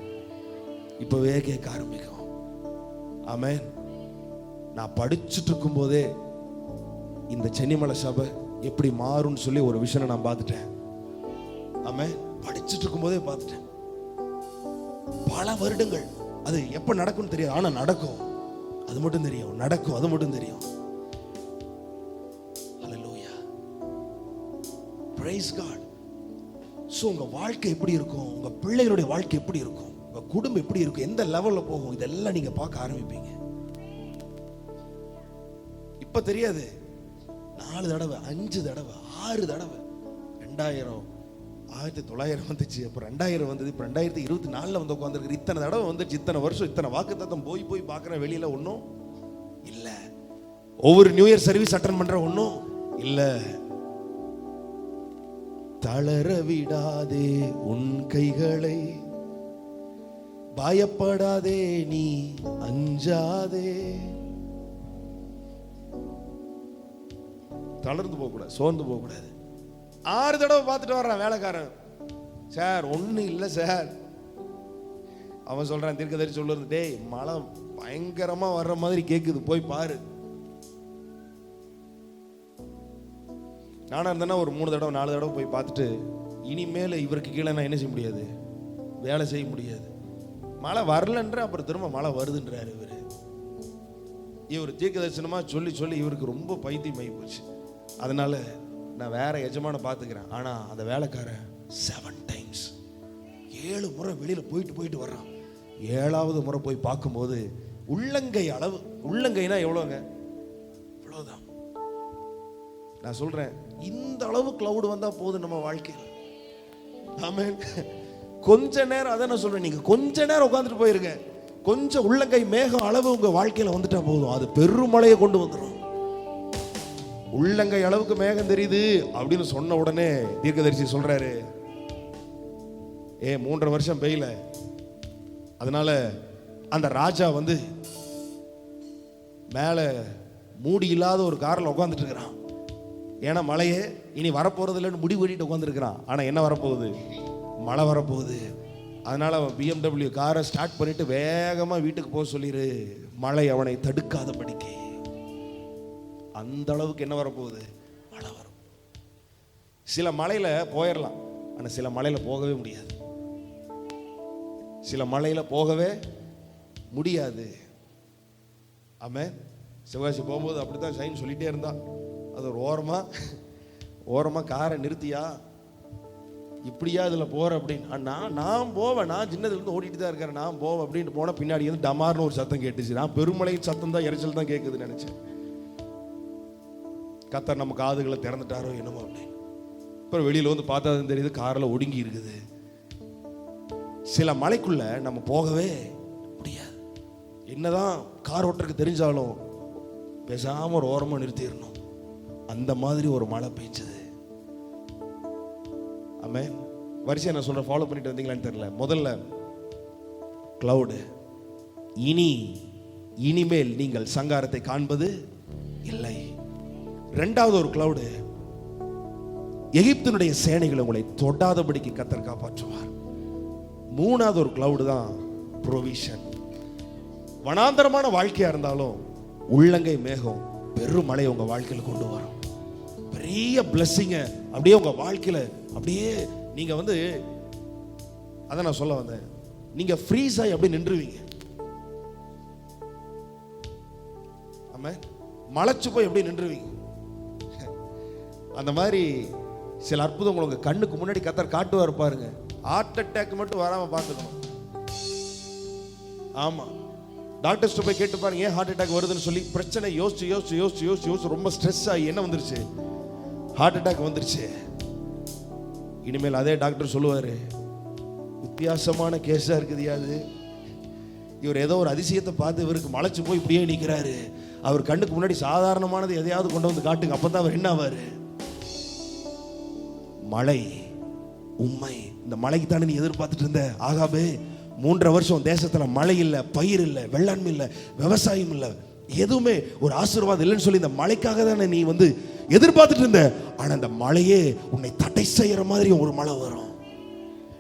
ஆமென். நான் படிச்சுட்டு இருக்கும் போதே இந்த சென்னிமலை சபை எப்படி மாறும்னு சொல்லி ஒரு விஷயம் நான் பார்த்துட்டேன். ஆமென். படிச்சுட்டு இருக்கும் போதே பார்த்துட்டேன். பல வருடங்கள் அது எப்ப நடக்கும்னு தெரியாது, ஆனா நடக்கும். அது மட்டும் தெரியும், நடக்கும். அது மட்டும் தெரியும். ஹல்லேலூயா, பிரைஸ் காட். சோ உங்க வாழ்க்கை எப்படி இருக்கும்? உங்க பிள்ளைகளுடைய வாழ்க்கை எப்படி இருக்கும்? உங்க குடும்பம் எப்படி இருக்கும்? எந்த லெவல்ல போகும்? இதெல்லாம் நீங்க பார்க்க ஆரம்பிப்பீங்க. இப்ப தெரியாது. 4 தடவை, 5 தடவை, 6 தடவை. 1900 வந்துச்சு, அப்புறம் 2000 வந்தது, இப்போ 2024 வந்து உட்காந்துருக்கு. இத்தனை தடவை வந்துச்சு, இத்தனை வருஷம், இத்தனை வாக்குத்தத்தம் போய் பார்க்குற வெளியில ஒன்றும் இல்லை. ஒவ்வொரு நியூ இயர் சர்வீஸ் அட்டன் பண்ற ஒன்றும் இல்லை. தளர விடாதே உன் கைகளை, பயப்படாதே நீ அஞ்சாதே. தளர்ந்து போகக்கூடாது, சோர்ந்து போகக்கூடாது. 6 தடவை பார்த்துட்டு வர்றான் வேலைக்காரன். சார் ஒன்றும் இல்லை சார். அவன் சொல்றான், தீர்க்கதரிசி சொல்லுறது, டேய் மழை பயங்கரமா வர்ற மாதிரி கேட்குது, போய் பாரு. நானா இருந்தேன்னா ஒரு 3 தடவை 4 தடவை போய் பார்த்துட்டு, இனிமேல் இவருக்கு கீழே நான் என்ன செய்ய முடியாது, வேலை செய்ய முடியாது. மழை வரலன்ற அப்புறம் திரும்ப மழை வருதுன்றாரு இவர் தீர்க்க தரிசனமா சொல்லி இவருக்கு ரொம்ப பைத்தியமாகி போச்சு. அதனால நான் வேற எஜமான பார்த்துக்கிறேன். ஆனா அந்த வேலைக்காரன் 7 டைம்ஸ் 7 முறை வெளியில போயிட்டு வர்றான். 7வது முறை போய் பார்க்கும்போது உள்ளங்கை அளவு, உள்ளங்கைனா எவ்வளோங்க? இவ்வளவுதான். நான் சொல்றேன், இந்த அளவு கிளவுட் வந்தா போதும் நம்ம வாழ்க்கையில். ஆமென். கொஞ்ச நேரம், அதை நான் சொல்றேன், நீங்க கொஞ்ச நேரம் உட்காந்துட்டு போயிருங்க, கொஞ்சம் உள்ளங்கை மேகம் அளவு உங்க வாழ்க்கையில வந்துட்டா போதும், அது பெருமழையை கொண்டு வந்துடும். உள்ளங்கை அளவுக்கு மேகம் தெரியுது அப்படின்னு சொன்ன உடனே தீர்க்கதரிசி சொல்றாரு, 3.5 வருஷம் பெய்யல, அதனால அந்த ராஜா வந்து மேல மூடி இல்லாத ஒரு காரில் உட்காந்துட்டு இருக்கிறான். ஏன்னா மழையே இனி வரப்போறது இல்லைன்னு முடிவு பண்ணிட்டு உட்காந்துருக்கிறான். ஆனா என்ன வரப்போகுது? மழை வரப்போகுது. அதனால அவன் BMW காரை ஸ்டார்ட் பண்ணிட்டு வேகமா வீட்டுக்கு போக சொல்லிடு, மழை அவனை தடுக்காதபடிக்கு. அந்த அளவுக்கு என்ன வரப்போகுது? மழை வரும். சில மலையில போயிடலாம், ஆனா சில மலையில போகவே முடியாது. சில மலையில போகவே முடியாது. ஆமென். சிவகாசி போகும்போது அப்படித்தான் ஷைன் சொல்லிட்டே இருந்தான். அது ஒரு ஓரமா காரை நிறுத்தியா, இப்படியா இதில் போகிற அப்படின்னு. நான் போவேன், நான் சின்னதுலேருந்து ஓடிட்டு தான் இருக்கிறேன், நான் போவேன் அப்படின்ட்டு போனால் பின்னாடி வந்து டமார்னு ஒரு சத்தம் கேட்டுச்சு. நான் பெருமழையின் சத்தம் தான், இறைச்சல் தான் கேட்குதுன்னு நினச்சேன். கர்த்தர் நம்ம காதுகளை திறந்துட்டாரோ என்னமோ அப்படின்னு. அப்புறம் வெளியில் வந்து பார்த்தா தான் தெரியுது காரில் ஒடுங்கி இருக்குது. சில மலைக்குள்ள நம்ம போகவே முடியாது. என்னதான் கார் ஓட்டுறதுக்கு தெரிஞ்சாலும் பேசாமல் ஒரு ஓரமாக நிறுத்திடணும். அந்த மாதிரி ஒரு மழை பெய்ஞ்சது. ஆமென். வரிசையா நான் சொல்றேன், ஃபாலோ பண்ணிட்டு வந்தீங்களான்னு தெரியல. முதல்ல கிளவுடு, இனிமேல் நீங்கள் சங்காரத்தை காண்பது இல்லை. இரண்டாவது ஒரு கிளவுடு, எகிப்தினுடைய சேனைகளை உங்களை தொடாதபடிக்கு கர்த்தர் காப்பாற்றுவார். மூணாவது ஒரு கிளவுடு தான் ப்ரொவிஷன். வனாந்தரமான வாழ்க்கையா இருந்தாலும் உள்ளங்கை மேகம் பெரும் மழை உங்க வாழ்க்கையில கொண்டு வரும். பெரிய பிளஸ்ஸிங்க அப்படியே உங்க வாழ்க்கையில அப்படியே நீங்க வந்து, அதான் நான் சொல்ல வந்தேன், நீங்க ஃப்ரீஸ் ஆகி அப்படியே நின்றுவீங்க. ஆமா, மலைச்சு போய் அப்படியே நின்றுவீங்க. அந்த மாதிரி சில அற்புதம் உங்க கண்ணுக்கு முன்னாடி கர்த்தர் காட்டுவார் பாருங்க. ஹார்ட் அட்டாக் மட்டும் வராம பார்த்துக்கணும். ஆமா, டாக்டர்ஸ்ட போய் கேட்டு பாருங்க ஏன் ஹார்ட் அட்டாக் வருதுன்னு சொல்லி. பிரச்சனை யோசிச்சு ரொம்ப ஸ்ட்ரெஸ் ஆகி என்ன வந்துருச்சு? ஹார்ட் அட்டாக் வந்துருச்சு. இனிமேல் அதே டாக்டர் சொல்லுவாரு, வித்தியாசமான கேஸா இருக்குது அது, இவர் ஏதோ ஒரு அதிசயத்தை பார்த்து இவருக்கு மலைச்சு போய் இப்படியே நிற்கிறாரு, அவர் கண்ணுக்கு முன்னாடி சாதாரணமானது எதையாவது கொண்டு வந்து காட்டுங்க, அப்பதான் அவர் என்ன ஆவாரு? மழை உண்மை. இந்த மழைக்கு தானே நீ எதிர்பார்த்துட்டு இருந்த ஆகாபே. 3.5 வருஷம் தேசத்துல மழை இல்லை, பயிர் இல்லை, வெள்ளாண்மை இல்லை, விவசாயம் இல்லை, எதுவுமே ஒரு ஆசீர்வாதம் இல்லைன்னு சொல்லி இந்த மழைக்காக தானே நீ வந்து எதிர்பார்த்துட்டு இருந்த. ஆனா இந்த மழையே உன்னை தடை செய்யற மாதிரி ஒரு மழை வரும்.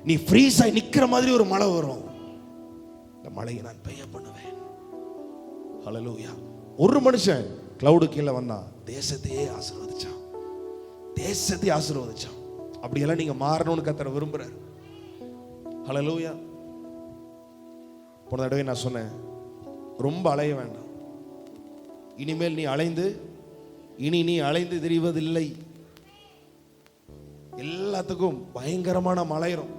நீ ஃப்ரீஸ் ஆகி நிக்கிற மாதிரி ஒரு மழை வரும். இந்த மழையை நான் பெய்ய பண்ணுவேன். ஹல்லேலூயா. ஒரு மனுஷன் கிளவுடு கீழே வந்தான், தேசத்தையே ஆசீர்வதிச்சான். அப்படியெல்லாம் நீங்க மாறணும்னு கர்த்தர் விரும்புறாரு. ஹல்லேலூயா. போன தடவை நான் சொன்னேன், ரொம்ப அலைய வேண்டாம். இனிமேல் நீ அலைந்து திரிவதில்லை. எல்லாத்துக்கும் பயங்கரமான அலையிறோம்.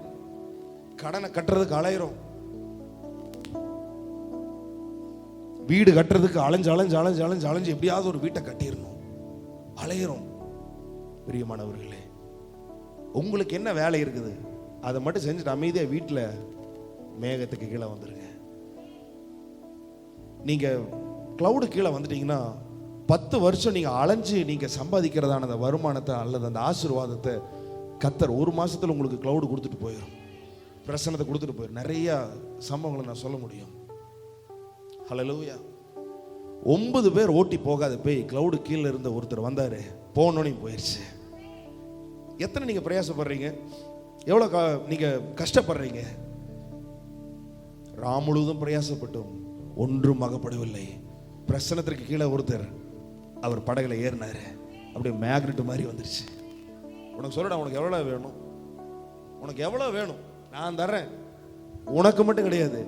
கடனை கட்டுறதுக்கு அலையிறோம், வீடு கட்டுறதுக்கு அலைஞ்சு எப்படியாவது ஒரு வீட்டை கட்டிடணும், அலையிறோம். பிரியமானவர்களே, உங்களுக்கு என்ன வேலை இருக்குது அதை மட்டும் செஞ்சுட்டு அமைதியா வீட்டில் மேகத்துக்கு கீழே வந்துருங்க. நீங்க கிளவுடு கீழே வந்துட்டீங்கன்னா 10 வருஷம் நீங்க அலைஞ்சு நீங்க சம்பாதிக்கிறதான அந்த வருமானத்தை அல்லது அந்த ஆசீர்வாதத்தை கர்த்தர் 1 மாசத்துல உங்களுக்கு கிளவுடு கொடுத்துட்டு போயிடும், பிரசன்னத்தை கொடுத்துட்டு போயிடும். நிறைய சம்பவங்களை நான் சொல்ல முடியும். ஹல்லேலூயா. 9 பேர் ஓட்டி போகாத போய் கிளவுடு கீழே இருந்த ஒருத்தர் வந்தாரு, போனோன்னு போயிடுச்சு. எத்தனை நீங்க பிரயாசப்படுறீங்க, எவ்வளவு நீங்க கஷ்டப்படுறீங்க. முழுவதும் பிரயாசப்பட்டும் ஒன்றும் ஆகப்படவில்லை. பிரசன்னத்திற்கு கீழே ஒருத்தர் அவர் படகுல ஏறினாரு, அப்படியே மேக்னெட் மாதிரி வந்துருச்சு. உனக்கு சொல்லடா, உனக்கு எவ்வளவு வேணும் நான் தர்றேன். உனக்கு மட்டும் கிடையாது,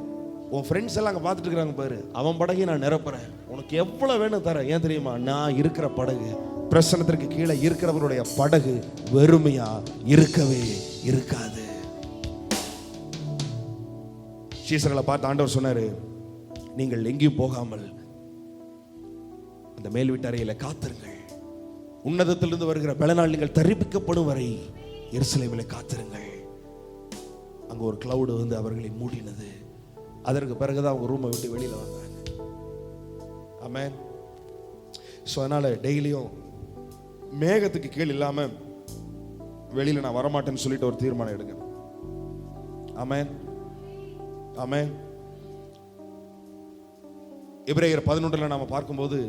உன் ஃப்ரெண்ட்ஸ் எல்லாம் அங்கே பார்த்துட்டு இருக்கிறாங்க பாரு, அவன் படகையும் நான் நிரப்புறேன். உனக்கு எவ்வளவு வேணும் தரேன். ஏன் தெரியுமா? நான் இருக்கிற படகு, பிரசன்னத்திற்கு கீழே இருக்கிறவருடைய படகு வெறுமையா இருக்கவே இருக்காது. சீசர்களை பார்த்து ஆண்டவர் சொன்னாரு, நீங்கள் எங்கேயும் போகாமல் அந்த மேல் வீட்டு அறையில காத்திருங்கள். உன்னதத்திலிருந்து வருகிற பலனால் நீங்கள் தரிப்பிக்கப்படும் வரை எருசலேமிலே காத்திருங்கள். அங்க ஒரு கிளவுடு வந்து அவர்களை மூடினது. அதற்கு பிறகுதான் அவங்க ரூமை விட்டு வெளியில வந்தாங்க. ஆமென். ஸோ அதனால டெய்லியும் மேகத்துக்கு கீழ் இல்லாம வெளியில நான் வரமாட்டேன்னு சொல்லிட்டு ஒரு தீர்மானம் எடுங்க. ஆமென், ஆமென். எபிரேயர் 11 நாம பார்க்கும்போது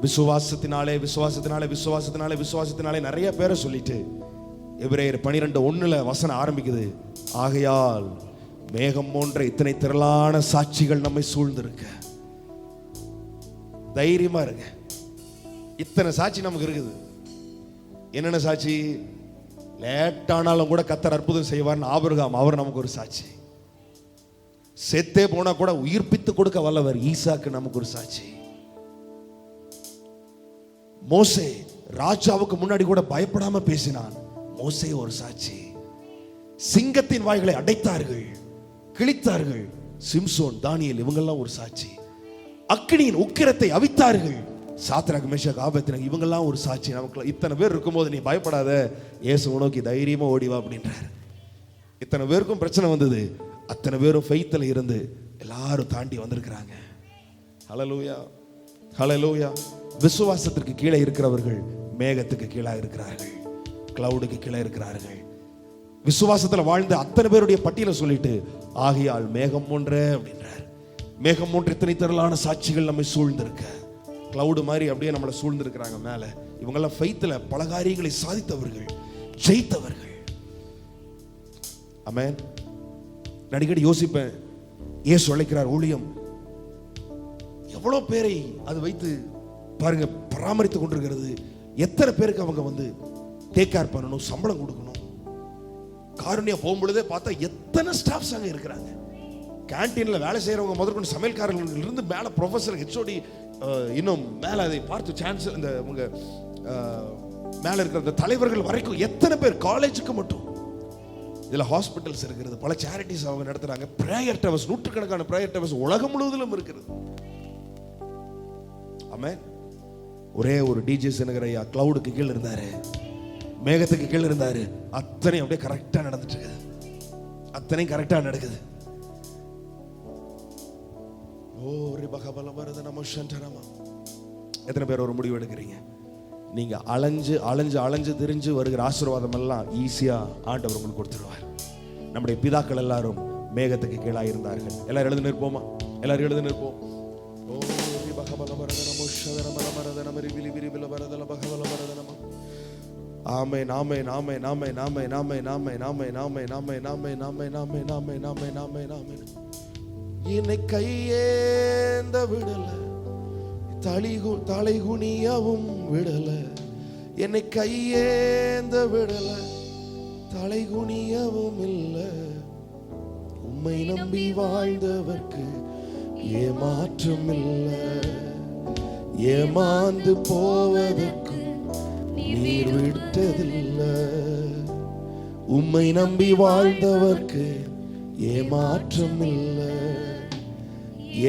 விசுவாசத்தினாலே நிறைய பேரை சொல்லிட்டு எபிரேயர் 12:1 வசனம் ஆரம்பிக்குது. ஆகையால் மேகம் போன்ற இத்தனை திரளான சாட்சிகள் நம்மை சூழ்ந்திருக்க தைரியமா இருங்க. இத்தனை சாட்சி நமக்கு இருக்குது. என்னென்ன சாட்சி? லேட்டானாலும் கூட கர்த்தர் அற்புதம் செய்வார்னு ஆபிரகாம், அவர் நமக்கு ஒரு சாட்சி. செத்தே போனா கூட உயிர்ப்பித்து கொடுக்க வல்லவர் ஈசாக்கு நமக்கு ஒரு சாட்சி. மோசே ராஜாவுக்கு முன்னாடி கூட பயப்படாம பேசினான், மோசே ஒரு சாட்சி. சிங்கத்தின் வாய்களை அடைத்தார்கள், கிழித்தார்கள், சிம்சோன், தானியேல் இவங்கெல்லாம் ஒரு சாட்சி. அக்கினியின் உக்கிரத்தை அவித்தார்கள், சாத்ராக், மேஷாக், ஆபேத்நேகோ இவங்கெல்லாம் ஒரு சாட்சி. நமக்கு இத்தனை பேர் இருக்கும்போது நீ பயப்படாத, இயேசுவை நோக்கி தைரியமா ஓடிவா அப்படின்றார். இத்தனை பேருக்கும் பிரச்சனை வந்தது, அத்தனை பேரும் ஃபெய்த்தில் இருந்து எல்லாரும் தாண்டி வந்திருக்கிறாங்க. ஹல்லேலூயா, ஹல்லேலூயா. விசுவாசத்திற்கு கீழே இருக்கிறவர்கள் மேகத்துக்கு கீழே இருக்கிறார்கள், கிளவுடுக்கு கீழே இருக்கிறார்கள். விசுவாசத்தில் வாழ்ந்த அத்தனை பேருடைய பட்டியலை சொல்லிட்டு ஆகையால் மேகம் போன்ற அப்படின்றார். மேகம் போன்ற இத்தனை திரளான சாட்சிகள் நம்மை சூழ்ந்திருக்க, கிளவுடு மாதிரி அப்படியே நம்மளை சூழ்ந்திருக்கிறாங்க மேல. இவங்கெல்லாம் ஃபெய்த்தில் பல காரியங்களை சாதித்தவர்கள், ஜெயித்தவர்கள். ஆமென். அடிக்கடி யோசிப்பேன், இயேசு அழைக்கிறார் ஊழியம், எவ்வளவு பேரை அது வைத்து பாருங்க பராமரித்து கொண்டிருக்கிறது. எத்தனை பேருக்கு அவங்க வந்து டேக் கேர் பண்ணணும், சம்பளம் கொடுக்கணும். காரணியா போகும்பொழுதே பார்த்தா எத்தனை ஸ்டாஃப்ஸ் அங்கே இருக்கிறாங்க. கேன்டீன்ல வேலை செய்யறவங்க முதற்கொண்டு சமையல்காரர்கள் இருந்து மேல ப்ரொஃபஸர், ஹெச்ஓடி, இன்னும் மேல அதை பார்த்து சான்சலர், இந்த உங்க மேல இருக்கிற இந்த தலைவர்கள் வரைக்கும் எத்தனை பேர், காலேஜுக்கு மட்டும். இதுல ஹாஸ்பிட்டல்ஸ் இருக்கிறது, பல சேரிட்டிஸ் அவங்க நடத்துறாங்க, பிரேயர் டவர்ஸ், நூற்றுக்கணக்கான பிரேயர் டவர்ஸ் உலகம் முழுவதிலும் இருக்கிறது. ஆமென். ஒரே ஒரு டிஜே செனகரையா கிளவுடுக்கு கீழே இருந்தாரு, மேகத்துக்கு கீழே இருந்தாரு. அத்தனை அப்படியே கரெக்டா நடந்துட்டு இருக்குது, அத்தனை கரெக்டா நடக்குது. எத்தனை பேர் ஒரு முடிவு எடுக்கிறீங்க? நீங்க அலைஞ்சு அலைஞ்சு அலைஞ்சு திரிஞ்சு வருகிற ஆசீர்வாதம் எல்லாம் ஈஸியா ஆண்டவர் உங்களுக்கு கொடுத்துருவார். நம்முடைய பிதாக்கள் எல்லாரும் மேகத்துக்கு கீழாக இருந்தார்கள். எல்லாரும் எழுதி நிற்போமா? எல்லாரும் எழுதி நிற்போம். ஆமென், ஆமென், ஆமென், ஆமென், ஆமென், ஆமென், ஆமென், ஆமென், ஆமென், ஆமென், ஆமென், ஆமென், ஆமென், ஆமென், ஆமென், ஆமென், ஆமென். என்னை கையேந்த விடல, தலை குனியவும் விடல, என்னை கையேந்த விடல, தலை குனியவும் இல்ல. உம்மை நம்பி வாழ்ந்தவர்க்கு ஏமாற்றம் இல்ல, ஏமாந்து போவதற்கு நீர் விட்டதில்ல. உம்மை நம்பி வாழ்ந்தவர்க்கு ஏமாற்றம் இல்ல,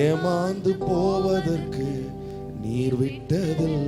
ஏமாந்து போவதற்கு நீர் விட்டதில்ல.